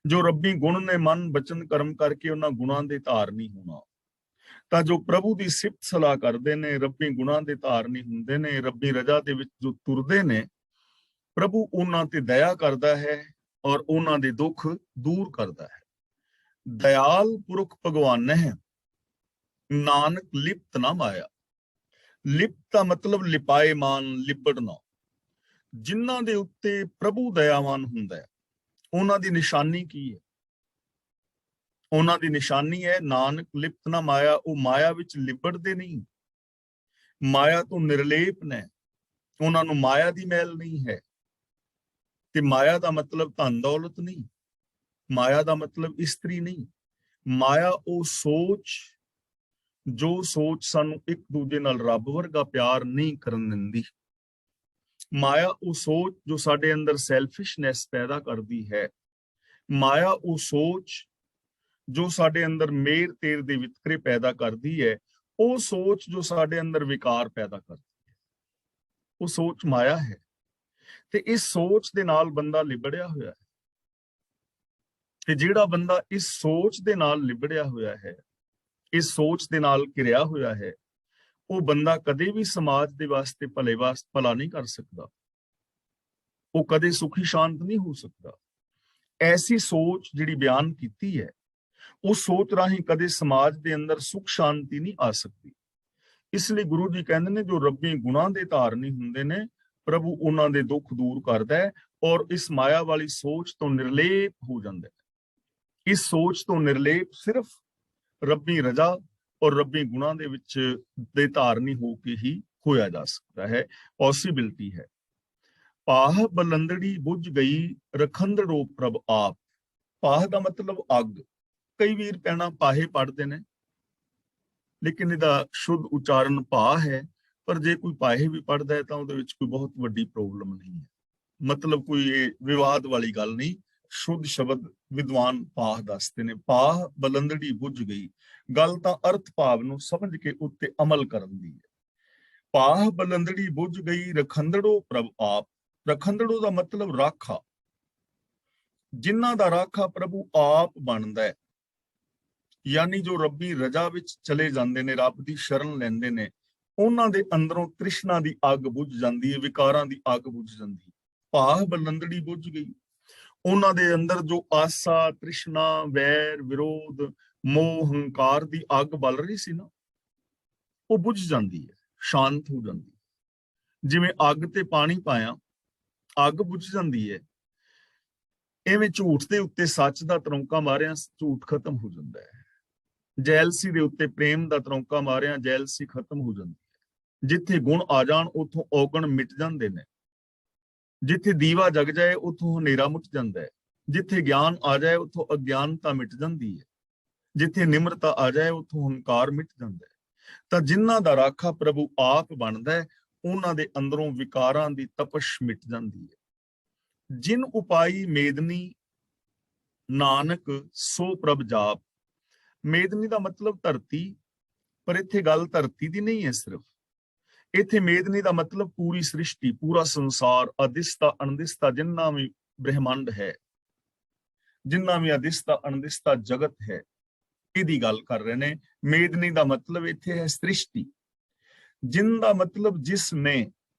ਜੋ ਰੱਬੀ ਗੁਣ ਨੇ, ਮਨ, ਬਚਨ, ਕਰਮ ਕਰਕੇ ਉਹਨਾਂ ਗੁਣਾਂ ਦੇ ਧਾਰਨੀ ਹੋਣਾ। ਤਾਂ ਜੋ ਪ੍ਰਭੂ ਦੀ ਸਿਫਤ ਸਲਾਹ ਕਰਦੇ ਨੇ, ਰੱਬੀ ਗੁਣਾਂ ਦੇ ਧਾਰਨੀ ਹੁੰਦੇ ਨੇ, ਰੱਬੀ ਰਜਾ ਦੇ ਵਿੱਚ ਜੋ ਤੁਰਦੇ ਨੇ, ਪ੍ਰਭੂ ਉਹਨਾਂ ਤੇ ਦਇਆ ਕਰਦਾ ਹੈ ਔਰ ਉਹਨਾਂ ਦੇ ਦੁੱਖ ਦੂਰ ਕਰਦਾ ਹੈ। ਦਇਆਲ ਪੁਰਖ ਭਗਵਾਨ ਹੈ, ਨਾਨਕ ਲਿਪਤ ਨਾ ਮਾਇਆ। ਲਿਪਤ ਦਾ ਮਤਲਬ ਲਿਪਾਏਮਾਨ, ਲਿਪੜਨਾ। ਜਿਨ੍ਹਾਂ ਦੇ ਉੱਤੇ ਪ੍ਰਭੂ ਦਇਆਵਾਨ ਹੁੰਦਾ ਹੈ, ਉਹਨਾਂ ਦੀ ਨਿਸ਼ਾਨੀ ਕੀ ਹੈ? ਉਹਨਾਂ ਦੀ ਨਿਸ਼ਾਨੀ ਹੈ ਨਾਨਕ ਲਿਪਤ ਨਾ ਮਾਇਆ। ਉਹ ਮਾਇਆ ਵਿੱਚ ਲਿਪੜਦੇ ਨਹੀਂ, ਮਾਇਆ ਤੋਂ ਨਿਰਲੇਪ ਨੇ, ਉਹਨਾਂ ਨੂੰ ਮਾਇਆ ਦੀ ਮੈਲ ਨਹੀਂ ਹੈ। ਤੇ ਮਾਇਆ ਦਾ ਮਤਲਬ ਧਨ ਦੌਲਤ ਨਹੀਂ, ਮਾਇਆ ਦਾ ਮਤਲਬ ਇਸਤਰੀ ਨਹੀਂ। ਮਾਇਆ ਉਹ ਸੋਚ, ਜੋ ਸੋਚ ਸਾਨੂੰ ਇੱਕ ਦੂਜੇ ਨਾਲ ਰੱਬ ਵਰਗਾ ਪਿਆਰ ਨਹੀਂ ਕਰਨ ਦਿੰਦੀ। ਮਾਇਆ ਉਹ ਸੋਚ ਜੋ ਸਾਡੇ ਅੰਦਰ ਸੈਲਫਿਸ਼ਨੈਸ ਪੈਦਾ ਕਰਦੀ ਹੈ। ਮਾਇਆ ਉਹ ਸੋਚ ਜੋ ਸਾਡੇ ਅੰਦਰ ਮੇਰ ਤੇਰ ਦੇ ਵਿਤਕਰੇ ਪੈਦਾ ਕਰਦੀ ਹੈ। ਉਹ ਸੋਚ ਜੋ ਸਾਡੇ ਅੰਦਰ ਵਿਕਾਰ ਪੈਦਾ ਕਰਦੀ ਹੈ। ਉਹ ਸੋਚ ਮਾਇਆ ਹੈ। ਤੇ ਇਸ ਸੋਚ ਦੇ ਨਾਲ ਬੰਦਾ ਲਿਬੜਿਆ ਹੋਇਆ ਹੈ। ਤੇ ਜਿਹੜਾ ਬੰਦਾ ਇਸ ਸੋਚ ਦੇ ਨਾਲ ਲਿਬੜਿਆ ਹੋਇਆ ਹੈ, ਇਸ ਸੋਚ ਦੇ ਨਾਲ ਘਿਰਿਆ ਹੋਇਆ ਹੈ, ਉਹ ਬੰਦਾ ਕਦੇ ਵੀ ਸਮਾਜ ਦੇ ਵਾਸਤੇ ਭਲਾ ਨਹੀਂ ਕਰ ਸਕਦਾ। ਉਹ ਕਦੇ ਸੁਖੀ ਸ਼ਾਂਤ ਨਹੀਂ ਹੋ ਸਕਦਾ। ਐਸੀ ਸੋਚ ਜਿਹੜੀ ਬਿਆਨ ਕੀਤੀ ਹੈ, ਉਸ ਸੋਚ ਰਾਹੀਂ ਕਦੇ ਸਮਾਜ ਦੇ ਅੰਦਰ ਸੁਖ ਸ਼ਾਂਤੀ ਨਹੀਂ ਆ ਸਕਦੀ। ਇਸ ਲਈ ਗੁਰੂ ਜੀ ਕਹਿੰਦੇ ਨੇ, ਜੋ ਰੱਬੀ ਗੁਣਾਂ ਦੇ ਧਾਰਨੀ ਹੁੰਦੇ ਨੇ, ਪ੍ਰਭੂ ਉਹਨਾਂ ਦੇ ਦੁੱਖ ਦੂਰ ਕਰਦਾ ਹੈ ਔਰ ਇਸ ਮਾਇਆ ਵਾਲੀ ਸੋਚ ਤੋਂ ਨਿਰਲੇਪ ਹੋ ਜਾਂਦਾ ਹੈ। ਇਸ ਸੋਚ ਤੋਂ ਨਿਰਲੇਪ ਸਿਰਫ ਰੱਬੀ ਰਜ਼ਾ ਔਰ ਰੱਬੀ ਗੁਣਾਂ ਦੇ ਵਿੱਚ ਦੇ ਧਾਰਨੀ ਹੋ ਕੇ ਹੀ ਹੋਇਆ ਜਾ ਸਕਦਾ ਹੈ, ਪੋਸੀਬਿਲਿਟੀ ਹੈ। ਪਾਹ ਬਲੰਦੜੀ ਬੁੱਝ ਗਈ ਰਖੰਦੜੋ ਪ੍ਰਭ ਆਪ। ਪਾਹ ਦਾ ਮਤਲਬ ਅੱਗ। ਕਈ ਵੀਰ ਪੈਣਾ ਪਾਹੇ ਪੜ੍ਹਦੇ ਨੇ, ਲੇਕਿਨ ਇਹਦਾ ਸ਼ੁੱਧ ਉਚਾਰਨ ਪਾ ਹੈ। ਪਰ ਜੇ ਕੋਈ ਪਾਹੇ ਵੀ ਪੜ੍ਹਦਾ ਹੈ ਤਾਂ ਉਹਦੇ ਵਿੱਚ ਕੋਈ ਬਹੁਤ ਵੱਡੀ ਪ੍ਰੋਬਲਮ ਨਹੀਂ ਹੈ, ਮਤਲਬ ਕੋਈ ਇਹ ਵਿਵਾਦ ਵਾਲੀ ਗੱਲ ਨਹੀਂ। ਸ਼ੁੱਧ ਸ਼ਬਦ ਵਿਦਵਾਨ ਪਾਹ ਦੱਸਦੇ ਨੇ। ਪਾਹ ਬਲੰਦੜੀ ਬੁੱਝ ਗਈ, ਗੱਲ ਤਾਂ ਅਰਥ ਭਾਵ ਨੂੰ ਸਮਝ ਕੇ ਉੱਤੇ ਅਮਲ ਕਰਨ ਦੀ ਹੈ। ਪਾਹ ਬਲੰਦੜੀ ਬੁੱਝ ਗਈ ਰਖੰਦੜੋ ਪ੍ਰਭ ਆਪ। ਰਖੰਦੜੋ ਦਾ ਮਤਲਬ ਰਾਖਾ, ਜਿਨ੍ਹਾਂ ਦਾ ਰਾਖਾ ਪ੍ਰਭੂ ਆਪ ਬਣਦਾ ਹੈ। ਯਾਨੀ ਜੋ ਰੱਬੀ ਰਜ਼ਾ ਵਿੱਚ ਚਲੇ ਜਾਂਦੇ ਨੇ, ਰੱਬ ਦੀ ਸ਼ਰਨ ਲੈਂਦੇ ਨੇ, ਉਹਨਾਂ ਦੇ ਅੰਦਰੋਂ ਤ੍ਰਿਸ਼ਨਾ ਦੀ ਅੱਗ ਬੁਝ ਜਾਂਦੀ ਹੈ, ਵਿਕਾਰਾਂ ਦੀ ਅੱਗ ਬੁਝ ਜਾਂਦੀ ਹੈ। ਪਾਹ ਬਲੰਦੜੀ ਬੁਝ ਗਈ, ਉਹਨਾਂ ਦੇ ਅੰਦਰ ਜੋ ਆਸਾ, ਤ੍ਰਿਸ਼ਨਾ, ਵੈਰ, ਵਿਰੋਧ, ਮੋਹ, ਹੰਕਾਰ ਦੀ ਅੱਗ ਬਲ ਰਹੀ ਸੀ ਨਾ, ਉਹ ਬੁਝ ਜਾਂਦੀ ਹੈ, ਸ਼ਾਂਤ ਹੋ ਜਾਂਦੀ ਹੈ। ਜਿਵੇਂ ਅੱਗ ਤੇ ਪਾਣੀ ਪਾਇਆ, ਅੱਗ ਬੁਝ ਜਾਂਦੀ ਹੈ, ਐਵੇਂ ਝੂਠ ਦੇ ਉੱਤੇ ਸੱਚ ਦਾ ਤਰੌਂਕਾ ਮਾਰਿਆ, ਝੂਠ ਖਤਮ ਹੋ ਜਾਂਦਾ ਹੈ। ਜੈਲਸੀ ਦੇ ਉੱਤੇ ਪ੍ਰੇਮ ਦਾ ਤਰੌਂਕਾ ਮਾਰਿਆ, ਜੈਲਸੀ ਖਤਮ ਹੋ ਜਾਂਦੀ ਹੈ। ਜਿੱਥੇ ਗੁਣ ਆ ਜਾਣ ਉੱਥੋਂ ਔਗਣ ਮਿਟ ਜਾਂਦੇ ਨੇ। ਜਿੱਥੇ ਦੀਵਾ ਜਗ ਜਾਏ ਉੱਥੋਂ ਹਨੇਰਾ ਮੁੱਕ ਜਾਂਦਾ ਹੈ। ਜਿੱਥੇ ਗਿਆਨ ਆ ਜਾਏ ਉੱਥੋਂ ਅਗਿਆਨਤਾ ਮਿਟ ਜਾਂਦੀ ਹੈ। ਜਿੱਥੇ ਨਿਮਰਤਾ ਆ ਜਾਏ ਉੱਥੋਂ ਹੰਕਾਰ ਮਿਟ ਜਾਂਦਾ ਹੈ। ਤਾਂ ਜਿਨ੍ਹਾਂ ਦਾ ਰਾਖਾ ਪ੍ਰਭੂ ਆਪ ਬਣਦਾ ਹੈ, ਉਹਨਾਂ ਦੇ ਅੰਦਰੋਂ ਵਿਕਾਰਾਂ ਦੀ ਤਪਸ਼ ਮਿਟ ਜਾਂਦੀ ਹੈ। ਜਿਨ ਉਪਾਈ ਮੇਦਨੀ ਨਾਨਕ ਸੋ ਪ੍ਰਭ ਜਾਪ। ਮੇਦਨੀ ਦਾ ਮਤਲਬ ਧਰਤੀ, ਪਰ ਇੱਥੇ ਗੱਲ ਧਰਤੀ ਦੀ ਨਹੀਂ ਹੈ ਸਿਰਫ। ਇੱਥੇ ਮੇਦਨੀ ਦਾ ਮਤਲਬ ਪੂਰੀ ਸ੍ਰਿਸ਼ਟੀ, ਪੂਰਾ ਸੰਸਾਰ, ਅਦਿਸਤਾ ਅਣਦਿਸਤਾ ਜਿੰਨਾ ਵੀ ਬ੍ਰਹਿਮੰਡ ਹੈ, ਜਿੰਨਾ ਵੀ ਅਦਿਸਤਾ ਅਣਦਿਸਤਾ ਜਗਤ ਹੈ, ਇਹਦੀ ਗੱਲ ਕਰ ਰਹੇ ਨੇ। ਮੇਦਨੀ ਦਾ ਮਤਲਬ ਇੱਥੇ ਹੈ ਸ੍ਰਿਸ਼ਟੀ। ਜਿਨ ਦਾ ਮਤਲਬ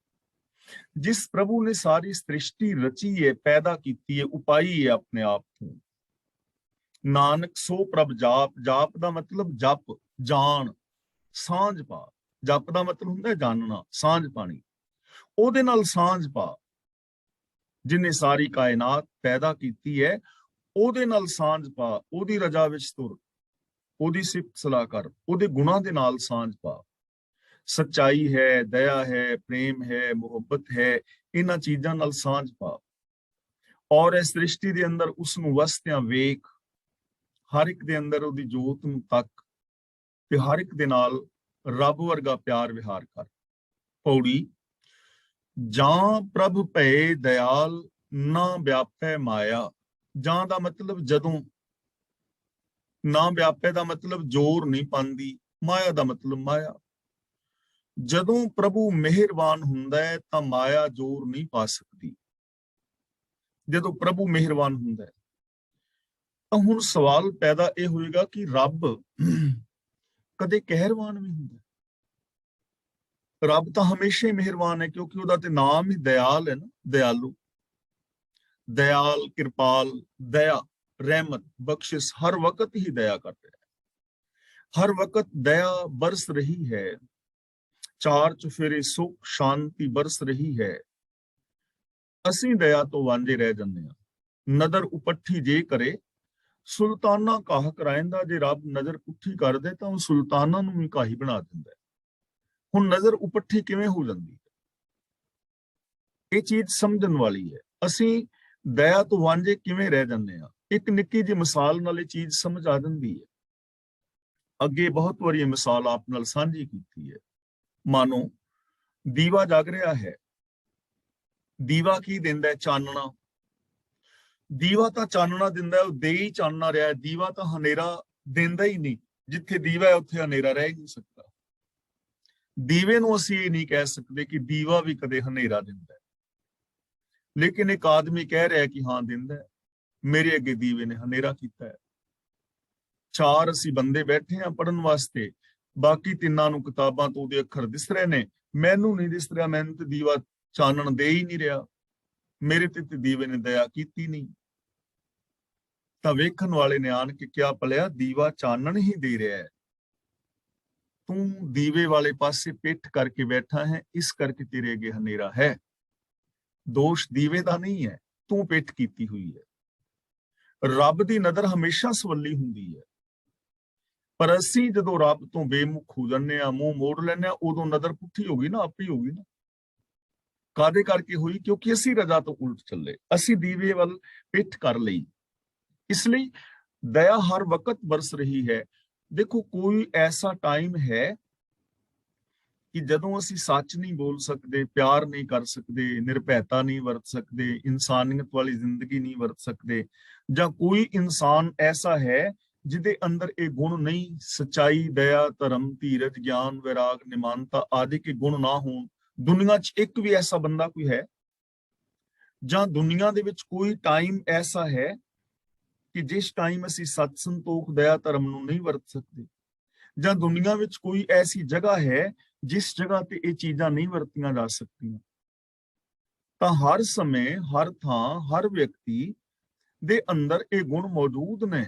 ਜਿਸ ਪ੍ਰਭੂ ਨੇ ਸਾਰੀ ਸ੍ਰਿਸ਼ਟੀ ਰਚੀ ਹੈ, ਪੈਦਾ ਕੀਤੀ ਹੈ, ਉਪਾਈ ਹੈ ਆਪਣੇ ਆਪ ਤੋਂ। ਨਾਨਕ ਸੋ ਪ੍ਰਭ ਜਾਪ। ਜਾਪ ਦਾ ਮਤਲਬ ਜਪ, ਜਾਣ, ਸਾਂਝ ਪਾ। ਜਪ ਦਾ ਮਤਲਬ ਹੁੰਦਾ ਜਾਣਨਾ, ਸਾਂਝ ਪਾਣੀ। ਉਹਦੇ ਨਾਲ ਸਾਂਝ ਪਾ, ਜਿਹਨੇ ਸਾਰੀ ਕਾਇਨਾਤ ਪੈਦਾ ਕੀਤੀ ਹੈ, ਉਹਦੇ ਨਾਲ ਸਾਂਝ ਪਾ, ਉਹਦੀ ਰਜ਼ਾ ਵਿੱਚ ਤੁਰ, ਉਹਦੀ ਸਿਫਤ ਸਲਾਹ ਕਰ, ਉਹਦੇ ਗੁਣਾਂ ਦੇ ਨਾਲ ਸਾਂਝ ਪਾ। ਸੱਚਾਈ ਹੈ, ਦਇਆ ਹੈ, ਪ੍ਰੇਮ ਹੈ, ਮੁਹੱਬਤ ਹੈ, ਇਹਨਾਂ ਚੀਜ਼ਾਂ ਨਾਲ ਸਾਂਝ ਪਾ। ਔਰ ਇਸ ਸ੍ਰਿਸ਼ਟੀ ਦੇ ਅੰਦਰ ਉਸ ਨੂੰ ਵਸਦਿਆਂ ਵੇਖ, ਹਰ ਇੱਕ ਦੇ ਅੰਦਰ ਉਹਦੀ ਜੋਤ ਨੂੰ ਤੱਕ, ਤੇ ਹਰ ਇੱਕ ਦੇ ਨਾਲ ਰੱਬ ਵਰਗਾ ਪਿਆਰ ਵਿਹਾਰ ਕਰ। ਪੌੜੀ। ਜਾਂ ਪ੍ਰਭ ਭਏ ਦਇਆਲ ਨਾ ਵਿਆਪੈ ਮਾਇਆ। ਜਾਂ ਦਾ ਮਤਲਬ ਜਦੋਂ, ਨਾ ਵਿਆਪੈ ਦਾ ਮਤਲਬ ਜ਼ੋਰ ਨਹੀਂ ਪਾਉਂਦੀ, ਮਾਇਆ ਦਾ ਮਤਲਬ ਮਾਇਆ। ਜਦੋਂ ਪ੍ਰਭੂ ਮਿਹਰਬਾਨ ਹੁੰਦਾ ਹੈ ਤਾਂ ਮਾਇਆ ਜ਼ੋਰ ਨਹੀਂ ਪਾ ਸਕਦੀ। ਜਦੋਂ ਪ੍ਰਭੂ ਮਿਹਰਬਾਨ ਹੁੰਦਾ ਹੈ ਤਾਂ ਹੁਣ ਸਵਾਲ ਪੈਦਾ ਇਹ ਹੋਏਗਾ ਕਿ ਰੱਬ ਕਦੇ ਕਹਿਰਵਾਨ ਵੀ ਹੁੰਦਾ? ਰੱਬ ਤਾਂ ਹਮੇਸ਼ਾ ਹੀ ਮਿਹਰਬਾਨ ਹੈ, ਕਿਉਂਕਿ ਉਹਦਾ ਤੇ ਨਾਮ ਹੀ ਦਇਆਲ ਹੈ ਨਾ, ਦਇਆਲੂ। ਦਇਆਲ, ਕਿਰਪਾਲ, ਦਇਆ, ਰਹਿਮਤ, ਬਖਸ਼ਿਸ਼, ਹਰ ਵਕਤ ਹੀ ਦਇਆ ਕਰ ਰਿਹਾ ਹੈ। ਹਰ ਵਕਤ ਦਇਆ ਬਰਸ ਰਹੀ ਹੈ। ਚਾਰ ਚੁਫੇਰੇ ਸੁਖ ਸ਼ਾਂਤੀ ਬਰਸ ਰਹੀ ਹੈ। ਅਸੀਂ ਦਇਆ ਤੋਂ ਵਾਂਝੇ ਰਹਿ ਜਾਂਦੇ ਹਾਂ। ਨਦਰ ਉਪੱਠੀ ਜੇ ਕਰੇ ਸੁਲਤਾਨਾ ਕਾਹ ਕਰਾਇੰਦਾ। ਜੇ ਰੱਬ ਨਜ਼ਰ ਪੁੱਠੀ ਕਰਦੇ ਤਾਂ ਉਹ ਸੁਲਤਾਨਾਂ ਨੂੰ ਵੀ ਕਾਹੀ ਬਣਾ ਦਿੰਦਾ ਹੈ। ਹੁਣ ਨਜ਼ਰ ਉਪੱਠੀ ਕਿਵੇਂ ਹੋ ਜਾਂਦੀ ਹੈ? ਇਹ ਚੀਜ਼ ਸਮਝਣ ਵਾਲੀ ਹੈ। ਅਸੀਂ ਦਇਆ ਤੋਂ ਵਾਂਝੇ ਕਿਵੇਂ ਰਹਿ ਜਾਂਦੇ ਹਾਂ? ਇੱਕ ਨਿੱਕੀ ਜਿਹੀ ਮਿਸਾਲ ਨਾਲ ਇਹ ਚੀਜ਼ ਸਮਝ ਆ ਜਾਂਦੀ ਹੈ। ਅੱਗੇ ਬਹੁਤ ਵਾਰੀ ਇਹ ਮਿਸਾਲ ਆਪ ਨਾਲ ਸਾਂਝੀ ਕੀਤੀ ਹੈ। ਮਾਨੋ ਦੀਵਾ ਜਗ ਰਿਹਾ ਹੈ। ਦੀਵਾ ਕੀ ਦਿੰਦਾ ਹੈ? ਚਾਨਣਾ। ਦੀਵਾ ਤਾਂ ਚਾਨਣਾ ਦਿੰਦਾ, ਉਹ ਦੇ ਹੀ ਚਾਨਣਾ ਰਿਹਾ। ਦੀਵਾ ਤਾਂ ਹਨੇਰਾ ਦਿੰਦਾ ਹੀ ਨਹੀਂ। ਜਿੱਥੇ ਦੀਵਾ ਹੈ ਉੱਥੇ ਹਨੇਰਾ ਰਹਿ ਨਹੀਂ ਸਕਦਾ। ਦੀਵੇ ਨੂੰ ਅਸੀਂ ਇਹ ਨਹੀਂ ਕਹਿ ਸਕਦੇ ਕਿ ਦੀਵਾ ਵੀ ਕਦੇ ਹਨੇਰਾ ਦਿੰਦਾ ਹੈ, ਲੇਕਿਨ ਇੱਕ ਆਦਮੀ ਕਹਿ ਰਿਹਾ ਕਿ ਹਾਂ ਦਿੰਦਾ ਹੈ, ਮੇਰੇ ਅੱਗੇ ਦੀਵੇ ਨੇ ਹਨੇਰਾ ਕੀਤਾ ਹੈ। ਚਾਰ ਅਸੀਂ ਬੰਦੇ ਬੈਠੇ ਆ ਪੜਨ ਵਾਸਤੇ, ਬਾਕੀ ਤਿੰਨਾਂ ਨੂੰ ਕਿਤਾਬਾਂ ਤੋਂ ਉਹਦੇ ਅੱਖਰ ਦਿਸ ਰਹੇ ਨੇ, ਮੈਨੂੰ ਨਹੀਂ ਦਿਸ ਰਿਹਾ, ਮੈਨੂੰ ਤੇ ਦੀਵਾ ਚਾਨਣ ਦੇ ਹੀ ਨਹੀਂ ਰਿਹਾ, ਮੇਰੇ ਤੇ ਦੀਵੇ ਨੇ ਦਇਆ ਕੀਤੀ ਨਹੀਂ। ਤਾਂ ਵੇਖਣ ਵਾਲੇ ਨੇ ਆਣ ਕੇ ਕਿਹਾ, ਭਲਿਆ ਦੀਵਾ ਚਾਨਣ ਹੀ ਦੇ ਰਿਹਾ ਹੈ, ਤੂੰ ਦੀਵੇ ਵਾਲੇ ਪਾਸੇ ਪਿੱਠ ਕਰਕੇ ਬੈਠਾ ਹੈ, ਇਸ ਕਰਕੇ ਤੇਰੇ ਅੱਗੇ ਹਨੇਰਾ ਹੈ। ਦੋਸ਼ ਦੀਵੇ ਦਾ ਨਹੀਂ ਹੈ, ਤੂੰ ਪਿੱਠ ਕੀਤੀ ਹੋਈ ਹੈ। ਰੱਬ ਦੀ ਨਜ਼ਰ ਹਮੇਸ਼ਾ ਸਵੱਲੀ ਹੁੰਦੀ ਹੈ, ਪਰ ਅਸੀਂ ਜਦੋਂ ਰੱਬ ਤੋਂ ਬੇਮੁਖ ਹੋ ਜਾਂਦੇ ਆ, ਮੂੰਹ ਮੋੜ ਲੈਂਦੇ ਆ, ਉਦੋਂ ਨਜ਼ਰ ਪੁੱਠੀ ਹੋ ਗਈ ਨਾ, ਆਪੇ ਹੋ ਗਈ ਨਾ। ਕਾਦੇ ਕਰਕੇ ਹੋਈ? ਕਿਉਂਕਿ ਅਸੀਂ ਰਜ਼ਾ ਤੋਂ ਉਲਟ ਚੱਲੇ, ਅਸੀਂ ਦੀਵੇ ਵੱਲ ਪਿੱਠ ਕਰ ਲਈ। ਇਸ ਲਈ ਦਇਆ ਹਰ ਵਕਤ ਬਰਸ ਰਹੀ ਹੈ। ਦੇਖੋ, ਕੋਈ ਐਸਾ ਟਾਈਮ ਹੈ ਕਿ ਜਦੋਂ ਅਸੀਂ ਸੱਚ ਨਹੀਂ ਬੋਲ ਸਕਦੇ, ਪਿਆਰ ਨਹੀਂ ਕਰ ਸਕਦੇ, ਨਿਰਭੈਤਾ ਨਹੀਂ ਵਰਤ ਸਕਦੇ, ਇਨਸਾਨੀਅਤ ਵਾਲੀ ਜ਼ਿੰਦਗੀ ਨਹੀਂ ਵਰਤ ਸਕਦੇ, ਜਾਂ ਕੋਈ ਇਨਸਾਨ ਐਸਾ ਹੈ ਜਿਹਦੇ ਅੰਦਰ ਇਹ ਗੁਣ ਨਹੀਂ, ਸਚਾਈ, ਦਇਆ, ਧਰਮ, ਧੀਰਜ, ਗਿਆਨ, ਵੈਰਾਗ, ਨਿਮਾਨਤਾ ਆਦਿ ਕੇ ਗੁਣ ਨਾ ਹੋਣ। ਦੁਨੀਆ 'ਚ ਇੱਕ ਵੀ ਐਸਾ ਬੰਦਾ ਕੋਈ ਹੈ? ਜਾਂ ਦੁਨੀਆ ਦੇ ਵਿੱਚ ਕੋਈ ਟਾਈਮ ਐਸਾ ਹੈ ਕਿ ਜਿਸ ਟਾਈਮ ਅਸੀਂ ਸਤ, ਸੰਤੋਖ, ਦਇਆ, ਧਰਮ ਨੂੰ ਨਹੀਂ ਵਰਤ ਸਕਦੇ? ਜਾਂ ਦੁਨੀਆ ਵਿੱਚ ਕੋਈ ਐਸੀ ਜਗ੍ਹਾ ਹੈ ਜਿਸ ਜਗ੍ਹਾ ਤੇ ਇਹ ਚੀਜ਼ਾਂ ਨਹੀਂ ਵਰਤੀਆਂ ਜਾ ਸਕਦੀਆਂ? ਤਾਂ ਹਰ ਸਮੇਂ, ਹਰ ਥਾਂ, ਹਰ ਵਿਅਕਤੀ ਦੇ ਅੰਦਰ ਇਹ ਗੁਣ ਮੌਜੂਦ ਨੇ।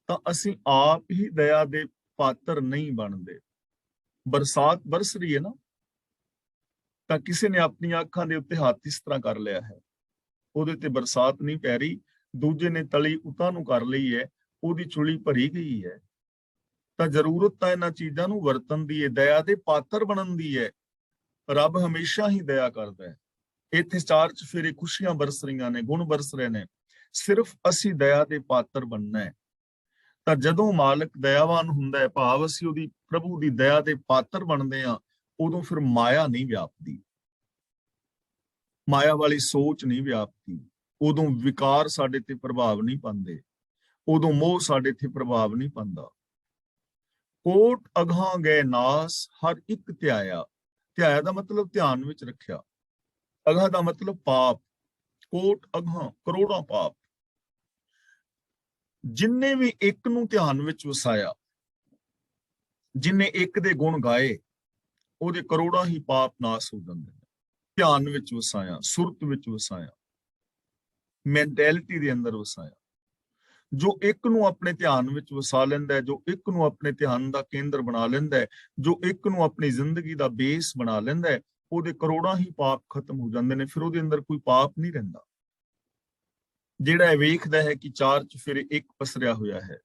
ਤਾਂ ਅਸੀਂ ਆਪ ਹੀ ਦਇਆ ਦੇ ਪਾਤਰ ਨਹੀਂ ਬਣਦੇ। ਬਰਸਾਤ ਬਰਸ ਰਹੀ ਹੈ ਨਾ, ਤਾਂ ਕਿਸੇ ਨੇ ਆਪਣੀਆਂ ਅੱਖਾਂ ਦੇ ਉੱਤੇ ਹੱਥ ਇਸ ਤਰ੍ਹਾਂ ਕਰ ਲਿਆ ਹੈ, ਉਹਦੇ ਤੇ ਬਰਸਾਤ ਨਹੀਂ ਪੈ ਰਹੀ। ਦੂਜੇ ਨੇ ਤਲੀ ਉਤਾਂ ਨੂੰ ਕਰ ਲਈ ਹੈ, ਉਹਦੀ ਚੁਲੀ ਭਰੀ ਗਈ ਹੈ। ਤਾਂ ਜ਼ਰੂਰਤ ਤਾਂ ਇਹਨਾਂ ਚੀਜ਼ਾਂ ਨੂੰ ਵਰਤਣ ਦੀ ਹੈ, ਦਇਆ ਦੇ ਪਾਤਰ ਬਣਨ ਦੀ ਹੈ। ਰੱਬ ਹਮੇਸ਼ਾ ਹੀ ਦਇਆ ਕਰਦਾ ਹੈ। ਇੱਥੇ ਚਾਰ ਚੁਫੇਰੇ ਖੁਸ਼ੀਆਂ ਬਰਸ ਰਹੀਆਂ ਨੇ, ਗੁਣ ਬਰਸ ਰਹੇ ਨੇ, ਸਿਰਫ ਅਸੀਂ ਦਇਆ ਦੇ ਪਾਤਰ ਬਣਨਾ ਹੈ। ਤਾਂ ਜਦੋਂ ਮਾਲਕ ਦਇਆਵਾਨ ਹੁੰਦਾ ਹੈ, ਭਾਵ ਅਸੀਂ ਉਹਦੀ, ਪ੍ਰਭੂ ਦੀ ਦਇਆ ਦੇ ਪਾਤਰ ਬਣਦੇ ਆ, ਉਦੋਂ ਫਿਰ ਮਾਇਆ ਨਹੀਂ ਵਿਆਪਦੀ, ਮਾਇਆ ਵਾਲੀ ਸੋਚ ਨਹੀਂ ਵਿਆਪਦੀ, ਉਦੋਂ ਵਿਕਾਰ ਸਾਡੇ ਤੇ ਪ੍ਰਭਾਵ ਨਹੀਂ ਪਾਉਂਦੇ, ਉਦੋਂ ਮੋਹ ਸਾਡੇ ਤੇ ਪ੍ਰਭਾਵ ਨਹੀਂ ਪਾਉਂਦਾ। ਕੋਟ ਅਗਾਂਹ ਗਏ ਨਾਸ, ਹਰ ਇੱਕ ਧਿਆਇਆ। ਧਿਆਇਆ ਦਾ ਮਤਲਬ ਧਿਆਨ ਵਿੱਚ ਰੱਖਿਆ, ਅਗਾਂਹ ਦਾ ਮਤਲਬ ਪਾਪ, ਕੋਟ ਅਗਾਂਹ ਕਰੋੜਾਂ ਪਾਪ। ਜਿੰਨੇ ਵੀ ਇੱਕ ਨੂੰ ਧਿਆਨ ਵਿੱਚ ਵਸਾਇਆ, ਜਿੰਨੇ ਇੱਕ ਦੇ ਗੁਣ ਗਾਏ, ਉਹਦੇ ਕਰੋੜਾਂ ਹੀ ਪਾਪ ਨਾਸ ਹੋ ਜਾਂਦੇ ਨੇ। ਧਿਆਨ ਵਿੱਚ ਵਸਾਇਆ, ਸੁਰਤ ਵਿੱਚ ਵਸਾਇਆ, ਮੈਂਟੈਲਿਟੀ ਦੇ ਅੰਦਰ ਵਸਾਇਆ। ਜੋ ਇੱਕ ਨੂੰ ਆਪਣੇ ਧਿਆਨ ਵਿੱਚ ਵਸਾ ਲੈਂਦਾ ਹੈ, ਜੋ ਇੱਕ ਨੂੰ ਆਪਣੇ ਧਿਆਨ ਦਾ ਕੇਂਦਰ ਬਣਾ ਲੈਂਦਾ ਹੈ, ਜੋ ਇੱਕ ਨੂੰ ਆਪਣੀ ਜ਼ਿੰਦਗੀ ਦਾ ਬੇਸ ਬਣਾ ਲੈਂਦਾ ਹੈ, ਉਹਦੇ ਕਰੋੜਾਂ ਹੀ ਪਾਪ ਖਤਮ ਹੋ ਜਾਂਦੇ ਨੇ। ਫਿਰ ਉਹਦੇ ਅੰਦਰ ਕੋਈ ਪਾਪ ਨਹੀਂ ਰਹਿੰਦਾ। ਜਿਹੜਾ ਇਹ ਵੇਖਦਾ ਹੈ ਕਿ ਚਾਰ ਚੁਫੇਰੇ ਇੱਕ ਪਸਰਿਆ ਹੋਇਆ ਹੈ,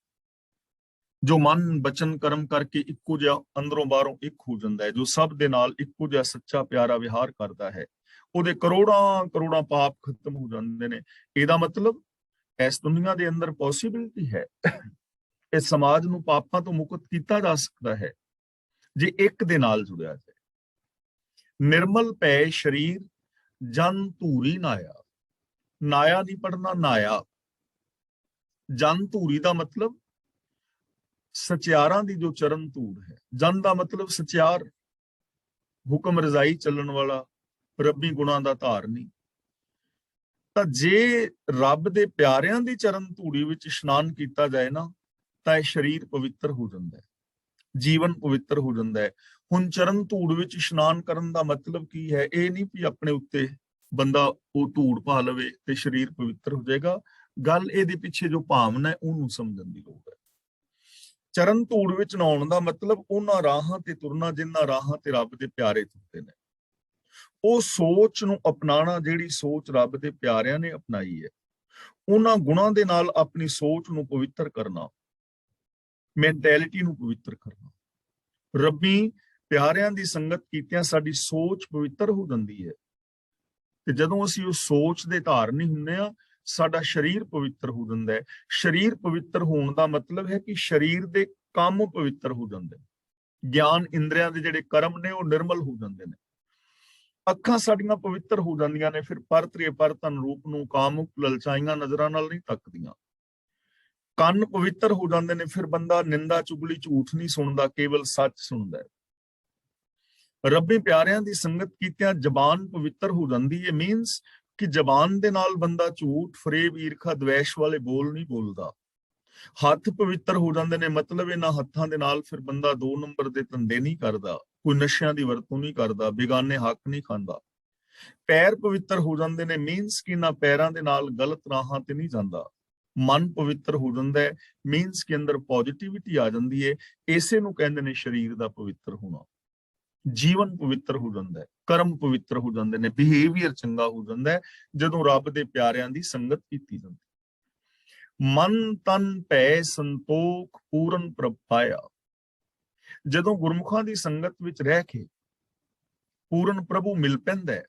ਜੋ ਮਨ, ਬਚਨ, ਕਰਮ ਕਰਕੇ ਇੱਕੋ ਜਿਹਾ ਅੰਦਰੋਂ ਬਾਹਰੋਂ ਇੱਕ ਹੋ ਜਾਂਦਾ ਹੈ, ਜੋ ਸਭ ਦੇ ਨਾਲ ਇੱਕੋ ਜਿਹਾ ਸੱਚਾ ਪਿਆਰਾ ਵਿਹਾਰ ਕਰਦਾ ਹੈ, ਉਹਦੇ ਕਰੋੜਾਂ ਕਰੋੜਾਂ ਪਾਪ ਖਤਮ ਹੋ ਜਾਂਦੇ ਨੇ। ਇਹਦਾ ਮਤਲਬ ਇਸ ਦੁਨੀਆ ਦੇ ਅੰਦਰ ਪੋਸੀਬਿਲਿਟੀ ਹੈ, ਇਸ ਸਮਾਜ ਨੂੰ ਪਾਪਾਂ ਤੋਂ ਮੁਕਤ ਕੀਤਾ ਜਾ ਸਕਦਾ ਹੈ ਜੇ ਇੱਕ ਦੇ ਨਾਲ ਜੁੜਿਆ ਜਾਏ। ਨਿਰਮਲ ਪੈ ਸ਼ਰੀਰ, ਜਨ ਧੂਰੀ ਨਾਇਆ। ਨਾਇਆ ਨਹੀਂ ਪੜਨਾ, ਨਾਇਆ। ਜਨ ਧੂਰੀ ਦਾ ਮਤਲਬ ਸਚਿਆਰਾਂ ਦੀ ਜੋ ਚਰਨ ਧੂੜ ਹੈ। ਜਨ ਦਾ ਮਤਲਬ ਸਚਿਆਰ, ਹੁਕਮ ਰਜ਼ਾਈ ਚੱਲਣ ਵਾਲਾ, ਰੱਬੀ ਗੁਣਾਂ ਦਾ ਧਾਰਨੀ। ਤਾਂ ਜੇ ਰੱਬ ਦੇ ਪਿਆਰਿਆਂ ਦੀ ਚਰਨ ਧੂੜੀ ਵਿੱਚ ਇਸ਼ਨਾਨ ਕੀਤਾ ਜਾਏ ਨਾ, ਤਾਂ ਇਹ ਸਰੀਰ ਪਵਿੱਤਰ ਹੋ ਜਾਂਦਾ ਹੈ, ਜੀਵਨ ਪਵਿੱਤਰ ਹੋ ਜਾਂਦਾ ਹੈ। ਹੁਣ ਚਰਨ ਧੂੜ ਵਿੱਚ ਇਸ਼ਨਾਨ ਕਰਨ ਦਾ ਮਤਲਬ ਕੀ ਹੈ? ਇਹ ਨਹੀਂ ਵੀ ਆਪਣੇ ਉੱਤੇ ਬੰਦਾ ਉਹ ਧੂੜ ਪਾ ਲਵੇ ਤੇ ਸਰੀਰ ਪਵਿੱਤਰ ਹੋ ਜਾਏਗਾ। ਗੱਲ ਇਹਦੇ ਪਿੱਛੇ ਜੋ ਭਾਵਨਾ ਹੈ ਉਹਨੂੰ ਸਮਝਣ ਦੀ ਲੋੜ ਹੈ। ਚਰਨ ਧੂੜ ਵਿੱਚ ਨਹਾਉਣ ਦਾ ਮਤਲਬ ਉਹਨਾਂ ਰਾਹਾਂ ਤੇ ਤੁਰਨਾ ਜਿਨ੍ਹਾਂ ਰਾਹਾਂ ਤੇ ਰੱਬ ਦੇ ਪਿਆਰੇ ਤੁਰਦੇ ਨੇ। ਉਹ ਸੋਚ ਨੂੰ ਅਪਣਾਣਾ ਜਿਹੜੀ ਸੋਚ ਰੱਬ ਦੇ ਪਿਆਰਿਆਂ ਨੇ ਅਪਣਾਈ ਹੈ। ਉਹਨਾਂ ਗੁਣਾਂ ਦੇ ਨਾਲ ਆਪਣੀ ਸੋਚ ਨੂੰ ਪਵਿੱਤਰ ਕਰਨਾ, ਮੈਂਟੈਲਿਟੀ ਨੂੰ ਪਵਿੱਤਰ ਕਰਨਾ। ਰੱਬੀ ਪਿਆਰਿਆਂ ਦੀ ਸੰਗਤ ਕੀਤਿਆਂ ਸਾਡੀ ਸੋਚ ਪਵਿੱਤਰ ਹੋ ਜਾਂਦੀ ਹੈ, ਤੇ ਜਦੋਂ ਅਸੀਂ ਉਹ ਸੋਚ ਦੇ ਧਾਰਨੀ ਹੁੰਦੇ ਆ, ਸਾਡਾ ਸਰੀਰ ਪਵਿੱਤਰ ਹੋ ਜਾਂਦਾ ਹੈ। ਸਰੀਰ ਪਵਿੱਤਰ ਹੋਣ ਦਾ ਮਤਲਬ ਹੈ ਕਿ ਸਰੀਰ ਦੇ ਕੰਮ ਪਵਿੱਤਰ ਹੋ ਜਾਂਦੇ ਨੇ, ਗਿਆਨ ਇੰਦਰੀਆਂ ਦੇ ਜਿਹੜੇ ਕਰਮ ਨੇ ਉਹ ਨਿਰਮਲ ਹੋ ਜਾਂਦੇ ਨੇ। ਅੱਖਾਂ ਸਾਡੀਆਂ ਪਵਿੱਤਰ ਹੋ ਜਾਂਦੀਆਂ ਨੇ, ਫਿਰ ਪਰਤਰੇ ਪਰਤਨ ਰੂਪ ਨੂੰ ਕਾਮੁਕ ਲਲਚਾਈਆਂ ਨਜ਼ਰਾਂ ਨਾਲ ਨਹੀਂ ਤੱਕਦੀਆਂ। ਕੰਨ ਪਵਿੱਤਰ ਹੋ ਜਾਂਦੇ ਨੇ, ਫਿਰ ਬੰਦਾ ਨਿੰਦਾ, ਚੁਗਲੀ, ਝੂਠ ਨਹੀਂ ਸੁਣਦਾ, ਕੇਵਲ ਸੱਚ ਸੁਣਦਾ ਹੈ। ਰੱਬੀ ਪਿਆਰਿਆਂ ਦੀ ਸੰਗਤ ਕੀਤਿਆਂ ਜ਼ਬਾਨ ਪਵਿੱਤਰ ਹੋ ਜਾਂਦੀ ਹੈ। ਮੀਨਸ ਕਿ ਜ਼ਬਾਨ ਦੇ ਨਾਲ ਬੰਦਾ ਝੂਠ, ਫਰੇਬ, ਈਰਖਾ, ਦਵੈਸ਼ ਵਾਲੇ ਬੋਲ ਨਹੀਂ ਬੋਲਦਾ। ਹੱਥ ਪਵਿੱਤਰ ਹੋ ਜਾਂਦੇ ਨੇ, ਮਤਲਬ ਇਹਨਾਂ ਹੱਥਾਂ ਦੇ ਨਾਲ ਫਿਰ ਬੰਦਾ 2 ਨੰਬਰ ਦੇ ਧੰਦੇ ਨਹੀਂ ਕਰਦਾ, ਕੋਈ ਨਸ਼ਿਆਂ ਦੀ ਵਰਤੋਂ ਨਹੀਂ ਕਰਦਾ, ਬੇਗਾਨੇ ਹੱਕ ਨਹੀਂ ਖਾਂਦਾ। ਪੈਰ ਪਵਿੱਤਰ ਹੋ ਜਾਂਦੇ ਨੇ, ਮੀਨਸ ਕਿ ਇਹਨਾਂ ਪੈਰਾਂ ਦੇ ਨਾਲ ਗਲਤ ਰਾਹਾਂ ਤੇ ਨਹੀਂ ਜਾਂਦਾ। ਮਨ ਪਵਿੱਤਰ ਹੋ ਜਾਂਦਾ ਹੈ, ਮੀਨਸ ਕਿ ਅੰਦਰ ਪੋਜ਼ਿਟਿਵਿਟੀ ਆ ਜਾਂਦੀ ਹੈ। ਇਸੇ ਨੂੰ ਕਹਿੰਦੇ ਨੇ ਸਰੀਰ ਦਾ ਪਵਿੱਤਰ ਹੋਣਾ। ਜੀਵਨ ਪਵਿੱਤਰ ਹੋ ਜਾਂਦਾ ਹੈ, ਕਰਮ ਪਵਿੱਤਰ ਹੋ ਜਾਂਦੇ ਨੇ, ਬਿਹੇਵੀਅਰ ਚੰਗਾ ਹੋ ਜਾਂਦਾ ਹੈ ਜਦੋਂ ਰੱਬ ਦੇ ਪਿਆਰਿਆਂ ਦੀ ਸੰਗਤ ਕੀਤੀ ਜਾਂਦੀ। ਮਨ ਤਨ ਭੈ ਸੰਤੋਖ ਪੂਰਨ ਪ੍ਰਭ ਪਾਇਆ। ਜਦੋਂ ਗੁਰਮੁਖਾਂ ਦੀ ਸੰਗਤ ਵਿੱਚ ਰਹਿ ਕੇ ਪੂਰਨ ਪ੍ਰਭੂ ਮਿਲ ਪੈਂਦਾ ਹੈ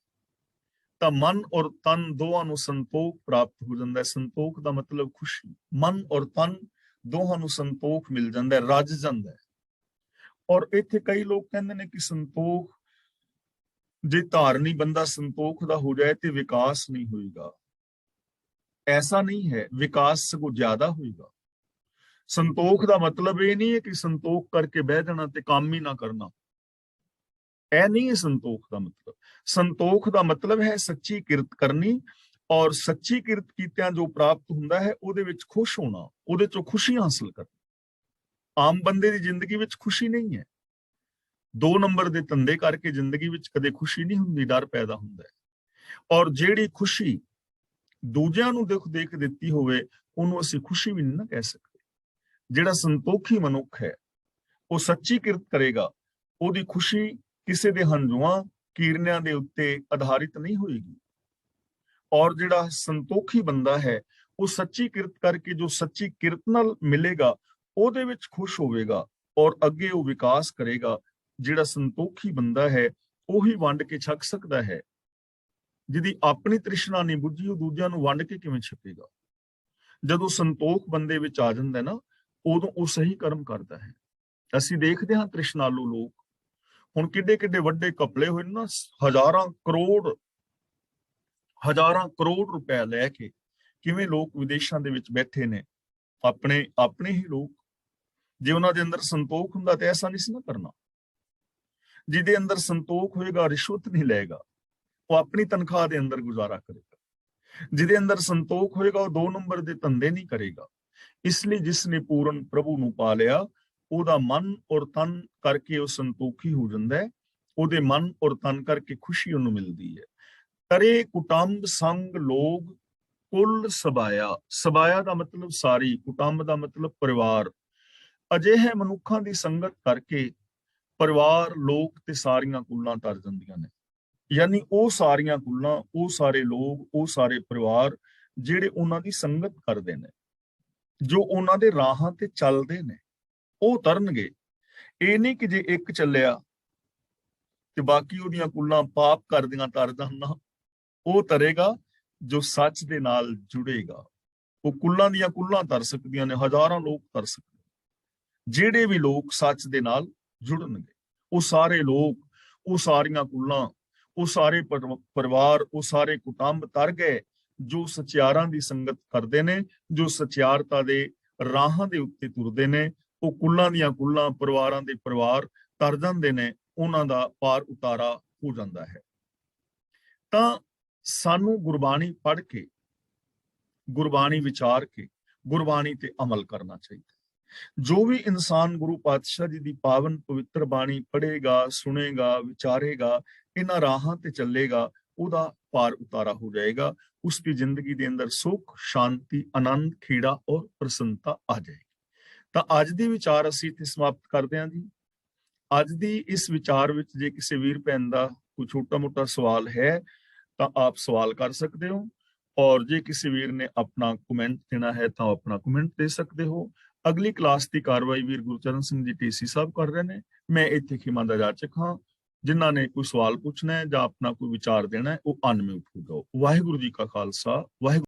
ਤਾਂ ਮਨ ਔਰ ਤਨ ਦੋਹਾਂ ਨੂੰ ਸੰਤੋਖ ਪ੍ਰਾਪਤ ਹੋ ਜਾਂਦਾ ਹੈ। ਸੰਤੋਖ ਦਾ ਮਤਲਬ ਖੁਸ਼ੀ। ਮਨ ਔਰ ਤਨ ਦੋਹਾਂ ਨੂੰ ਸੰਤੋਖ ਮਿਲ ਜਾਂਦਾ ਹੈ, ਰੱਜ ਜਾਂਦਾ ਹੈ। ਔਰ ਇੱਥੇ ਕਈ ਲੋਕ ਕਹਿੰਦੇ ਨੇ ਕਿ ਸੰਤੋਖ, ਜੇ ਧਾਰਨੀ ਬੰਦਾ ਸੰਤੋਖ ਦਾ ਹੋ ਜਾਏ ਤੇ ਵਿਕਾਸ ਨਹੀਂ ਹੋਏਗਾ। ਐਸਾ ਨਹੀਂ ਹੈ, ਵਿਕਾਸ ਸਗੋਂ ਜ਼ਿਆਦਾ ਹੋਏਗਾ। ਸੰਤੋਖ ਦਾ ਮਤਲਬ ਇਹ ਨਹੀਂ ਹੈ ਕਿ ਸੰਤੋਖ ਕਰਕੇ ਬਹਿ ਜਾਣਾ ਤੇ ਕੰਮ ਹੀ ਨਾ ਕਰਨਾ। ਇਹ ਨਹੀਂ ਹੈ ਸੰਤੋਖ ਦਾ ਮਤਲਬ। ਸੰਤੋਖ ਦਾ ਮਤਲਬ ਹੈ ਸੱਚੀ ਕਿਰਤ ਕਰਨੀ, ਔਰ ਸੱਚੀ ਕਿਰਤ ਕੀਤਿਆਂ ਜੋ ਪ੍ਰਾਪਤ ਹੁੰਦਾ ਹੈ ਉਹਦੇ ਵਿੱਚ ਖੁਸ਼ ਹੋਣਾ, ਉਹਦੇ ਚੋਂ ਖੁਸ਼ੀ ਹਾਸਲ ਕਰਨੀ। ਆਮ ਬੰਦੇ ਦੀ ਜ਼ਿੰਦਗੀ ਵਿੱਚ ਖੁਸ਼ੀ ਨਹੀਂ ਹੈ। 2 ਨੰਬਰ ਦੇ ਧੰਦੇ ਕਰਕੇ ਜ਼ਿੰਦਗੀ ਵਿੱਚ ਕਦੇ ਖੁਸ਼ੀ ਨਹੀਂ ਹੁੰਦੀ, ਡਰ ਪੈਦਾ ਹੁੰਦਾ ਹੈ। ਔਰ ਜਿਹੜੀ ਖੁਸ਼ੀ ਦੂਜਿਆਂ ਨੂੰ ਦੇਖ ਦਿੱਤੀ ਹੋਵੇ ਉਹਨੂੰ ਅਸੀਂ ਖੁਸ਼ੀ ਵੀ ਨਹੀਂ ਨਾ ਕਹਿ ਸਕਦੇ। ਜਿਹੜਾ ਸੰਤੋਖੀ ਮਨੁੱਖ ਹੈ ਉਹ ਸੱਚੀ ਕਿਰਤ ਕਰੇਗਾ, ਉਹਦੀ ਖੁਸ਼ੀ ਕਿਸੇ ਦੇ ਹੰਝੂਆਂ ਕੀਰਨਿਆਂ ਦੇ ਉੱਤੇ ਆਧਾਰਿਤ ਨਹੀਂ ਹੋਏਗੀ। ਔਰ ਜਿਹੜਾ ਸੰਤੋਖੀ ਬੰਦਾ ਹੈ ਉਹ ਸੱਚੀ ਕਿਰਤ ਕਰਕੇ ਜੋ ਸੱਚੀ ਕਿਰਤ ਨਾਲ ਮਿਲੇਗਾ ਉਹਦੇ ਵਿੱਚ ਖੁਸ਼ ਹੋਵੇਗਾ ਔਰ ਅੱਗੇ ਉਹ ਵਿਕਾਸ ਕਰੇਗਾ। ਜਿਹੜਾ ਸੰਤੋਖੀ ਬੰਦਾ ਹੈ ਉਹੀ ਵੰਡ ਕੇ ਛਕ ਸਕਦਾ ਹੈ। ਜਿਹਦੀ ਆਪਣੀ ਤ੍ਰਿਸ਼ਨਾ ਨਹੀਂ ਬੁੱਝੀ ਉਹ ਦੂਜਿਆਂ ਨੂੰ ਵੰਡ ਕੇ ਕਿਵੇਂ ਛਕੇਗਾ। ਜਦੋਂ ਸੰਤੋਖ ਬੰਦੇ ਵਿੱਚ ਆ ਜਾਂਦਾ ਨਾ ਉਦੋਂ ਉਹ ਸਹੀ ਕਰਮ ਕਰਦਾ ਹੈ। ਅਸੀਂ ਦੇਖਦੇ ਹਾਂ ਤ੍ਰਿਸ਼ਨਾਲੂ ਲੋਕ ਹੁਣ ਕਿੱਡੇ ਕਿੱਡੇ ਵੱਡੇ ਕਪਲੇ ਹੋਏ ਨਾ, ਹਜ਼ਾਰਾਂ ਕਰੋੜ ਰੁਪਏ ਲੈ ਕੇ ਕਿਵੇਂ ਲੋਕ ਵਿਦੇਸ਼ਾਂ ਦੇ ਵਿੱਚ ਬੈਠੇ ਨੇ, ਆਪਣੇ ਹੀ ਲੋਕ। ਜੇ ਉਹਨਾਂ ਦੇ ਅੰਦਰ ਸੰਤੋਖ ਹੁੰਦਾ ਤੇ ਐਸਾ ਨਹੀਂ ਸੀ ਨਾ ਕਰਨਾ। ਜਿਹਦੇ ਅੰਦਰ ਸੰਤੋਖ ਹੋਏਗਾ ਰਿਸ਼ਵਤ ਨਹੀਂ ਲਏਗਾ, ਉਹ ਆਪਣੀ ਤਨਖਾਹ ਦੇ ਅੰਦਰ ਗੁਜ਼ਾਰਾ ਕਰੇਗਾ। ਜਿਹਦੇ ਅੰਦਰ ਸੰਤੋਖ ਹੋਏਗਾ ਉਹ 2 ਨੰਬਰ ਦੇ ਧੰਦੇ ਨਹੀਂ ਕਰੇਗਾ। ਇਸ ਲਈ ਜਿਸ ਨੇ ਪੂਰਨ ਪ੍ਰਭੂ ਨੂੰ ਪਾ ਲਿਆ ਉਹਦਾ ਮਨ ਔਰ ਤਨ ਕਰਕੇ ਉਹ ਸੰਤੋਖੀ ਹੋ ਜਾਂਦਾ ਹੈ। ਉਹਦੇ ਮਨ ਔਰ ਤਨ ਕਰਕੇ ਖੁਸ਼ੀ ਉਹਨੂੰ ਮਿਲਦੀ ਹੈ। ਤਰੇ ਕੁਟੰਬ ਸੰਗ ਲੋਗ ਕੁੱਲ ਸਬਾਇਆ। ਸਬਾਇਆ ਦਾ ਮਤਲਬ ਸਾਰੀ, ਕੁਟੰਬ ਦਾ ਮਤਲਬ ਪਰਿਵਾਰ। ਅਜਿਹੇ ਮਨੁੱਖਾਂ ਦੀ ਸੰਗਤ ਕਰਕੇ ਪਰਿਵਾਰ, ਲੋਕ ਤੇ ਸਾਰੀਆਂ ਕੁੱਲਾਂ ਤਰ ਜਾਂਦੀਆਂ ਨੇ। ਯਾਨੀ ਉਹ ਸਾਰੀਆਂ ਕੁੱਲਾਂ, ਉਹ ਸਾਰੇ ਲੋਕ, ਉਹ ਸਾਰੇ ਪਰਿਵਾਰ ਜਿਹੜੇ ਉਹਨਾਂ ਦੀ ਸੰਗਤ ਕਰਦੇ ਨੇ, ਜੋ ਉਹਨਾਂ ਦੇ ਰਾਹਾਂ ਤੇ ਚੱਲਦੇ ਨੇ, ਉਹ ਤਰਨਗੇ। ਇਹ ਨਹੀਂ ਕਿ ਜੇ ਇੱਕ ਚੱਲਿਆ ਤੇ ਬਾਕੀ ਉਹਦੀਆਂ ਕੁੱਲਾਂ ਪਾਪ ਕਰਦੀਆਂ ਤਰ ਜਾਣਾ। ਉਹ ਤਰੇਗਾ ਜੋ ਸੱਚ ਦੇ ਨਾਲ ਜੁੜੇਗਾ। ਉਹ ਕੁੱਲਾਂ ਦੀਆਂ ਕੁੱਲਾਂ ਤਰ ਸਕਦੀਆਂ ਨੇ, ਹਜ਼ਾਰਾਂ ਲੋਕ ਤਰ ਸਕਦੇ। ਜਿਹੜੇ ਵੀ ਲੋਕ ਸੱਚ ਦੇ ਨਾਲ ਜੁੜਨਗੇ, ਉਹ ਸਾਰੇ ਲੋਕ, ਉਹ ਸਾਰੀਆਂ ਕੁੱਲਾਂ, ਉਹ ਸਾਰੇ ਪਰਿਵਾਰ, ਉਹ ਸਾਰੇ ਕੁਟੰਬ ਤਰ ਗਏ ਜੋ ਸਚਿਆਰਾਂ ਦੀ ਸੰਗਤ ਕਰਦੇ ਨੇ, ਜੋ ਸਚਿਆਰਤਾ ਦੇ ਰਾਹਾਂ ਦੇ ਉੱਤੇ ਤੁਰਦੇ ਨੇ। ਉਹ ਕੁੱਲਾਂ ਦੀਆਂ ਕੁੱਲਾਂ, ਪਰਿਵਾਰਾਂ ਦੇ ਪਰਿਵਾਰ ਤਰ ਜਾਂਦੇ ਨੇ, ਉਹਨਾਂ ਦਾ ਪਾਰ ਉਤਾਰਾ ਹੋ ਜਾਂਦਾ ਹੈ। ਤਾਂ ਸਾਨੂੰ ਗੁਰਬਾਣੀ ਪੜ੍ਹ ਕੇ, ਗੁਰਬਾਣੀ ਵਿਚਾਰ ਕੇ, ਗੁਰਬਾਣੀ ਤੇ ਅਮਲ ਕਰਨਾ ਚਾਹੀਦਾ। ਜੋ ਵੀ ਇਨਸਾਨ ਗੁਰੂ ਪਾਤਸ਼ਾਹ ਜੀ ਦੀ ਪਾਵਨ ਪਵਿੱਤਰ ਬਾਣੀ ਪੜ੍ਹੇਗਾ, ਸੁਣੇਗਾ, ਵਿਚਾਰੇਗਾ, ਇਹਨਾਂ ਰਾਹਾਂ ਤੇ ਚੱਲੇਗਾ, ਉਹਦਾ ਪਾਰ ਉਤਾਰਾ ਹੋ ਜਾਏਗਾ। ਉਸ ਦੀ ਜ਼ਿੰਦਗੀ ਦੇ ਅੰਦਰ ਸੁੱਖ, ਸ਼ਾਂਤੀ, ਆਨੰਦ, ਖੇੜਾ ਔਰ ਪ੍ਰਸੰਨਤਾ ਆ ਜਾਏਗੀ। ਤਾਂ ਅੱਜ ਦੀ ਵਿਚਾਰ ਅਸੀਂ ਇੱਥੇ ਸਮਾਪਤ ਕਰਦੇ ਹਾਂ ਜੀ। ਅੱਜ ਦੀ ਇਸ ਵਿਚਾਰ ਵਿੱਚ ਜੇ ਕਿਸੇ ਵੀਰ ਭੈਣ ਦਾ ਕੋਈ ਛੋਟਾ ਮੋਟਾ ਸਵਾਲ ਹੈ ਤਾਂ ਆਪ ਸਵਾਲ ਕਰ ਸਕਦੇ ਹੋ, ਔਰ ਜੇ ਕਿਸੇ ਵੀਰ ਨੇ ਆਪਣਾ ਕਮੈਂਟ ਦੇਣਾ ਹੈ ਤਾਂ ਆਪਣਾ ਕਮੈਂਟ ਦੇ ਸਕਦੇ ਹੋ। ਅਗਲੀ ਕਲਾਸ ਦੀ ਕਾਰਵਾਈ ਵੀਰ ਗੁਰਚਰਨ ਸਿੰਘ ਜੀ TC ਸਾਹਿਬ ਕਰ ਰਹੇ ਨੇ। ਮੈਂ ਇੱਥੇ ਖਿਮਾ ਦਾ ਜਾਚਕ ਹਾਂ। ਜਿਨ੍ਹਾਂ ਨੇ ਕੋਈ ਸਵਾਲ ਪੁੱਛਣਾ ਹੈ ਜਾਂ ਆਪਣਾ ਕੋਈ ਵਿਚਾਰ ਦੇਣਾ ਹੈ ਉਹ ਅਨਮਿਊਟ ਹੋ ਜਾਓ। ਵਾਹਿਗੁਰੂ ਜੀ ਕਾ ਖਾਲਸਾ, ਵਾਹਿਗੁਰੂ।